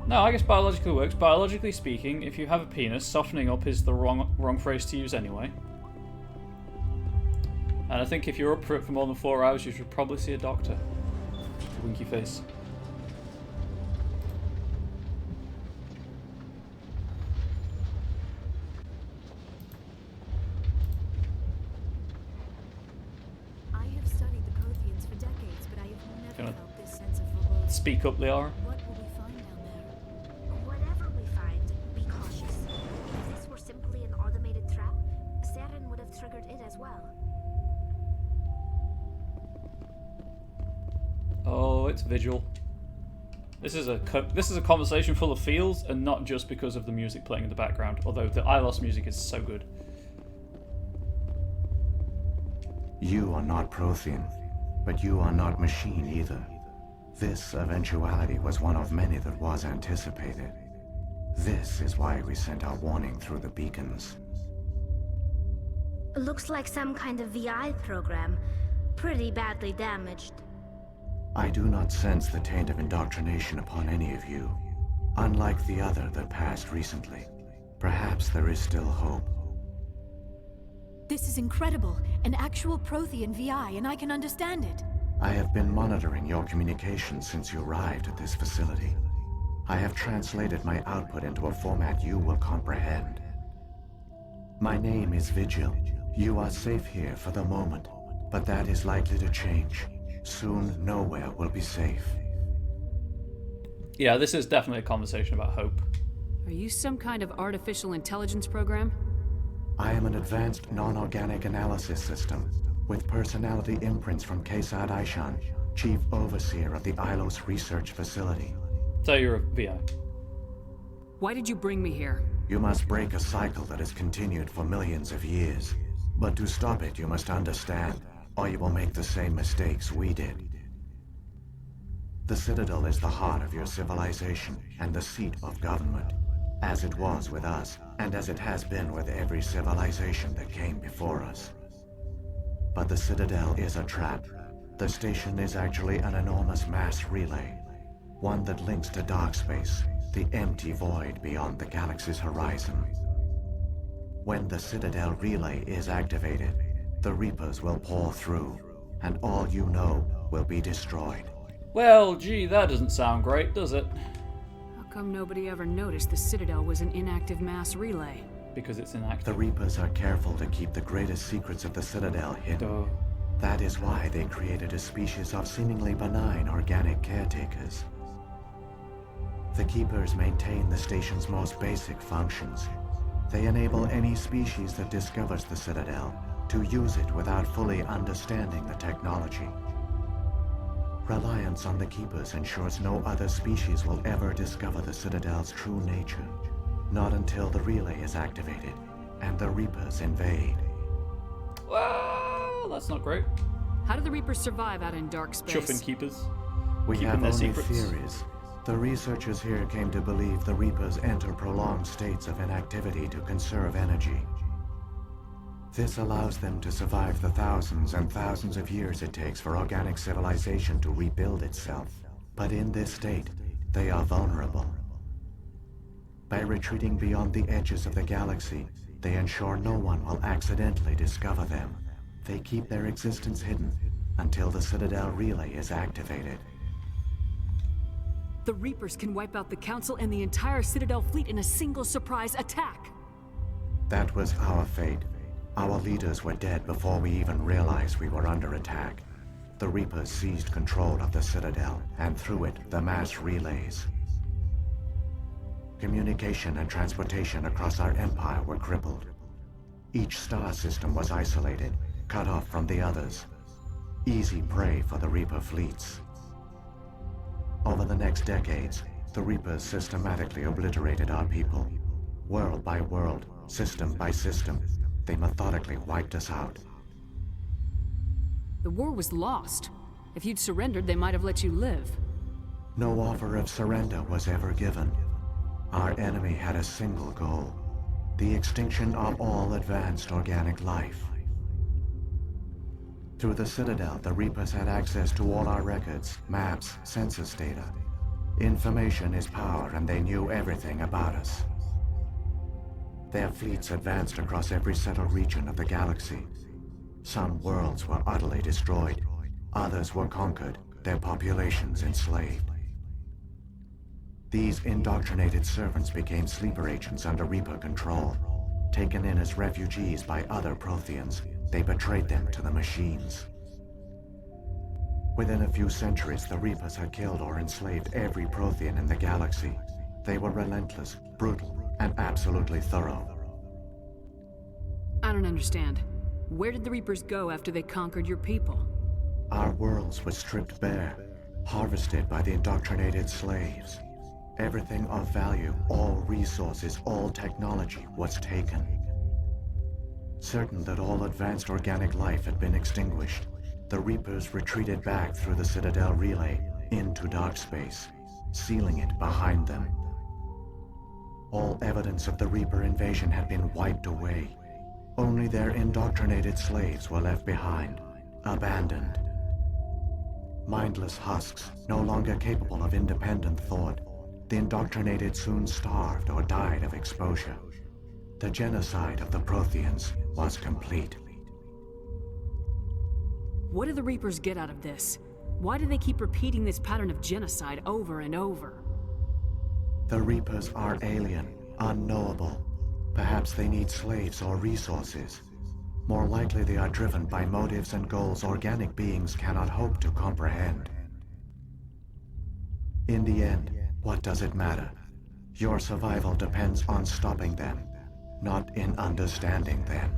No, I guess biologically works. Biologically speaking, if you have a penis, softening up is the wrong phrase to use anyway. And I think if you're up for it for more than 4 hours, you should probably see a doctor. Winky face. I have studied the Protheans for decades, but I have never felt this sense of foreboding. Speak up, Liara. What will we find down there? Whatever we find, be cautious. If this were simply an automated trap, Saren would have triggered it as well. Oh, it's Vigil. This is a conversation full of feels, and not just because of the music playing in the background. Although the Ilos music is so good. You are not Prothean, but you are not machine either. This eventuality was one of many that was anticipated. This is why we sent our warning through the beacons. Looks like some kind of VI program. Pretty badly damaged. I do not sense the taint of indoctrination upon any of you, unlike the other that passed recently. Perhaps there is still hope. This is incredible. An actual Prothean VI, and I can understand it. I have been monitoring your communications since you arrived at this facility. I have translated my output into a format you will comprehend. My name is Vigil. You are safe here for the moment, but that is likely to change. Soon, nowhere will be safe. Yeah, this is definitely a conversation about hope. Are you some kind of artificial intelligence program? I am an advanced non-organic analysis system with personality imprints from Kesad Aishan, Chief Overseer of the Ilos Research Facility. So you're a VI. Why did you bring me here? You must break a cycle that has continued for millions of years. But to stop it, you must understand, or you will make the same mistakes we did. The Citadel is the heart of your civilization and the seat of government, as it was with us, and as it has been with every civilization that came before us. But the Citadel is a trap. The station is actually an enormous mass relay, one that links to dark space, the empty void beyond the galaxy's horizon. When the Citadel relay is activated, the Reapers will pour through, and all you know will be destroyed. Well, gee, that doesn't sound great, does it? How come nobody ever noticed the Citadel was an inactive mass relay? Because it's inactive. The Reapers are careful to keep the greatest secrets of the Citadel hidden. That is why they created a species of seemingly benign organic caretakers. The Keepers maintain the station's most basic functions. They enable any species that discovers the Citadel to use it without fully understanding the technology. Reliance on the Keepers ensures no other species will ever discover the Citadel's true nature. Not until the relay is activated, and the Reapers invade. Well, that's not great. How do the Reapers survive out in dark space? Chuffing Keepers. We Keeping have their only secrets. theories. The researchers here came to believe the Reapers enter prolonged states of inactivity to conserve energy. This allows them to survive the thousands and thousands of years it takes for organic civilization to rebuild itself. But in this state, they are vulnerable. By retreating beyond the edges of the galaxy, they ensure no one will accidentally discover them. They keep their existence hidden until the Citadel relay is activated. The Reapers can wipe out the Council and the entire Citadel fleet in a single surprise attack. That was our fate. Our leaders were dead before we even realized we were under attack. the Reapers seized control of the Citadel, and through it, the mass relays. Communication and transportation across our empire were crippled. Each star system was isolated, cut off from the others. Easy prey for the Reaper fleets. Over the next decades, the Reapers systematically obliterated our people. World by world, system by system, they methodically wiped us out. The war was lost. If you'd surrendered, they might have let you live. No offer of surrender was ever given. Our enemy had a single goal: the extinction of all advanced organic life. Through the Citadel, the Reapers had access to all our records, maps, census data. Information is power, and they knew everything about us. Their fleets advanced across every settled region of the galaxy. Some worlds were utterly destroyed. Others were conquered, their populations enslaved. These indoctrinated servants became sleeper agents under Reaper control. Taken in as refugees by other Protheans, they betrayed them to the machines. Within a few centuries, the Reapers had killed or enslaved every Prothean in the galaxy. They were relentless, brutal, and absolutely thorough. I don't understand. Where did the Reapers go after they conquered your people? Our worlds were stripped bare, harvested by the indoctrinated slaves. Everything of value, all resources, all technology was taken. Certain that all advanced organic life had been extinguished, the Reapers retreated back through the Citadel relay into dark space, sealing it behind them. All evidence of the Reaper invasion had been wiped away. Only their indoctrinated slaves were left behind, abandoned. Mindless husks, no longer capable of independent thought, the indoctrinated soon starved or died of exposure. The genocide of the Protheans was complete. What do the Reapers get out of this? Why do they keep repeating this pattern of genocide over and over? The Reapers are alien, unknowable. Perhaps they need slaves or resources. More likely they are driven by motives and goals organic beings cannot hope to comprehend. In the end, what does it matter? Your survival depends on stopping them, not in understanding them.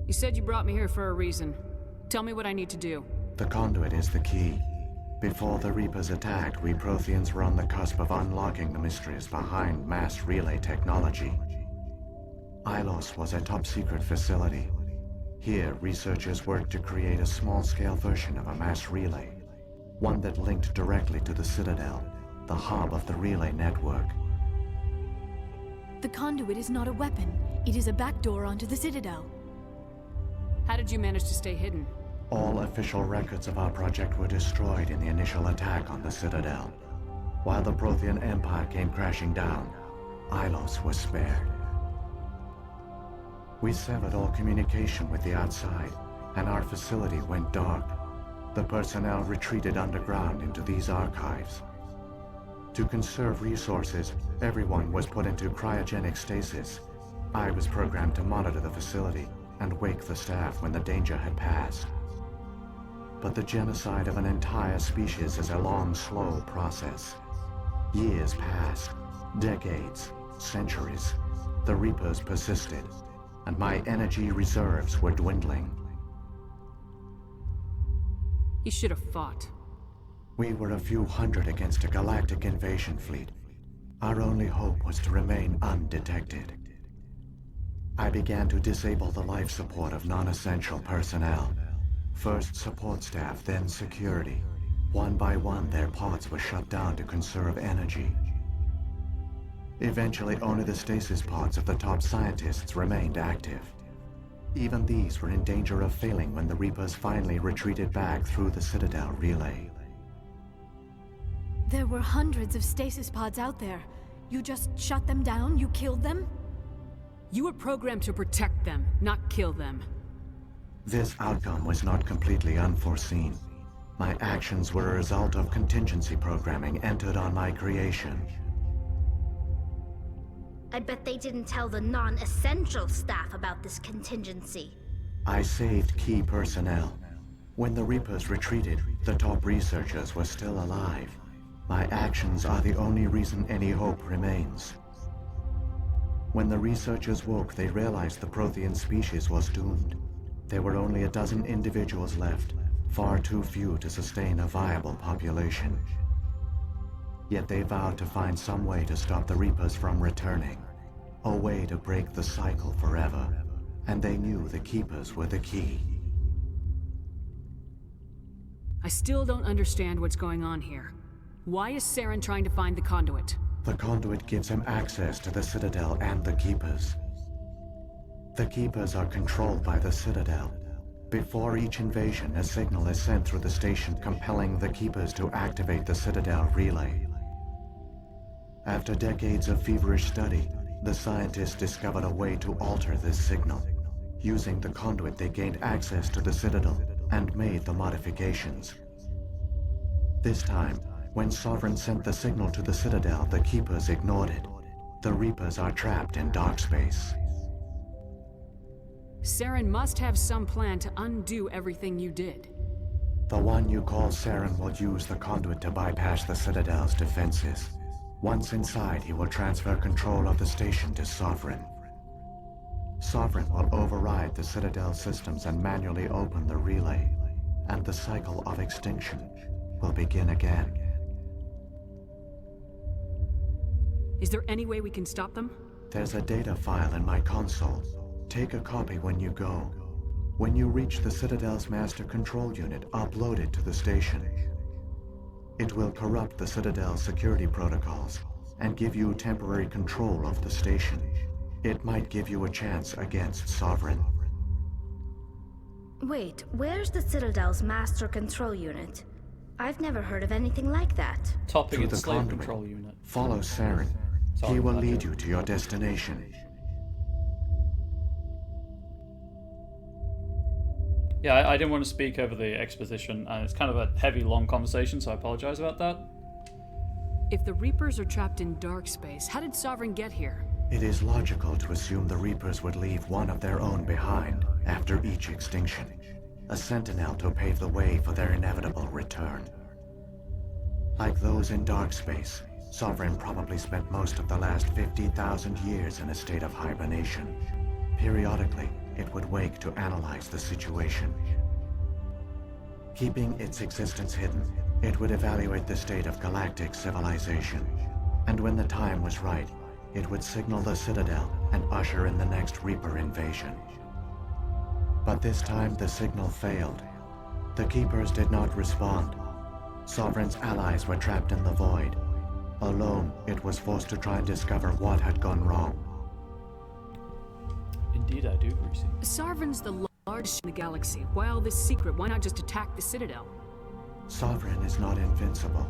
You said you brought me here for a reason. Tell me what I need to do. The conduit is the key. Before the Reapers attacked, we Protheans were on the cusp of unlocking the mysteries behind mass relay technology. Ilos was a top-secret facility. Here, researchers worked to create a small-scale version of a mass relay, one that linked directly to the Citadel, the hub of the relay network. The conduit is not a weapon. It is a backdoor onto the Citadel. How did you manage to stay hidden? All official records of our project were destroyed in the initial attack on the Citadel. While the Prothean Empire came crashing down, Ilos was spared. We severed all communication with the outside, and our facility went dark. The personnel retreated underground into these archives. To conserve resources, everyone was put into cryogenic stasis. I was programmed to monitor the facility and wake the staff when the danger had passed. But the genocide of an entire species is a long, slow process. Years passed, decades, centuries. The Reapers persisted, and my energy reserves were dwindling. You should have fought. We were a few hundred against a galactic invasion fleet. Our only hope was to remain undetected. I began to disable the life support of non-essential personnel. First support staff, then security. One by one, their pods were shut down to conserve energy. Eventually, only the stasis pods of the top scientists remained active. Even these were in danger of failing when the Reapers finally retreated back through the Citadel relay. There were hundreds of stasis pods out there. You just shut them down? You killed them? You were programmed to protect them, not kill them. This outcome was not completely unforeseen. My actions were a result of contingency programming entered on my creation. I bet they didn't tell the non-essential staff about this contingency. I saved key personnel. When the Reapers retreated, the top researchers were still alive. My actions are the only reason any hope remains. When the researchers woke, they realized the Prothean species was doomed. There were only a dozen individuals left, far too few to sustain a viable population. Yet they vowed to find some way to stop the Reapers from returning, a way to break the cycle forever, and they knew the Keepers were the key. I still don't understand what's going on here. Why is Saren trying to find the conduit? The conduit gives him access to the Citadel and the Keepers. The Keepers are controlled by the Citadel. Before each invasion, a signal is sent through the station compelling the Keepers to activate the Citadel relay. After decades of feverish study, the scientists discovered a way to alter this signal. Using the conduit, they gained access to the Citadel and made the modifications. This time, when Sovereign sent the signal to the Citadel, the Keepers ignored it. The Reapers are trapped in dark space. Saren must have some plan to undo everything you did. The one you call Saren will use the conduit to bypass the Citadel's defenses. Once inside, he will transfer control of the station to Sovereign. Sovereign will override the Citadel systems and manually open the relay, and the cycle of extinction will begin again. Is there any way we can stop them? There's a data file in my console. Take a copy when you go. When you reach the Citadel's master control unit, upload it to the station. It will corrupt the Citadel's security protocols and give you temporary control of the station. It might give you a chance against Sovereign. Wait, where's the Citadel's master control unit? I've never heard of anything like that. Topping its the slave conduit. control unit. Follow Saren. He will lead you to your destination. Yeah, I didn't want to speak over the exposition, and it's kind of a heavy, long conversation, so I apologize about that. If the Reapers are trapped in dark space, how did Sovereign get here? It is logical to assume the Reapers would leave one of their own behind after each extinction. A sentinel to pave the way for their inevitable return. Like those in dark space, Sovereign probably spent most of the last 50,000 years in a state of hibernation. Periodically, it would wake to analyze the situation. Keeping its existence hidden, it would evaluate the state of galactic civilization. And when the time was right, it would signal the Citadel and usher in the next Reaper invasion. But this time the signal failed. The Keepers did not respond. Sovereign's allies were trapped in the void. Alone, it was forced to try and discover what had gone wrong. Indeed I do, Greasy. Sovereign's the largest in the galaxy. Why all this secret? Why not just attack the Citadel? Sovereign is not invincible.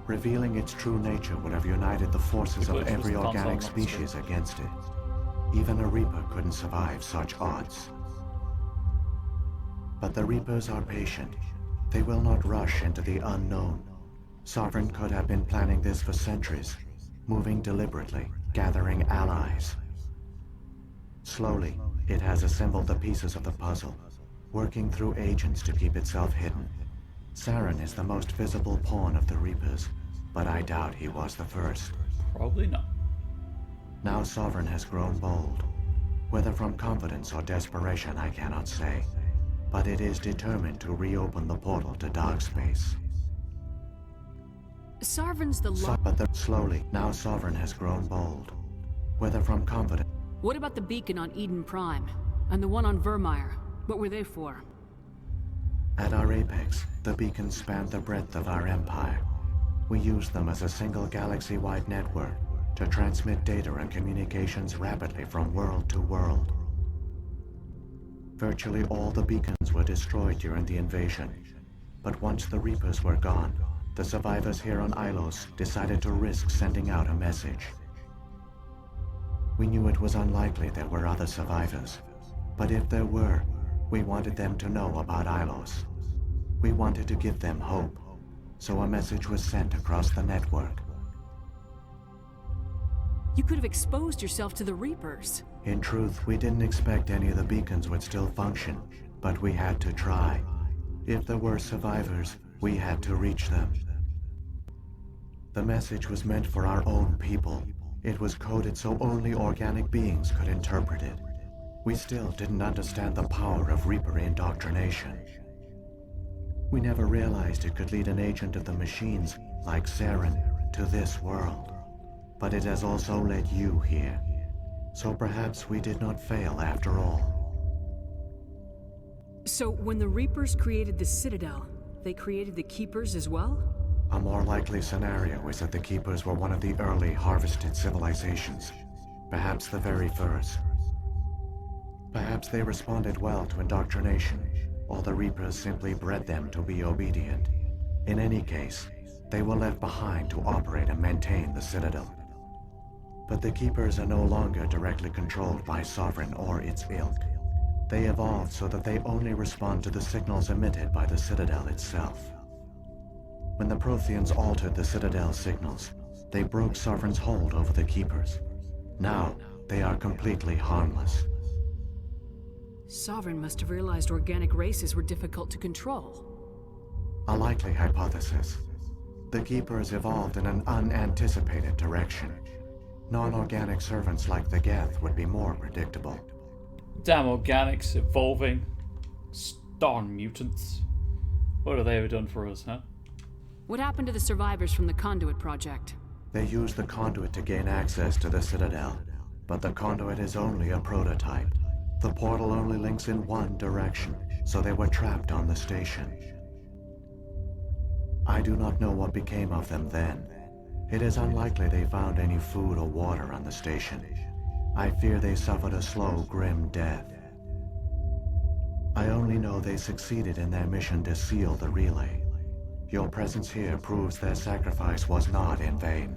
Revealing its true nature would have united the forces of every organic species against it. Even a Reaper couldn't survive such odds. But the Reapers are patient. They will not rush into the unknown. Sovereign could have been planning this for centuries, moving deliberately, gathering allies. Slowly, it has assembled the pieces of the puzzle, working through agents to keep itself hidden. Saren is the most visible pawn of the Reapers, but I doubt he was the first. Probably not. Now Sovereign has grown bold. Whether from confidence or desperation, I cannot say. But it is determined to reopen the portal to dark space. Sovereign's the slowly, now Sovereign has grown bold. Whether from confidence... What about the beacon on Eden Prime? And the one on Vermeer? What were they for? At our apex, the beacons spanned the breadth of our empire. We used them as a single galaxy-wide network to transmit data and communications rapidly from world to world. Virtually all the beacons were destroyed during the invasion, but once the Reapers were gone, the survivors here on Ilos decided to risk sending out a message. We knew it was unlikely there were other survivors, but if there were, we wanted them to know about Ilos. We wanted to give them hope, so a message was sent across the network. You could have exposed yourself to the Reapers. In truth, we didn't expect any of the beacons would still function, but we had to try. If there were survivors, we had to reach them. The message was meant for our own people. It was coded so only organic beings could interpret it. We still didn't understand the power of Reaper indoctrination. We never realized it could lead an agent of the machines, like Saren, to this world. But it has also led you here. So perhaps we did not fail after all. So when the Reapers created the Citadel, they created the Keepers as well? A more likely scenario is that the Keepers were one of the early harvested civilizations. Perhaps the very first. Perhaps they responded well to indoctrination, or the Reapers simply bred them to be obedient. In any case, they were left behind to operate and maintain the Citadel. But the Keepers are no longer directly controlled by Sovereign or its ilk. They evolved so that they only respond to the signals emitted by the Citadel itself. When the Protheans altered the Citadel's signals, they broke Sovereign's hold over the Keepers. Now, they are completely harmless. Sovereign must have realized organic races were difficult to control. A likely hypothesis. The Keepers evolved in an unanticipated direction. Non-organic servants like the Geth would be more predictable. Damn organics evolving. Darn mutants. What have they ever done for us, huh? What happened to the survivors from the Conduit project? They used the Conduit to gain access to the Citadel, but the Conduit is only a prototype. The portal only links in one direction, so they were trapped on the station. I do not know what became of them then. It is unlikely they found any food or water on the station. I fear they suffered a slow, grim death. I only know they succeeded in their mission to seal the relay. Your presence here proves their sacrifice was not in vain.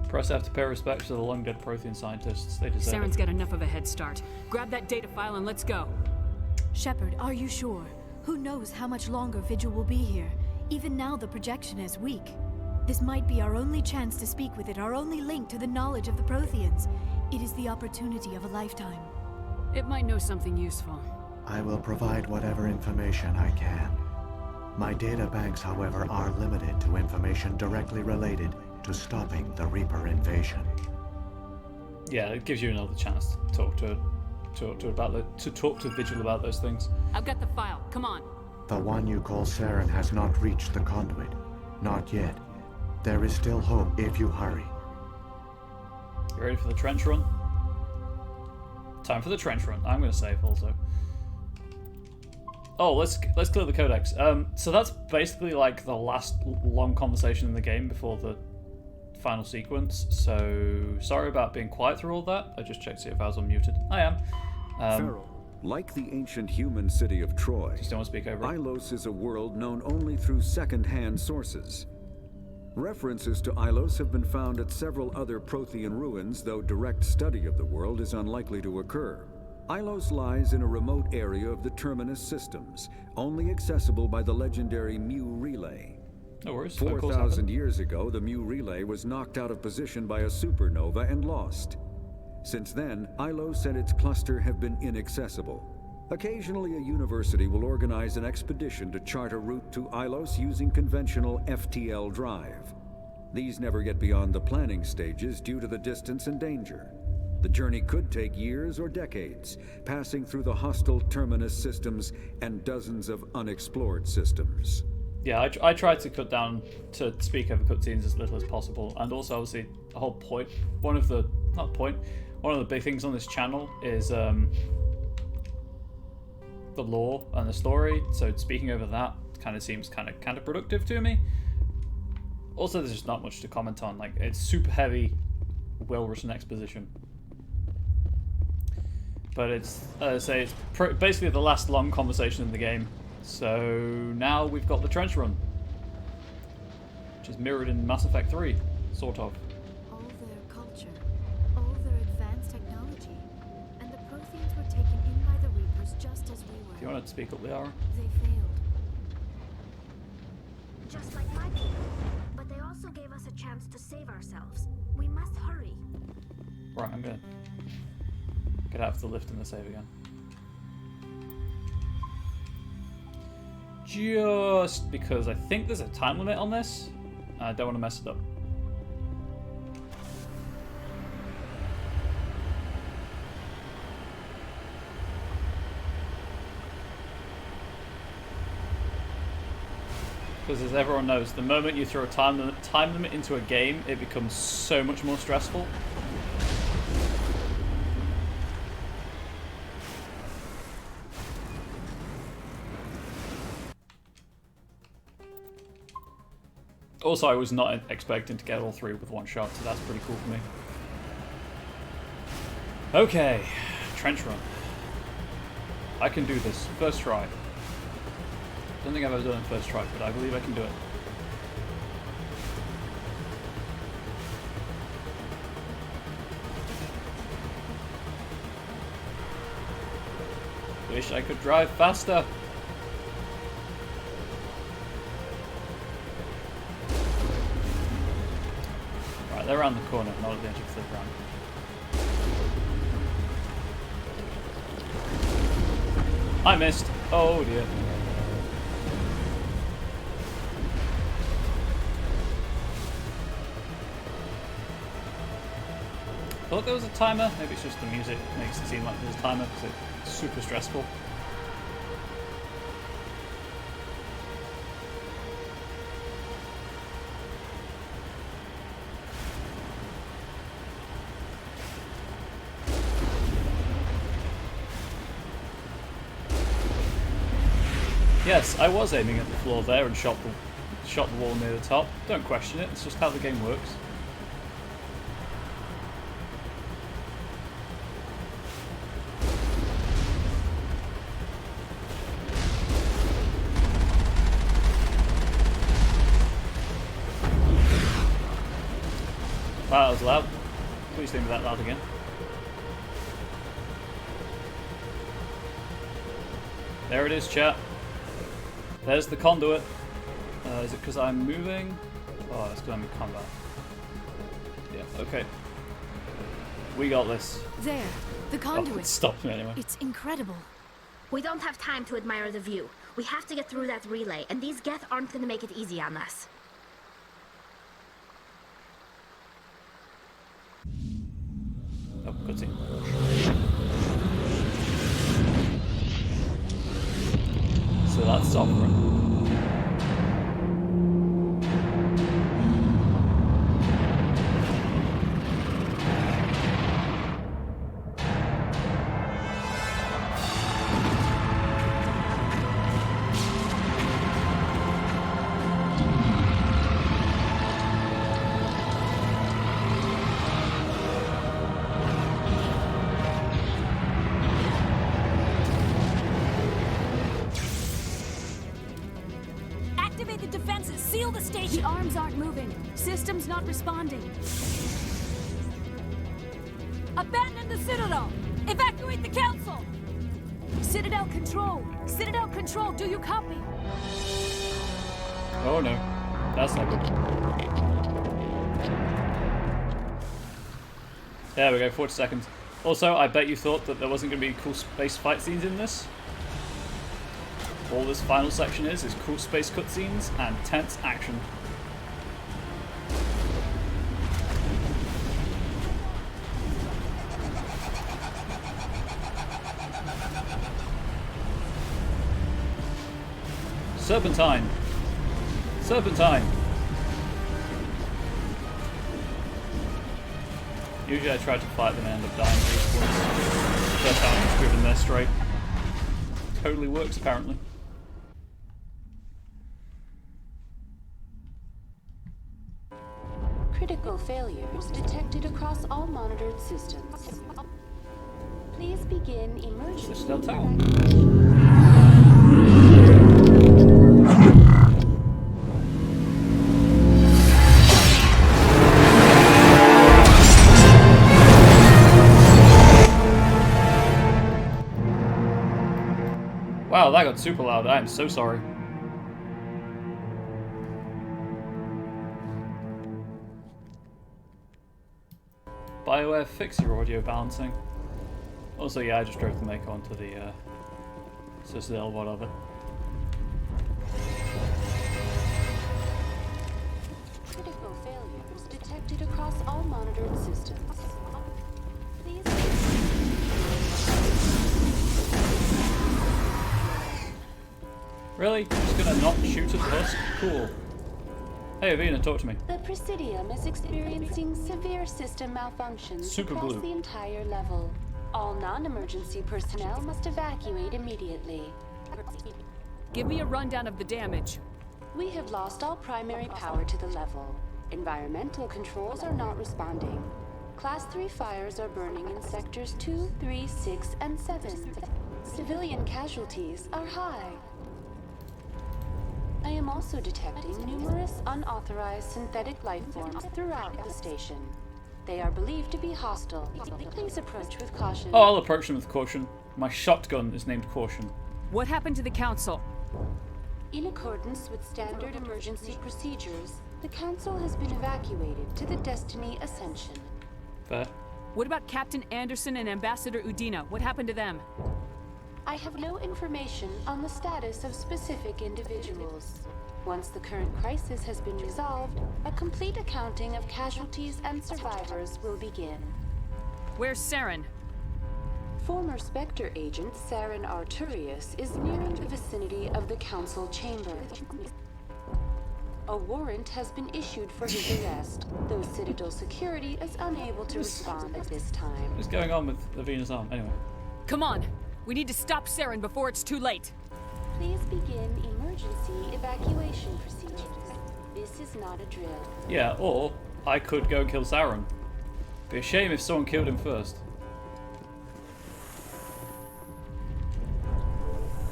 Press F to pay respects to the long-dead Prothean scientists. They deserve Saren's it. got enough of a head start. Grab that data file and let's go. Shepard, are you sure? Who knows how much longer Vigil will be here? Even now the projection is weak. This might be our only chance to speak with it, our only link to the knowledge of the Protheans. It is the opportunity of a lifetime. It might know something useful. I will provide whatever information I can. My data banks, however, are limited to information directly related to stopping the Reaper invasion. Yeah, it gives you another chance to talk to Vigil about those things. I've got the file. Come on. The one you call Saren has not reached the Conduit. Not yet. There is still hope if you hurry. You ready for the trench run? Time for the trench run. I'm going to save also. Oh, let's clear the codex. So that's basically like the last long conversation in the game before the final sequence. So sorry about being quiet through all that. I just checked to see if I was unmuted. I am. Feral, like the ancient human city of Troy, just don't want to speak over it. Ilos is a world known only through second-hand sources. References to Ilos have been found at several other Prothean ruins, though direct study of the world is unlikely to occur. Ilos lies in a remote area of the Terminus systems, only accessible by the legendary Mu Relay. No worries. 4,000 years ago, the Mu Relay was knocked out of position by a supernova and lost. Since then, Ilos and its cluster have been inaccessible. Occasionally, a university will organize an expedition to chart a route to Ilos using conventional FTL drive. These never get beyond the planning stages due to the distance and danger. The journey could take years or decades, passing through the hostile Terminus systems and dozens of unexplored systems. Yeah, I tried to cut down to speak over cutscenes as little as possible, and also obviously the whole point, one of the big things on this channel is the lore and the story, so speaking over that kind of seems kind of counterproductive to me. Also, there's just not much to comment on. Like, it's super heavy, well-written exposition. But it's, as I say, it's basically the last long conversation in the game. So now we've got the trench run, which is mirrored in Mass Effect 3, sort of. All their culture, all their advanced technology, and the Protheans were taken in by the Reapers just as we were. Do you want to speak up, Liara? They failed. Just like my people. But they also gave us a chance to save ourselves. Right, I'm gonna get out of the lift and the save again. Just because I think there's a time limit on this. I don't want to mess it up. Because as everyone knows, the moment you throw a time limit into a game, it becomes so much more stressful. Also, I was not expecting to get all three with one shot, so that's pretty cool for me. Okay, trench run. I can do this. First try. Don't think I've ever done it first try, but I believe I can do it. Wish I could drive faster. Right, they're around the corner, not at the edge of the ground. I missed. Oh dear. I thought there was a timer. Maybe it's just the music makes it seem like there's a timer because it's super stressful. Yes, I was aiming at the floor there and shot the wall near the top. Don't question it. It's just how the game works. Wow, that was loud. Please don't be that loud again. There it is, chat. There's the conduit. Is it because I'm moving? Oh, it's because I'm in combat. Yeah, okay. We got this. There, the conduit. Oh, it stopped me anyway. It's incredible. We don't have time to admire the view. We have to get through that relay, and these Geth aren't gonna make it easy on us. Oh, cutscene. So that's sovereign. Activate the defenses! Seal the station! The arms aren't moving. Systems not responding. Abandon the Citadel! Evacuate the Council! Citadel Control! Citadel Control, do you copy? Oh no. That's not good. There we go, 40 seconds. Also, I bet you thought that there wasn't going to be cool space fight scenes in this. All this final section is cool space cutscenes and tense action. Serpentine! Serpentine! Usually I try to fight them and end up dying at least once. First time I've driven there straight. Totally works apparently. Critical failures detected across all monitored systems. Please begin emergency evacuation. Wow, that got super loud. I am so sorry. BioWare, fix your audio balancing. Also, yeah, I just drove the Mako onto the Citadel VoD of it. Critical failures detected across all monitored systems. Please. Really? Just gonna not shoot at the husk? Cool. Hey, Avina, talk to me. The Presidium is experiencing severe system malfunctions across the entire level. All non-emergency personnel must evacuate immediately. Give me a rundown of the damage. We have lost all primary power to the level. Environmental controls are not responding. Class 3 fires are burning in sectors 2, 3, 6, and 7. Civilian casualties are high. I am also detecting numerous unauthorized synthetic life forms throughout the station. They are believed to be hostile. Please approach with caution. Oh, I'll approach them with caution. My shotgun is named Caution. What happened to the Council? In accordance with standard emergency procedures, the Council has been evacuated to the Destiny Ascension. Fair. What about Captain Anderson and Ambassador Udina? What happened to them? I have no information on the status of specific individuals. Once the current crisis has been resolved, a complete accounting of casualties and survivors will begin. Where's Saren? Former Spectre agent Saren Arturius is nearing the vicinity of the Council chamber. A warrant has been issued for his arrest, though Citadel security is unable to respond at this time. What's going on with Avina's arm? Anyway. Come on! We need to stop Saren before it's too late! Please begin emergency evacuation procedures. This is not a drill. Yeah, or I could go kill Saren. Be a shame if someone killed him first.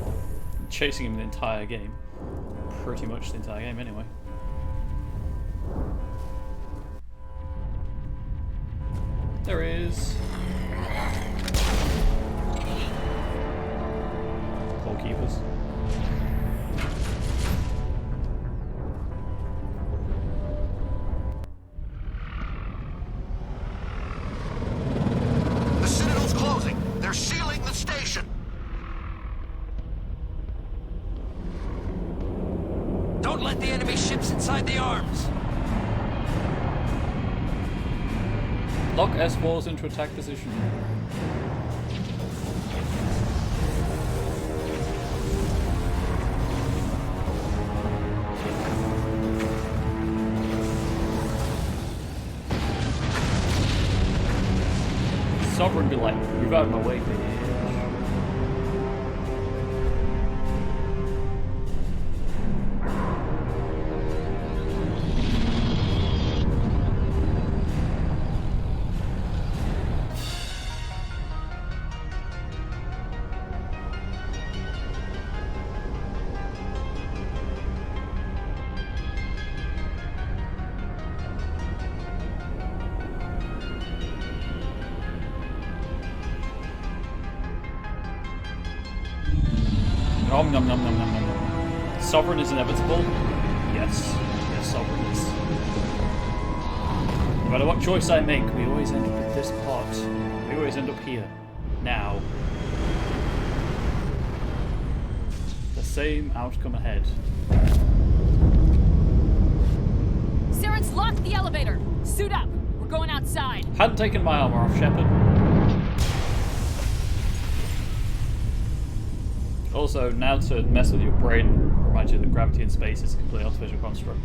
I'm chasing him the entire game. Pretty much the entire game anyway. There is. Goalkeepers. The Citadel's closing. They're sealing the station. Don't let the enemy ships inside the arms. Lock S4s into attack position. Sovereign be like, move out of my way, bitch. Nom nom nom nom nom nom nom. Sovereign is inevitable? Yes. Yes, Sovereign is. No matter what choice I make, we always end up at this part. We always end up here. Now. The same outcome ahead. Saren's locked the elevator! Suit up! We're going outside! Hadn't taken my armor off, Shepard. Also, now to mess with your brain reminds you that gravity in space is a completely artificial construct.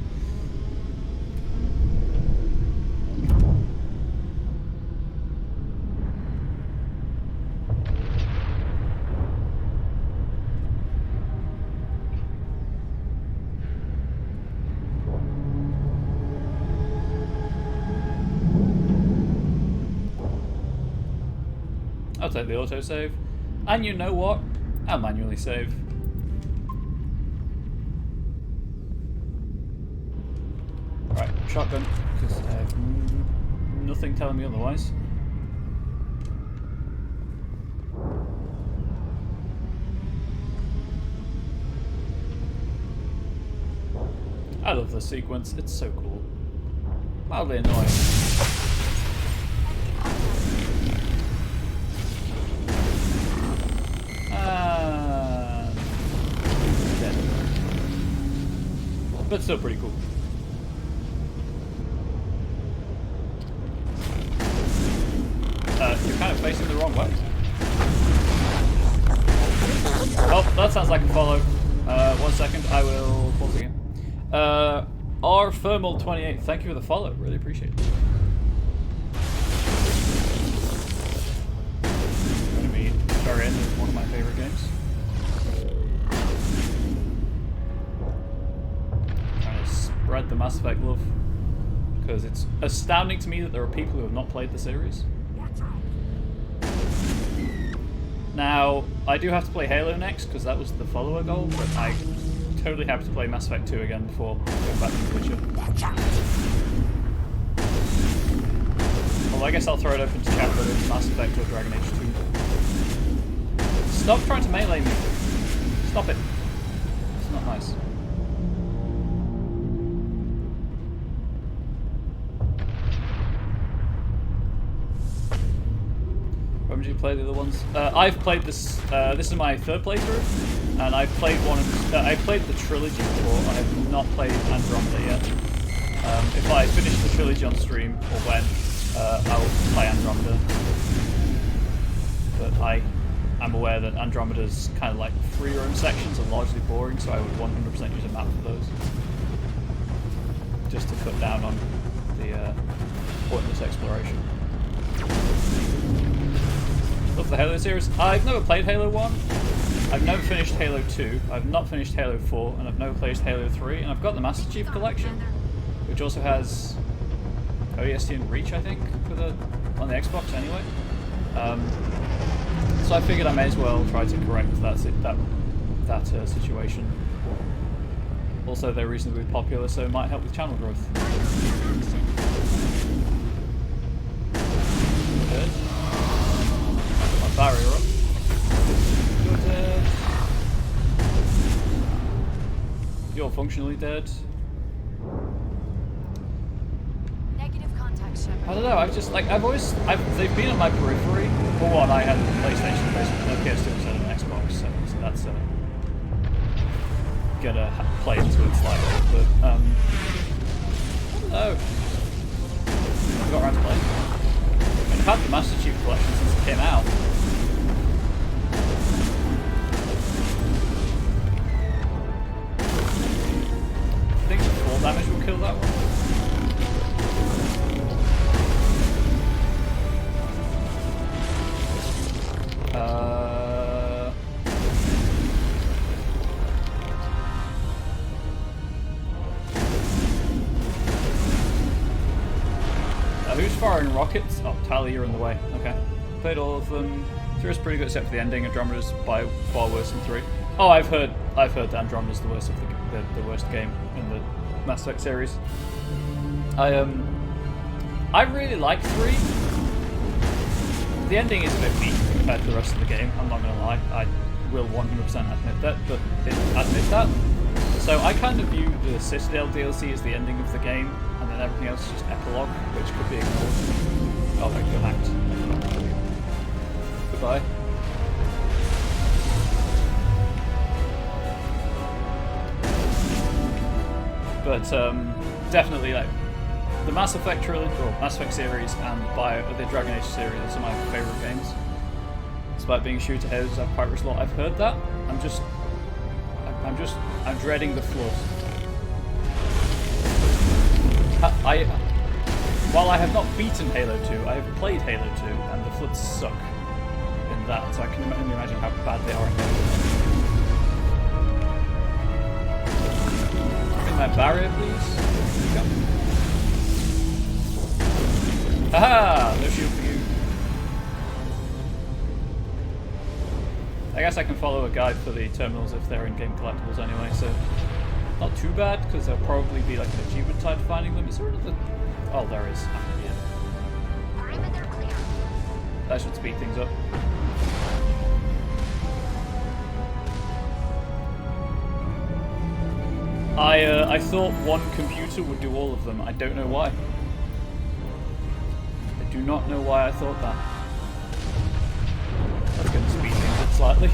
I'll take the autosave. And you know what? I'll manually save. Right, shotgun, because I have nothing telling me otherwise. I love this sequence, it's so cool. Mildly annoying. That's still pretty cool. You're kind of facing the wrong way. Oh, that sounds like a follow. 1 second, I will pause again. R Thermal 28, thank you for the follow. Really appreciate it. Going to be very end of one of my favorite games. Trying to spread the Mass Effect love, because it's astounding to me that there are people who have not played the series. Now, I do have to play Halo next, because that was the follower goal, but I totally have to play Mass Effect 2 again before going back to The Witcher. Well, I guess I'll throw it open to chat whether it's Mass Effect or Dragon Age 2. Stop trying to melee me. Stop it. It's not nice. When did you play the other ones? I've played this. This is my third playthrough, and I've played I played the trilogy before. I have not played Andromeda yet. If I finish the trilogy on stream, or when, I'll play Andromeda. But I'm aware that Andromeda's kind of like free roam sections are largely boring, so I would 100% use a map for those, just to cut down on the pointless exploration. Love the Halo series. I've never played Halo 1. I've never finished Halo 2. I've not finished Halo 4, and I've never played Halo 3. And I've got the Master Chief Collection, which also has ODST and Reach, I think, on the Xbox anyway. So I figured I may as well try to correct that situation. Also, they're reasonably popular, so it might help with channel growth. Good. Barrier up. You're dead. You're functionally dead. Negative contact, Shepard. I don't know, they've been on my periphery. For one, I had a PlayStation, basically, PS2 instead of an Xbox, so that's gonna play into it slightly, but, I don't know. I got around to playing. I've had the Master Chief Collection since it came out. I think full damage will kill that one. Who's firing rockets? Oh, Tally, you're in the way. Okay. Played all of them. 3 is pretty good except for the ending. Andromeda's by far worse than 3. Oh, I've heard that Andromeda's the worst of the worst game in the Mass Effect series. I really like 3. The ending is a bit weak compared to the rest of the game. I'm not gonna lie. I will 100% admit that. So I kind of view the Citadel DLC as the ending of the game, and then everything else is just epilogue, which could be ignored. Oh, wait, you're hacked. Goodbye. But definitely, like, the Mass Effect trilogy, or Mass Effect series, and the Dragon Age series are some of my favourite games. Despite being shooter heads, I've quite rushed a lot. I've heard that. I'm dreading the flood. While I have not beaten Halo 2, I have played Halo 2, and the floods suck in that, so I can only imagine how bad they are in Halo 2. Bring that barrier, please. Go. Haha! No shield for you. I guess I can follow a guide for the terminals if they're in-game collectibles anyway, so not too bad, because there'll probably be like an achievement tied to finding them. Is there another? Oh, there is. Yeah. That should speed things up. I thought one computer would do all of them. I don't know why. I do not know why I thought that. That's going to speed things up slightly.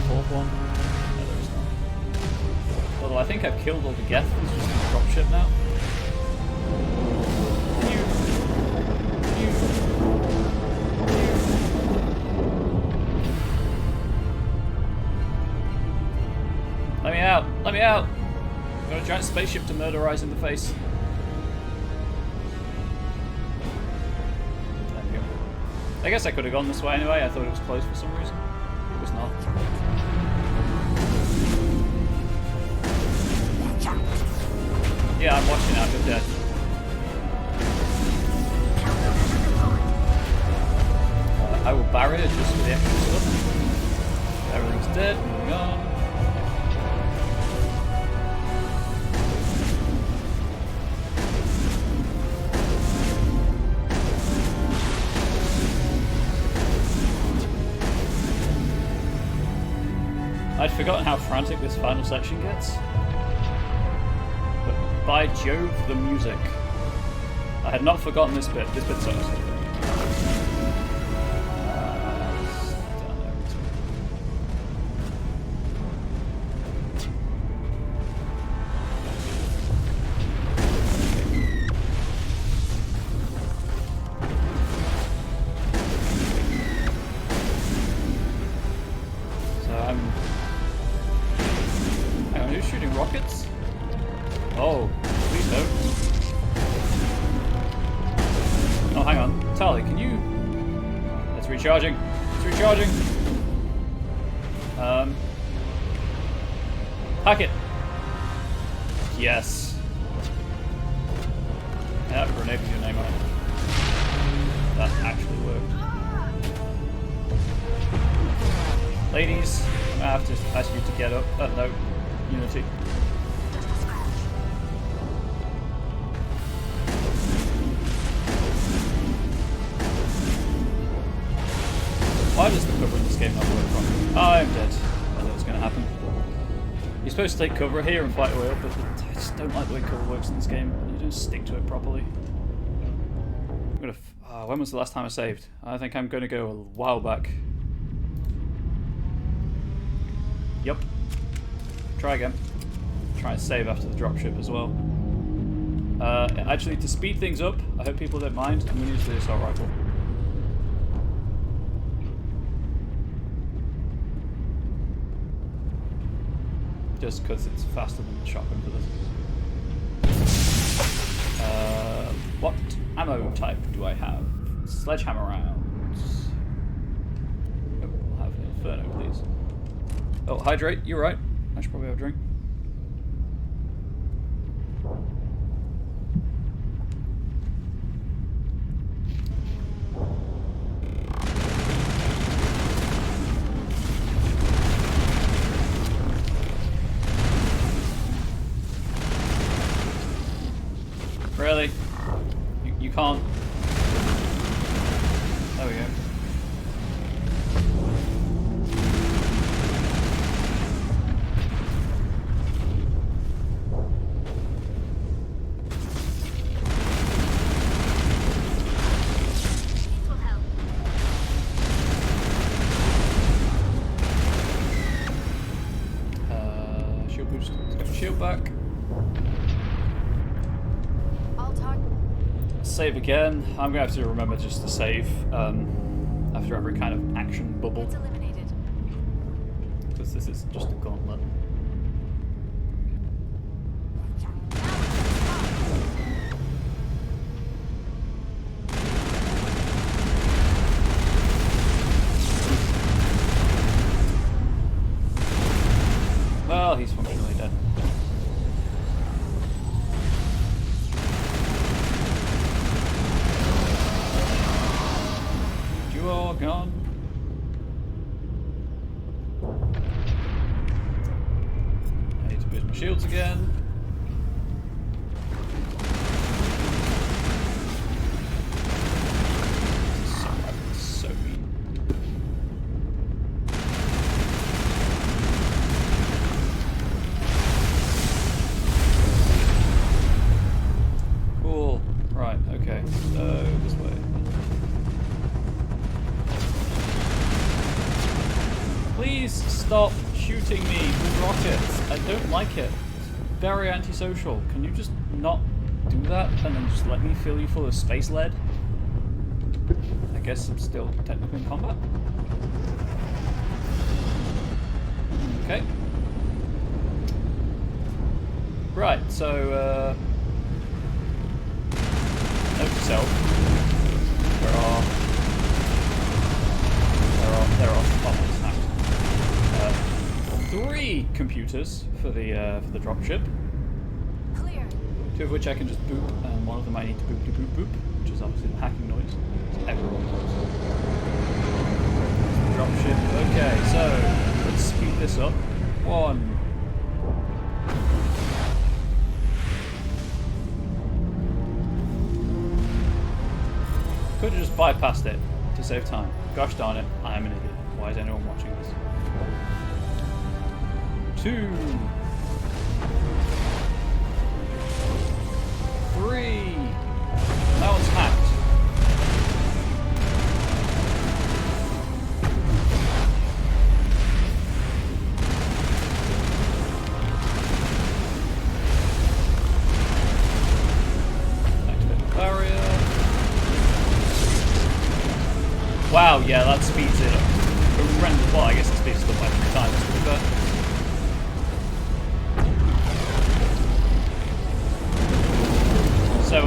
Fourth one. No, there is not. Although I think I've killed all the Geth that's just in the dropship now. Let me out! Let me out! I've got a giant spaceship to murderize in the face. There we go. I guess I could have gone this way anyway. I thought it was closed for some reason. It was not. Yeah, I'm watching out. You're dead. I will barrier just for the extra stuff. Everything's dead. Moving on. I'd forgotten how frantic this final section gets. But by Jove, the music. I had not forgotten this bit. This bit sucks. Recharging. It's recharging. Hack it. Yes. I have a grenade with your name on it. That actually worked. Ladies, I'm gonna have to ask you to get up. No. Unity. Why does the cover in this game not work properly? Oh, I'm dead. I know what's going to happen. You're supposed to take cover here and fight your way up, but I just don't like the way cover works in this game. You don't stick to it properly. I'm gonna. When was the last time I saved? I think I'm going to go a while back. Yup. Try again. Try and save after the dropship as well. Actually, to speed things up, I hope people don't mind, I'm going to use the assault rifle. Just because it's faster than the shotgun for this. What ammo type do I have? Sledgehammer rounds. Oh, we'll have an Inferno, please. Oh, hydrate, you're right. I should probably have a drink. Really? You can't. There we go. Shield boost. Let's get my shield back. Save again. I'm gonna have to remember just to save after every kind of action bubble. It's eliminated. Because this is just a gauntlet. Well, he's functionally dead. You are gone. I need to boost my shields again. So mean. Cool. Right, okay. So this way. Please stop shooting me with rockets. I don't like it. very antisocial. Can you just not do that and then just let me fill you full of space lead? I guess I'm still technically in combat. Okay. Right, so note to self. There are oh, 3 computers for the dropship. Clear. 2 of which I can just boop, and 1 of them I need to boop, boop, boop, which is obviously the hacking noise. It's everyone knows. Dropship. Okay, so let's speed this up. 1. Could have just bypassed it to save time. Gosh darn it, I am an idiot. Why is anyone watching this? 2. 3. That one's hacked. Activate the barrier. Wow, yeah, that speeds it up. Well, I guess it speeds it up by 3 times, to be fair. So,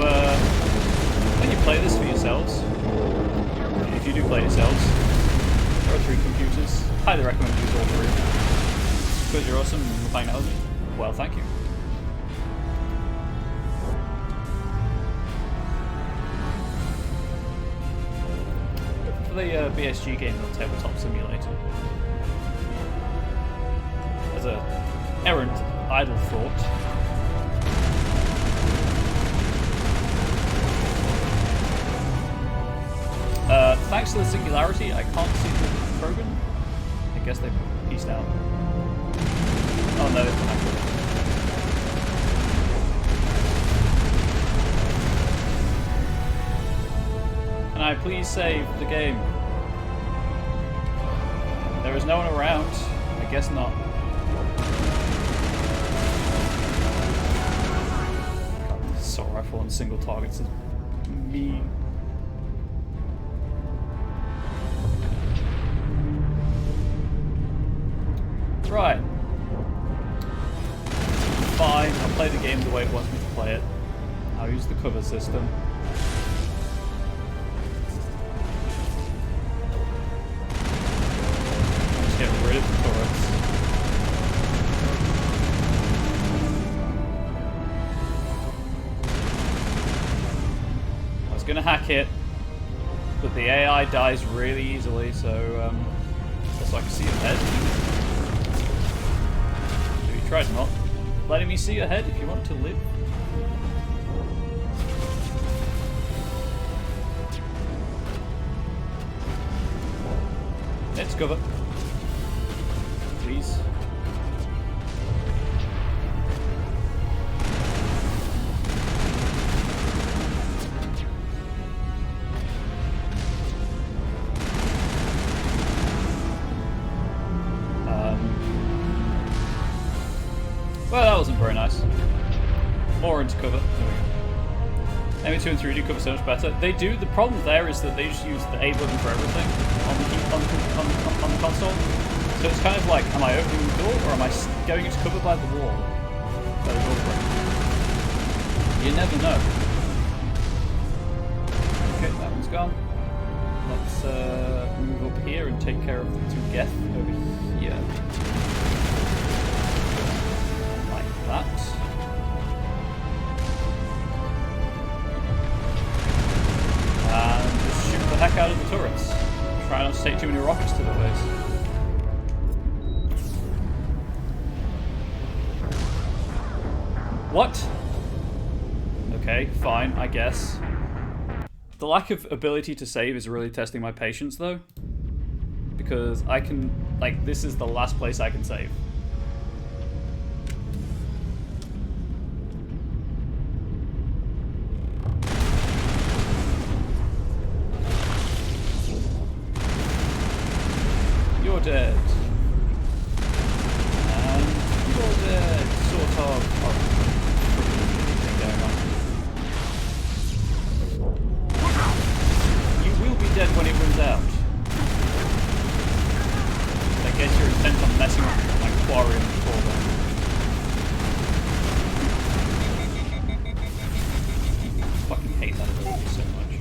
when you play this for yourselves, if you do play yourselves, there are 3 computers. Highly recommend you use all 3. Because you're awesome and you're playing out with me. Well, thank you. The BSG game on Tabletop Simulator. As a errant idle thought, thanks to the singularity, I can't see the Krogan. I guess they pieced out. Oh no, it's not. Can I please save the game? There is no one around. I guess not. God, assault rifle on single targets is mean. Right. Fine, I'll play the game the way it wants me to play it. I'll use the cover system. Get rid of the turrets. I was gonna hack it, but the AI dies really easily, so just so I can see ahead. So you tried not letting me see ahead if you want to live. Let's cover. Please. Well, that wasn't very nice. More into cover. There we go. Enemy 2 and 3 do cover so much better. They do. The problem there is that they just use the A button for everything on the console. So it's kind of like, am I opening the door or am I going into cover by the wall? By the door frame. You never know. Okay, that one's gone. Let's move up here and take care of the 2 Geth over here. Like that. And just shoot the heck out of the turrets. Try not to take too many rockets to the face. What? Okay, fine, I guess. The lack of ability to save is really testing my patience, though. Because I can... like, this is the last place I can save. You're dead. And you're dead, sort of. Oh. said when it runs out. I guess you're intent on messing with my aquarium before then. I fucking hate that ability so much.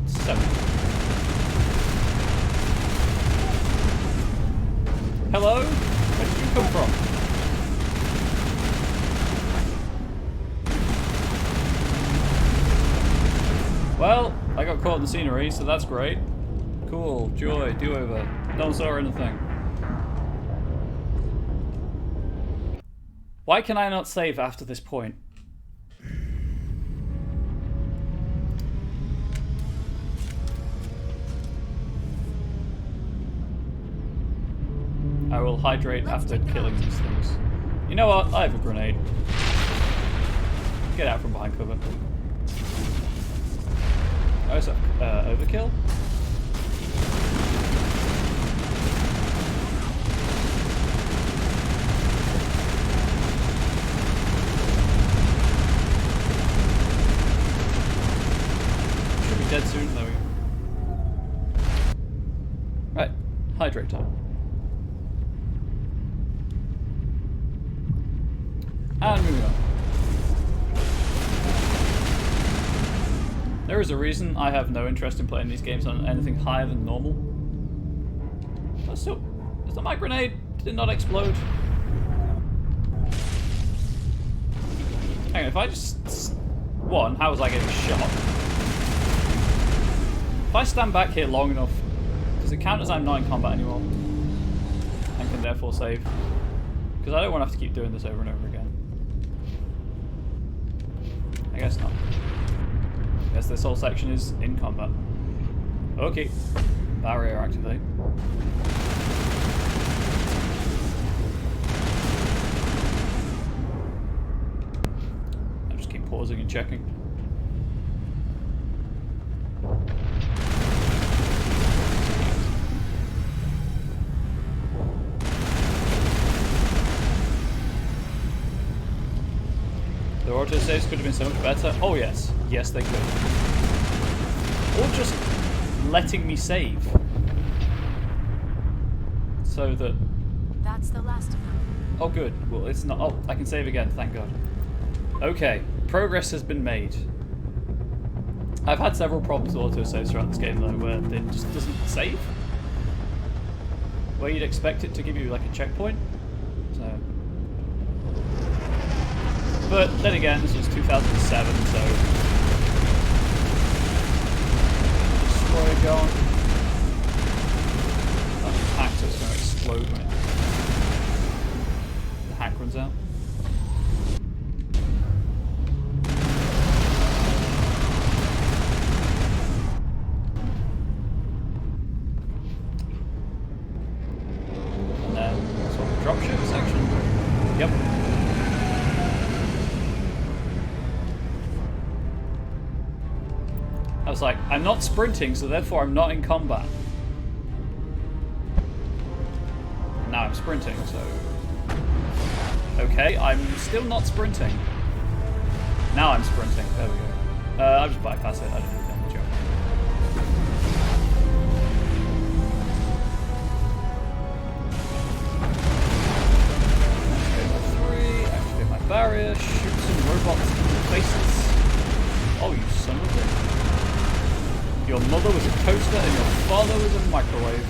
So hello? Where did you come from? Well, I got caught in the scenery, so that's great. Cool, joy, do-over. No one saw anything. Why can I not save after this point? I will hydrate after killing these things. You know what? I have a grenade. Get out from behind cover. Oh, is that overkill? Should be dead soon, though. Right, hydrate time. And moving on. There is a reason I have no interest in playing these games on anything higher than normal. But still, my grenade did not explode. Hang on, if I just... One, how was I getting shot? If I stand back here long enough, does it count as I'm not in combat anymore? And can therefore save? Because I don't want to have to keep doing this over and over again. I guess not. I guess this whole section is in combat. Okay. Barrier activate. I just keep pausing and checking. The autosaves could have been so much better. Oh yes. Yes, they could. Or just letting me save. So that... That's the last of them. Oh good. Well, it's not... Oh, I can save again, thank God. Okay. Progress has been made. I've had several problems with autosaves throughout this game though, where it just doesn't save. Where you'd expect it to give you like a checkpoint. So... But then again, this was 2007, so... Destroyer gone. That hack is going to explode when the hack runs out. And then, sort of dropship section. Yep. I was like, I'm not sprinting, so therefore I'm not in combat. Now I'm sprinting, so... Okay, I'm still not sprinting. Now I'm sprinting. There we go. I'll just bypass it. I didn't do the job. Activate my barrier. Shoot some robots in the faces. Oh, you son of a bitch. Your mother was a toaster and your father was a microwave.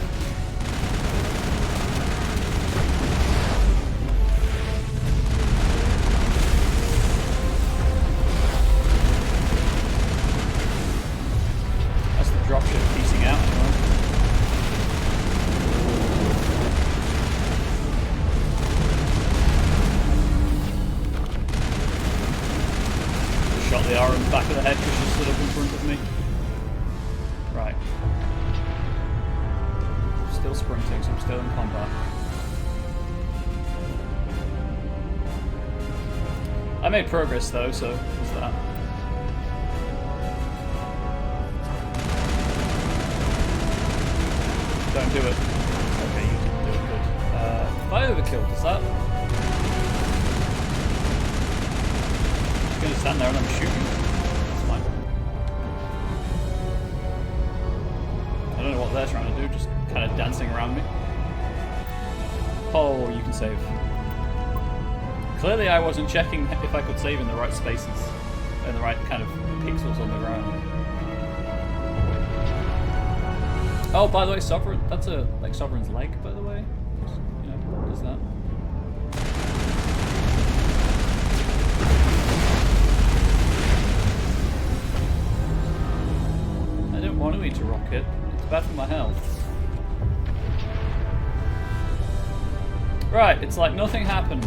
That's the dropship piecing out anyway. Shot the arrow in the back of the head because she stood up in front of me. Right. Still sprinting, so I'm still in combat. I made progress though, so there's that. Don't do it. Okay, you didn't do it, good. If I overkill, does that... I'm gonna stand there and I'm shooting. That's fine. I don't know they're trying to do, just kind of dancing around me. Oh, you can save. Clearly I wasn't checking if I could save in the right spaces, and the right kind of pixels on the ground. Oh, by the way, Sovereign, that's a, like, Sovereign's leg, by the way. Just, you know, does that. I don't want to eat a rocket. It's bad for my health. Right, it's like nothing happened.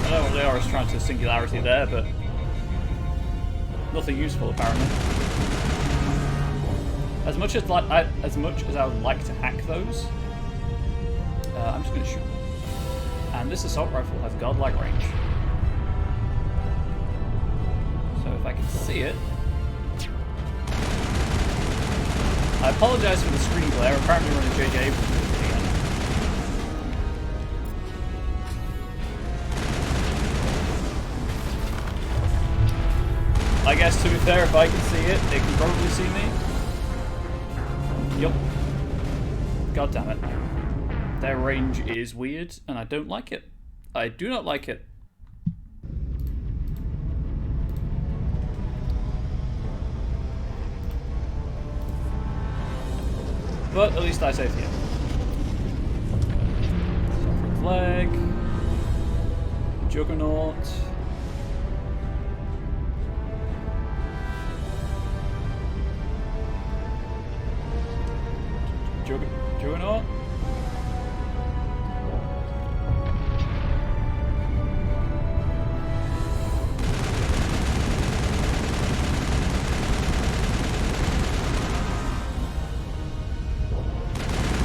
I know what they are is trying to singularity there, but nothing useful apparently. As much as I would like to hack those, I'm just going to shoot them. And this assault rifle has godlike range. So if I can see it... I apologise for the screen glare, apparently running JJ Abrams again. I guess to be fair, if I can see it, they can probably see me. Yup. God damn it. Their range is weird, and I don't like it. I do not like it. But at least I saved him. Sovereign's leg. Juggernaut. Juggernaut?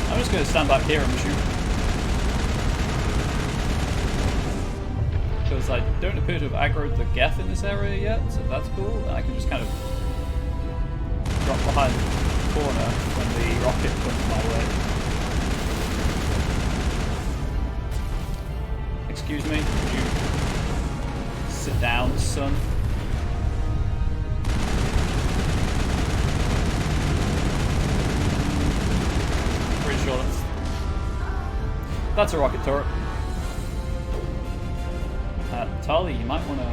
I'm just going to stand back here and shoot. Because I don't appear to have aggroed the Geth in this area yet, so that's cool. And I can just kind of drop behind the corner when the rocket comes my way. Excuse me, could you sit down, son? Pretty sure that's a rocket turret. Tali, you might want to...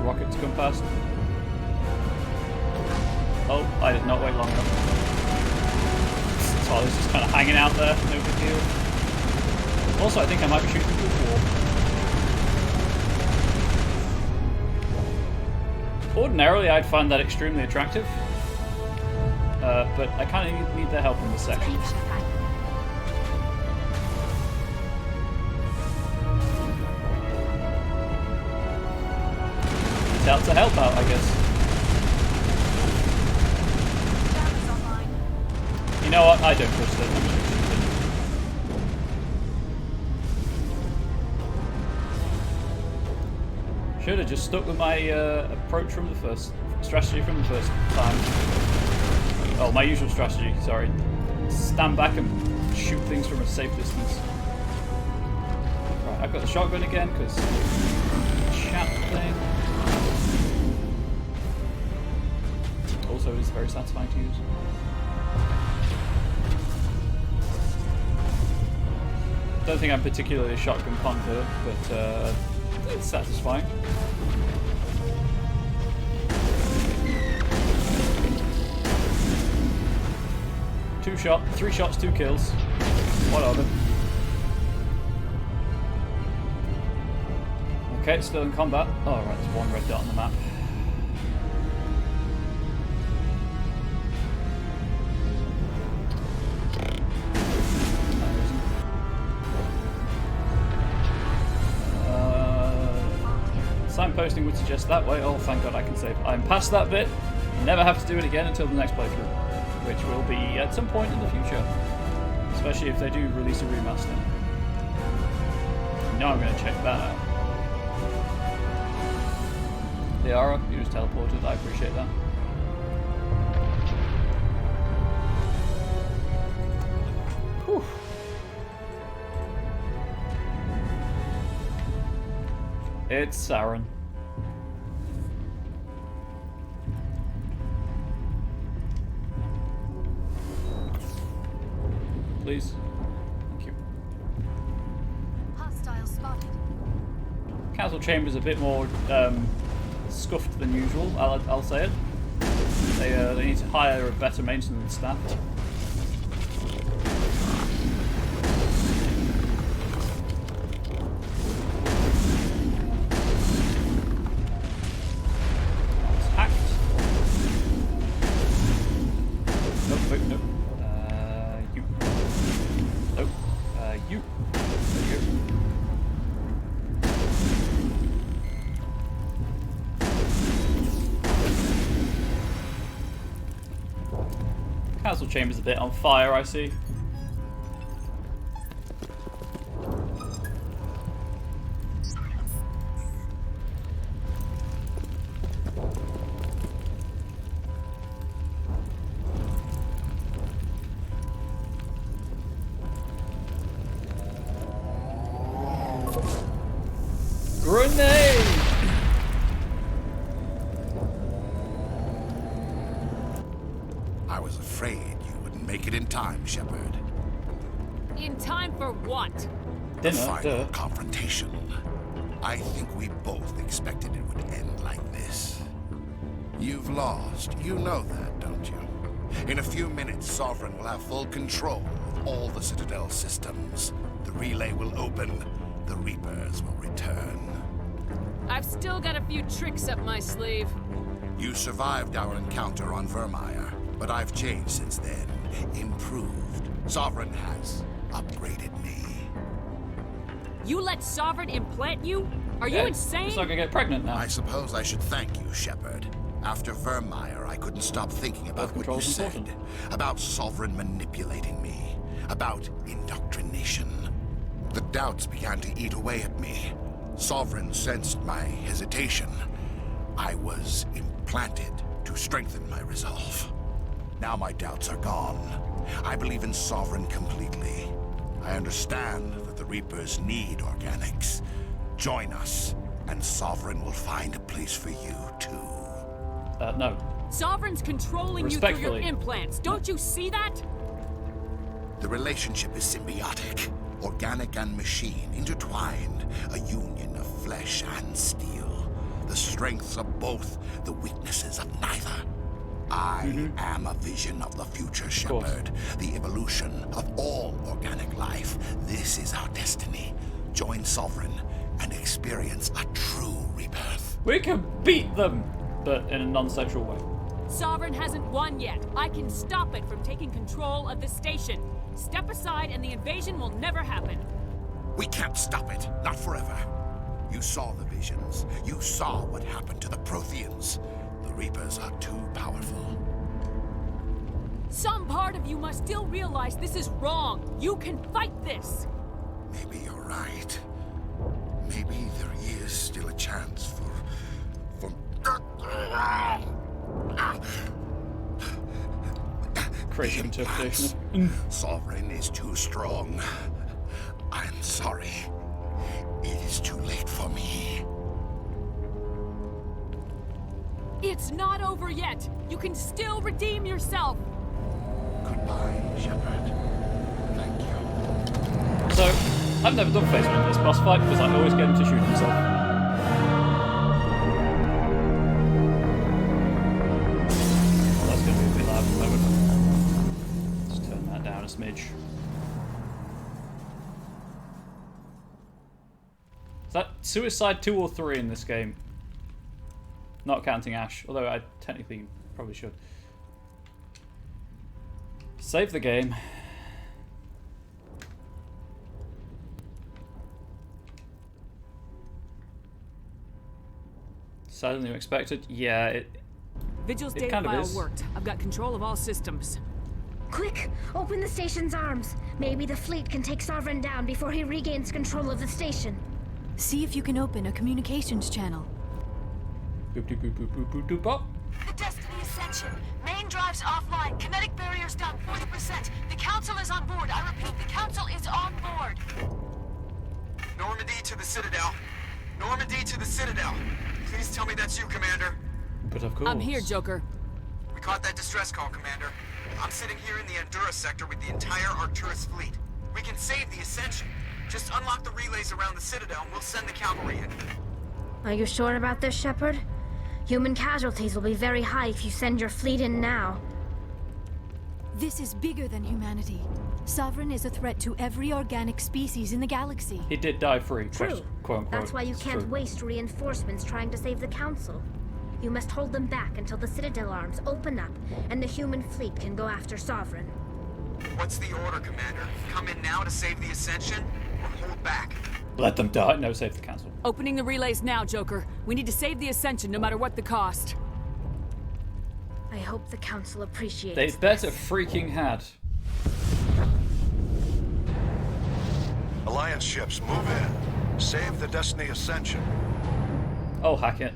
rocket to come past. Oh, I did not wait long enough. So I was just kind of hanging out there, no big deal. Also, I think I might be shooting through the wall. Ordinarily, I'd find that extremely attractive. But I kind of need their help in this section. Out to help out, I guess. You know what? I don't trust it. Should have just stuck with my approach from the first strategy from the first time. Oh, my usual strategy. Sorry. Stand back and shoot things from a safe distance. Right, I've got the shotgun again because chat thing. Also, it is very satisfying to use. Don't think I'm particularly a shotgun convert, but it's satisfying. Three shots, 2 kills. What are they? Okay, still in combat. Oh, right, there's one red dot on the map. Signposting would suggest that way. Oh, thank God I can save. I'm past that bit. Never have to do it again until the next playthrough, which will be at some point in the future. Especially if they do release a remaster. You know I'm going to check that out. Liara, you just teleported. I appreciate that. Whew. It's Saren. Please. Thank you. Hostile spotted. Council chamber's a bit more scuffed than usual. I'll say it. They need to hire a better maintenance staff. It's hacked. Nope. Wait, nope. You. Nope. You. There you go. Council chamber's a bit on fire, I see. Grenade! I was afraid you wouldn't make it in time, Shepard. In time for what? The final confrontation. I think we both expected it would end like this. You've lost. You know that, don't you? In a few minutes, Sovereign will have full control of all the Citadel systems. The relay will open. The Reapers will return. I've still got a few tricks up my sleeve. You survived our encounter on Vermeer, but I've changed since then. Improved. Sovereign has upgraded me. You let Sovereign implant you? Are you insane? It's not gonna get pregnant now. I suppose I should thank you, Shepard. After Vermeer, I couldn't stop thinking about what you said. About Sovereign manipulating me. About indoctrination. The doubts began to eat away at me. Sovereign sensed my hesitation. I was implanted to strengthen my resolve. Now my doubts are gone. I believe in Sovereign completely. I understand that the Reapers need organics. Join us, and Sovereign will find a place for you, too. No. Sovereign's controlling you through your implants. Don't you see that? The relationship is symbiotic. Organic and machine intertwined. A union of flesh and steel. The strengths of both, the weaknesses of neither. I am a vision of the future, Shepard. The evolution of all organic life. This is our destiny. Join Sovereign and experience a true rebirth. We can beat them, but in a non-sexual way. Sovereign hasn't won yet. I can stop it from taking control of the station. Step aside and the invasion will never happen. We can't stop it. Not forever. You saw the visions. You saw what happened to the Protheans. The Reapers are too powerful. Some part of you must still realize this is wrong. You can fight this. Maybe you're right. Maybe there is still a chance for... Crazy interpretation. Sovereign is too strong. I'm sorry. It is too late for me. It's not over yet. You can still redeem yourself. Goodbye, Shepard. Thank you. So, I've never done face in this boss fight because I always get him to shoot himself. That's going to be a bit loud at the moment. Let's turn that down a smidge. Is that suicide 2 or 3 in this game? Not counting Ash, although I technically probably should. Save the game. Sadder than you expected? Yeah, it Vigil's it data kind of file is. worked. I've got control of all systems. Quick! Open the station's arms. Maybe the fleet can take Sovereign down before he regains control of the station. See if you can open a communications channel. Boop doop boop boop boop boop doop bop. The Destiny Ascension. Main drives offline. Kinetic barriers down 40%. The Council is on board. I repeat, the Council is on board. Normandy to the Citadel. Normandy to the Citadel. Please tell me that's you, Commander. But of course. I'm here, Joker. We caught that distress call, Commander. I'm sitting here in the Endura sector with the entire Arcturus fleet. We can save the Ascension. Just unlock the relays around the Citadel and we'll send the cavalry in. Are you sure about this, Shepard? Human casualties will be very high if you send your fleet in now. This is bigger than humanity. Sovereign is a threat to every organic species in the galaxy. He did die free, True. quote unquote. That's why you can't True. waste reinforcements trying to save the Council. You must hold them back until the Citadel arms open up and the human fleet can go after Sovereign. What's the order, Commander? Come in now to save the Ascension, or hold back? Let them die. No, save the Council. Opening the relays now, Joker. We need to save the Ascension no matter what the cost. I hope the Council appreciates They better freaking had. Alliance ships, move in. Save the Destiny Ascension. Oh, hack it.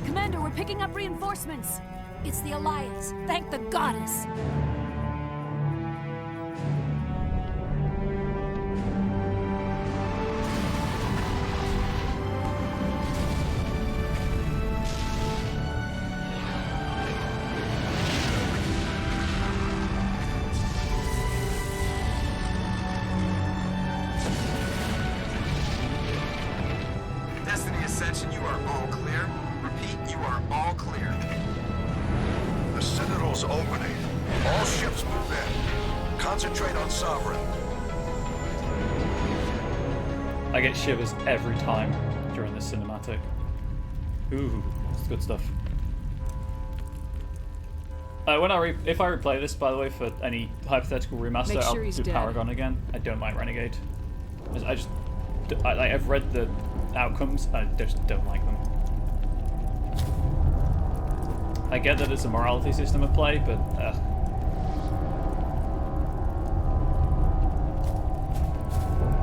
Commander, we're picking up reinforcements. It's the Alliance. Thank the goddess. Destiny Ascension, you are all clear. Repeat, you are all clear. The Citadel's opening. All ships move in. Concentrate on Sovereign. I get shivers every time during this cinematic. Ooh, it's good stuff. If I replay this, by the way, for any hypothetical remaster, Make sure I'll he's do dead. Paragon again. I don't like Renegade. I've read the outcomes. I just don't like them. I get that it's a morality system of play, but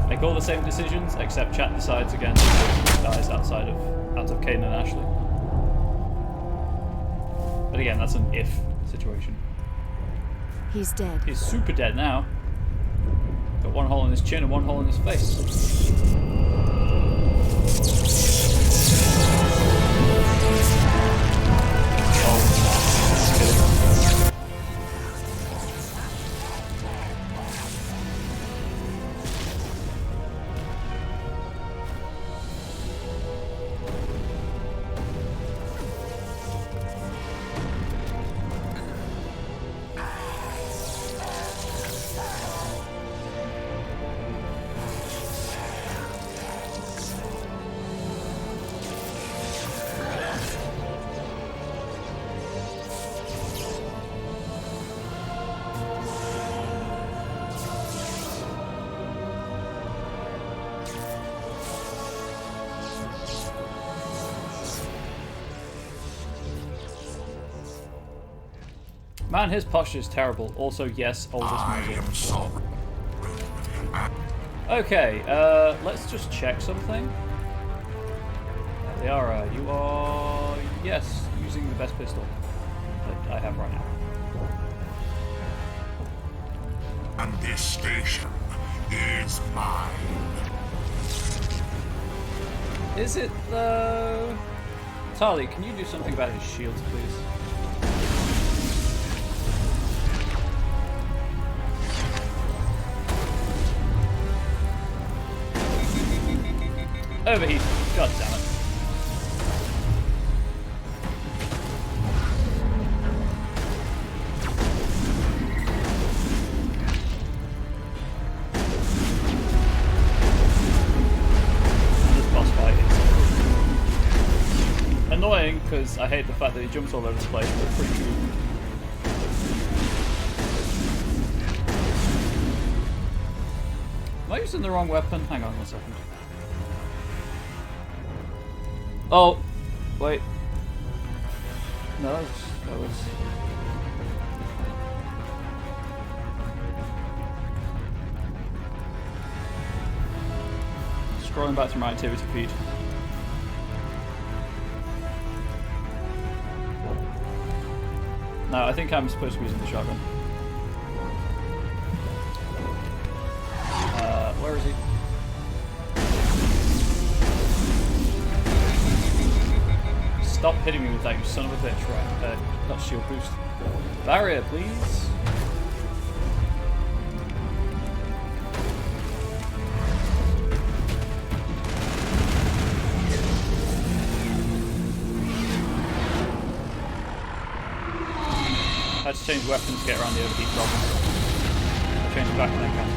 make all the same decisions, except chat decides against guys out of Caden and Ashley. But again, that's an if situation. He's dead. He's super dead now. Got one hole in his chin and one hole in his face. Man, his posture is terrible. Also, yes, oldest music. Okay, let's just check something. Liara, you are, yes, using the best pistol that I have right now. And this station is mine. Is it though? Tali, can you do something about his shields, please? Overheat. God damn it. This boss fight is annoying because I hate the fact that he jumps all over the place, but pretty cool. Am I using the wrong weapon? Hang on 1 second. Oh, wait. No, that was... scrolling back through my activity feed. No, I think I'm supposed to be using the shotgun. Where is he? Stop hitting me with that, you son of a bitch. Right, not shield boost. Barrier, please. I had to change weapons to get around the overheat problem. I'll change it back when I can.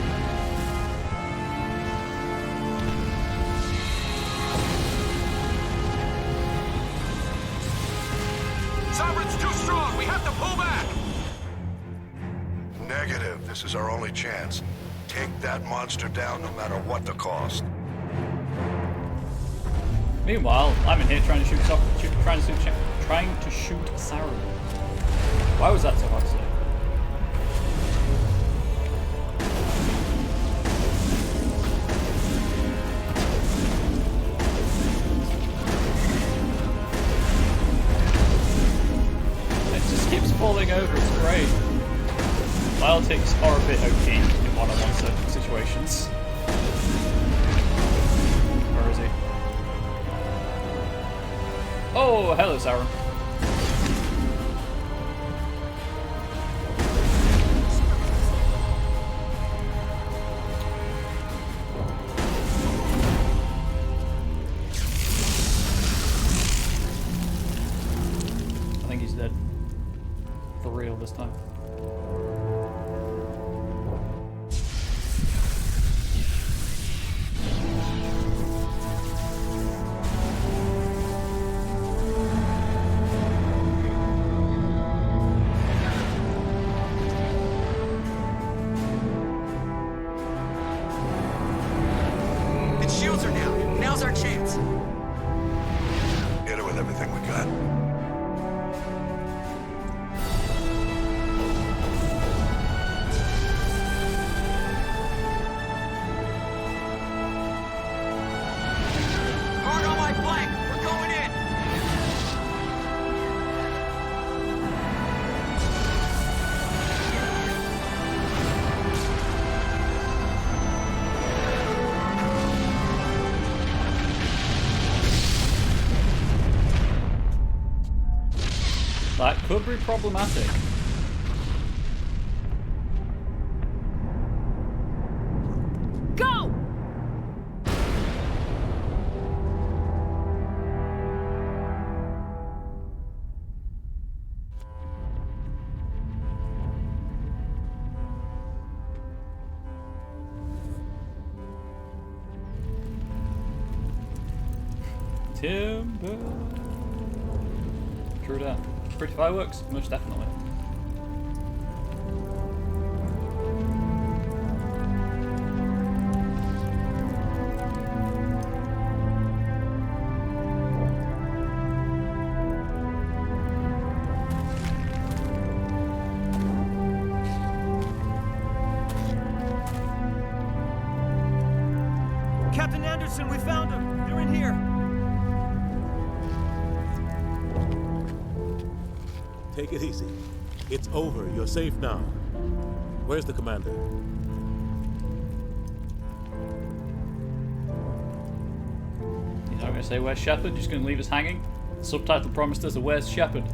Sovereign's too strong! We have to pull back! Negative. This is our only chance. Take that monster down no matter what the cost. Meanwhile, I'm in here trying to shoot Sauron. Why was that so hard to say? It just keeps falling over, it's great. Biotics are a bit OP in one-on-one situations. Where is he? Oh, hello, Sauron. I think he's dead. For real this time. That could be problematic. Go! Timber. True that. Pretty fireworks? Most definitely. Captain Anderson, we found them. They're in here. Take it easy. It's over. You're safe now. Where's the commander? You're not going to say where's Shepard? You're just going to leave us hanging? The subtitle promised us a where's Shepard.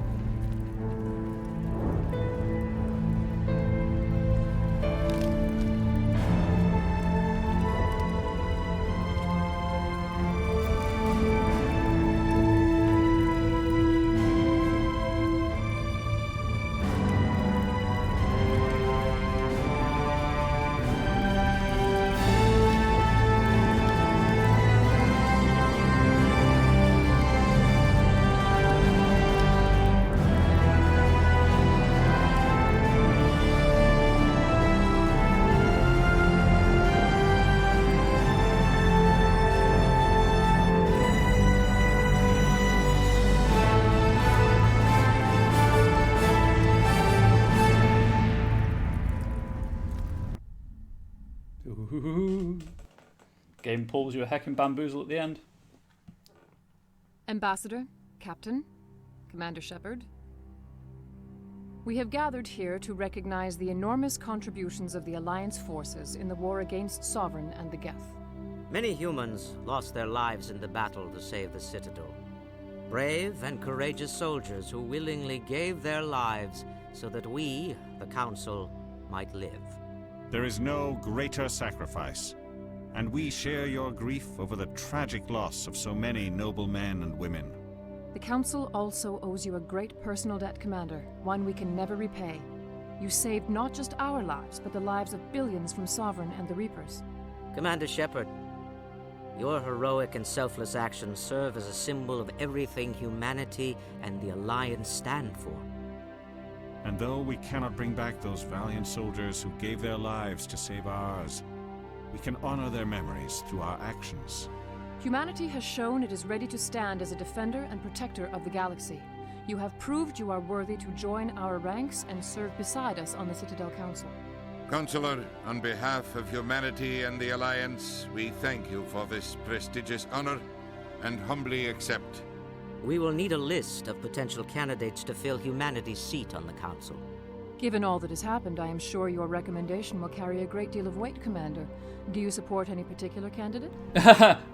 Game pulls you a heckin' bamboozle at the end. Ambassador, Captain, Commander Shepard. We have gathered here to recognize the enormous contributions of the Alliance forces in the war against Sovereign and the Geth. Many humans lost their lives in the battle to save the Citadel. Brave and courageous soldiers who willingly gave their lives so that we, the Council, might live. There is no greater sacrifice, and we share your grief over the tragic loss of so many noble men and women. The Council also owes you a great personal debt, Commander, one we can never repay. You saved not just our lives, but the lives of billions from Sovereign and the Reapers. Commander Shepard, your heroic and selfless actions serve as a symbol of everything humanity and the Alliance stand for. And though we cannot bring back those valiant soldiers who gave their lives to save ours, we can honor their memories through our actions. Humanity has shown it is ready to stand as a defender and protector of the galaxy. You have proved you are worthy to join our ranks and serve beside us on the Citadel Council. Counselor, on behalf of humanity and the Alliance, we thank you for this prestigious honor and humbly accept. We will need a list of potential candidates to fill humanity's seat on the Council. Given all that has happened, I am sure your recommendation will carry a great deal of weight, Commander. Do you support any particular candidate? That's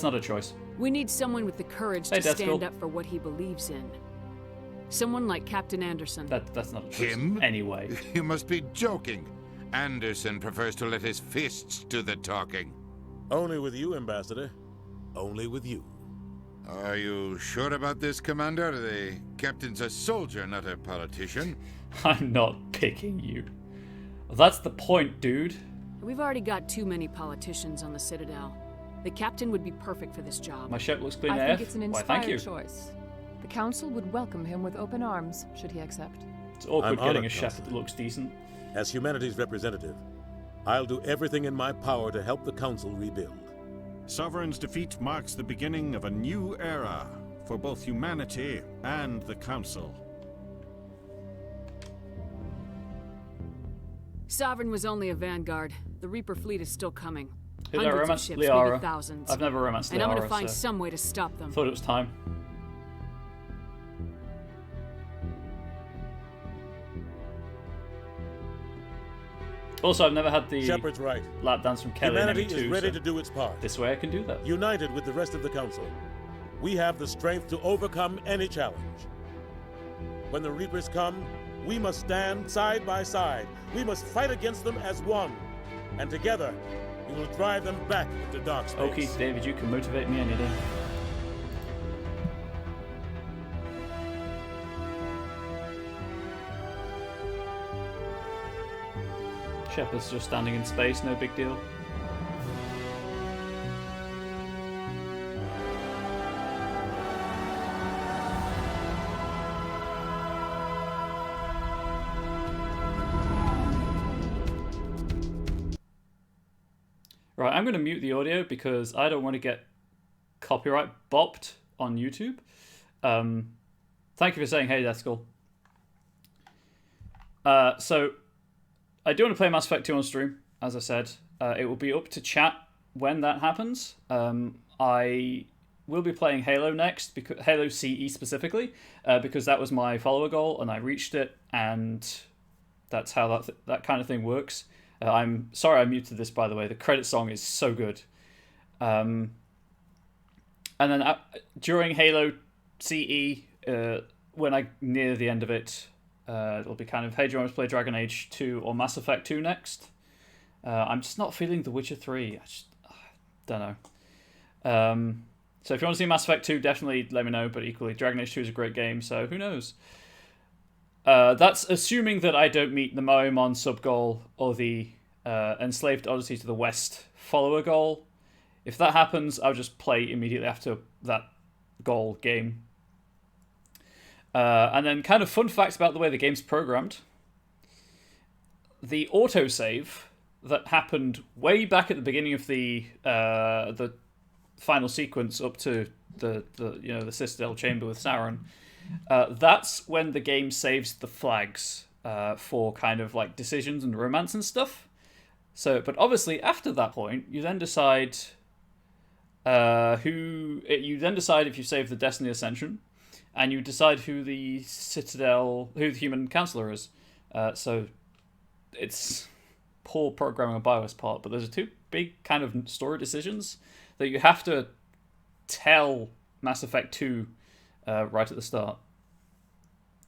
not a choice. We need someone with the courage to stand up for what he believes in. Someone like Captain Anderson. That's not a choice. Him? Anyway. You must be joking. Anderson prefers to let his fists do the talking. Only with you, Ambassador. Only with you. Are you sure about this, Commander? The captain's a soldier, not a politician. I'm not picking you. That's the point, dude. We've already got too many politicians on the Citadel. The captain would be perfect for this job. My ship looks clean AF. I think it's an inspired choice. The Council would welcome him with open arms, should he accept. It's awkward getting a chef that looks decent. As humanity's representative, I'll do everything in my power to help the Council rebuild. Sovereign's defeat marks the beginning of a new era for both humanity and the Council. Sovereign was only a vanguard. The Reaper fleet is still coming. Did I Hundreds of romance ships, Liara? maybe thousands. I've never romanced Liara, and I'm gonna find so some way to stop them. Thought it was time. Also, I've never had the Shepard's right. lap dance from Kelly. Humanity in is ready so to do its part. This way I can do that. United with the rest of the Council, we have the strength to overcome any challenge. When the Reapers come, we must stand side by side. We must fight against them as one. And together, we will drive them back into dark space. Okay, David, you can motivate me any day. Shepard's just standing in space, no big deal. Right, I'm going to mute the audio because I don't want to get copyright bopped on YouTube. Thank you for saying hey, Death Skull. So, I do want to play Mass Effect 2 on stream, as I said. It will be up to chat when that happens. I will be playing Halo next, because Halo CE specifically, because that was my follower goal and I reached it, and that's how that kind of thing works. I'm sorry I muted this, by the way. The credit song is so good. And then during Halo CE, when I near the end of it, it'll be kind of, hey, do you want to play Dragon Age 2 or Mass Effect 2 next? I'm just not feeling The Witcher 3. I just don't know. So if you want to see Mass Effect 2, definitely let me know. But equally, Dragon Age 2 is a great game, so who knows? That's assuming that I don't meet the Moemon sub-goal or the Enslaved Odyssey to the West follower goal. If that happens, I'll just play immediately after that goal game. And then kind of fun facts about the way the game's programmed. The autosave that happened way back at the beginning of the final sequence up to the Citadel chamber with Sauron, that's when the game saves the flags for kind of like decisions and romance and stuff. So, but obviously after that point, you then decide you then decide if you save the Destiny Ascension, and you decide who the Citadel, who the human counselor is. So it's poor programming on BioWare's part, but there's two big kind of story decisions that you have to tell Mass Effect 2 right at the start.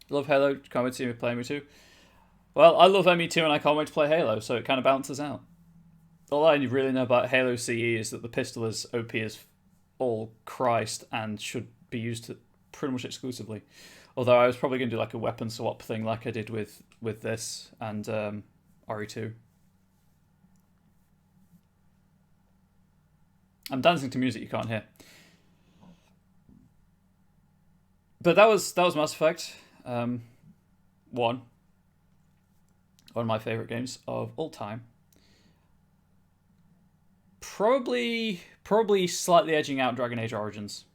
Love Halo, can't wait to see me play ME2. Well, I love ME2 and I can't wait to play Halo, so it kind of balances out. All I really know about Halo CE is that the pistol is OP as all Christ and should be used pretty much exclusively. Although I was probably going to do like a weapon swap thing like I did with this and RE2. I'm dancing to music you can't hear. But that was Mass Effect 1. One of my favourite games of all time. Probably slightly edging out Dragon Age Origins.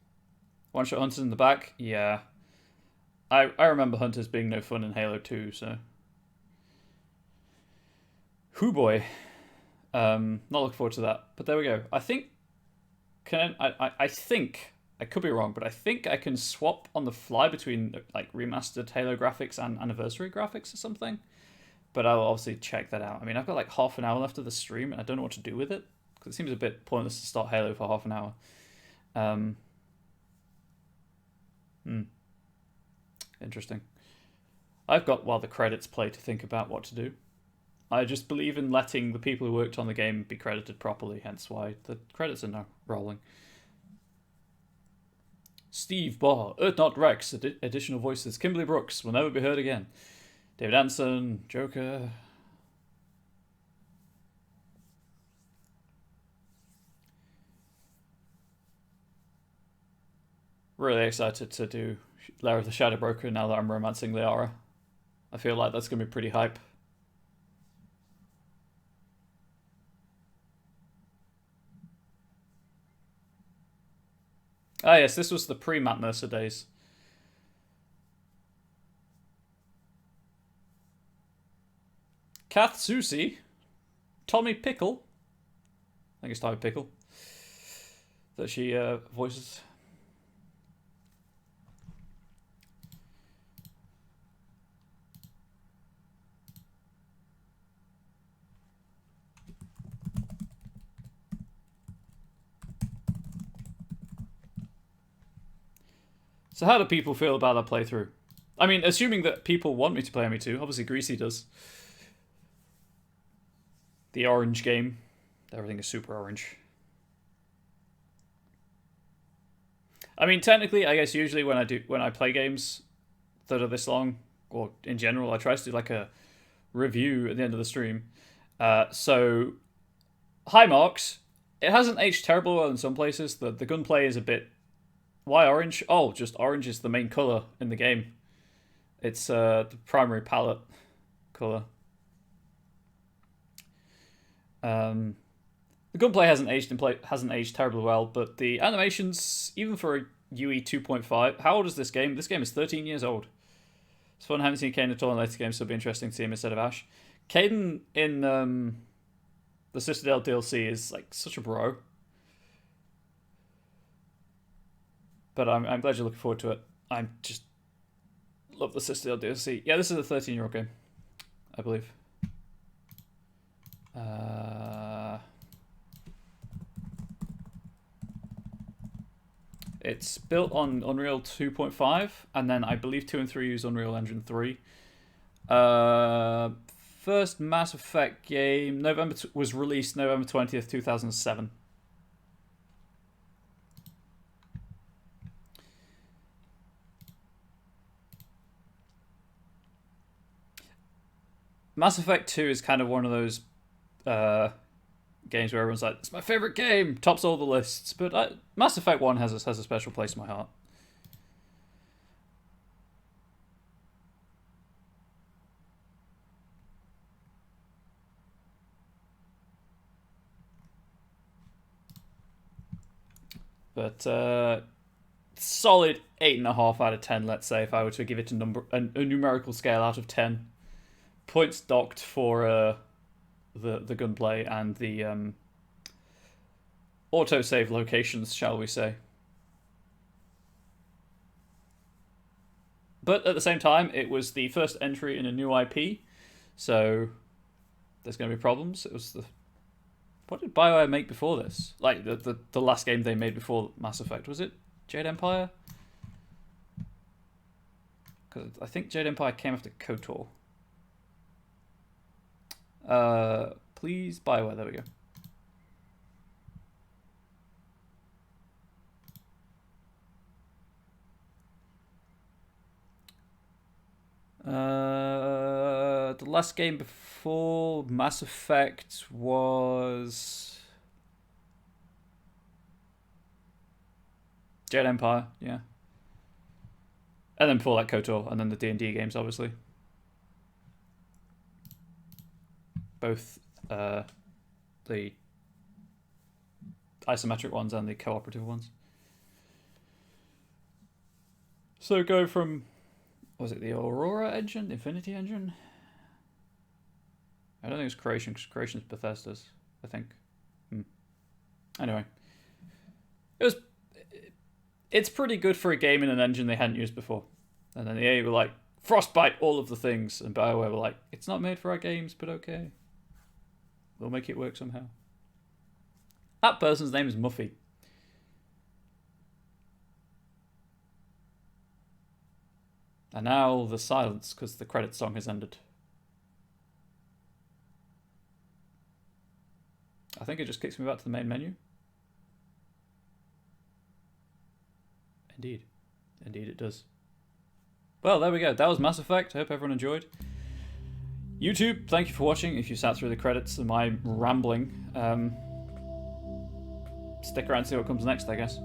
One-shot hunters in the back, yeah. I remember hunters being no fun in Halo 2, so. Hoo boy. Not looking forward to that. But there we go. I think I think, I could be wrong, but I think I can swap on the fly between like remastered Halo graphics and anniversary graphics or something. But I'll obviously check that out. I mean, I've got like half an hour left of the stream and I don't know what to do with it. Because it seems a bit pointless to start Halo for half an hour. Interesting. I've got while the credits play to think about what to do. I just believe in letting the people who worked on the game be credited properly, hence why the credits are now rolling. Steve Barr, Not Rex, additional voices. Kimberly Brooks will never be heard again. David Anson, Joker. Really excited to do Lair of the Shadow Broker now that I'm romancing Liara. I feel like that's going to be pretty hype. Ah yes, this was the pre-Matt Mercer days. Kath Susie, Tommy Pickle, I think it's Tommy Pickle, that she voices. So how do people feel about that playthrough? I mean, assuming that people want me to play ME2, obviously Greasy does. The orange game. Everything is super orange. I mean, technically, I guess usually when I play games that are this long, or in general, I try to do like a review at the end of the stream. So, high marks. It hasn't aged terribly well in some places. The gunplay is a bit... Why orange? Oh, just orange is the main colour in the game. It's the primary palette colour. The gunplay hasn't aged terribly well, but the animations, even for a UE 2.5, how old is this game? This game is 13 years old. It's fun. I haven't seen Caden at all in later games, so it'll be interesting to see him instead of Ash. Caden in the Citadel DLC is like such a bro. But I'm glad you're looking forward to it. I just love the Citadel DLC. Yeah, this is a 13-year-old game, I believe. It's built on Unreal 2.5, and then I believe 2 and 3 use Unreal Engine 3. First Mass Effect game was released November 20th, 2007. Mass Effect 2 is kind of one of those games where everyone's like, it's my favourite game, tops all the lists. But Mass Effect 1 has a special place in my heart. But solid 8.5 out of 10, let's say, if I were to give it a numerical scale out of 10. Points docked for the gunplay and the autosave locations, shall we say. But at the same time, it was the first entry in a new IP, so there's going to be problems. It was the... What did BioWare make before this? Like, the last game they made before Mass Effect. Was it Jade Empire? Because I think Jade Empire came after KOTOR. Please, BioWare, there we go. The last game before Mass Effect was Jade Empire, yeah. And then before that, KOTOR, and then the D&D games, obviously. Both the isometric ones and the cooperative ones. So go from... Was it the Aurora engine? The Infinity engine? I don't think it's Creation, because Creation's Bethesda's, I think. Anyway. It's pretty good for a game in an engine they hadn't used before. And then the EA were like, Frostbite all of the things. And BioWare were like, it's not made for our games, but okay. We'll make it work somehow. That person's name is Muffy. And now the silence, because the credit song has ended. I think it just kicks me back to the main menu. Indeed. Indeed it does. Well, there we go. That was Mass Effect. I hope everyone enjoyed. YouTube, thank you for watching. If you sat through the credits and my rambling, stick around to see what comes next, I guess.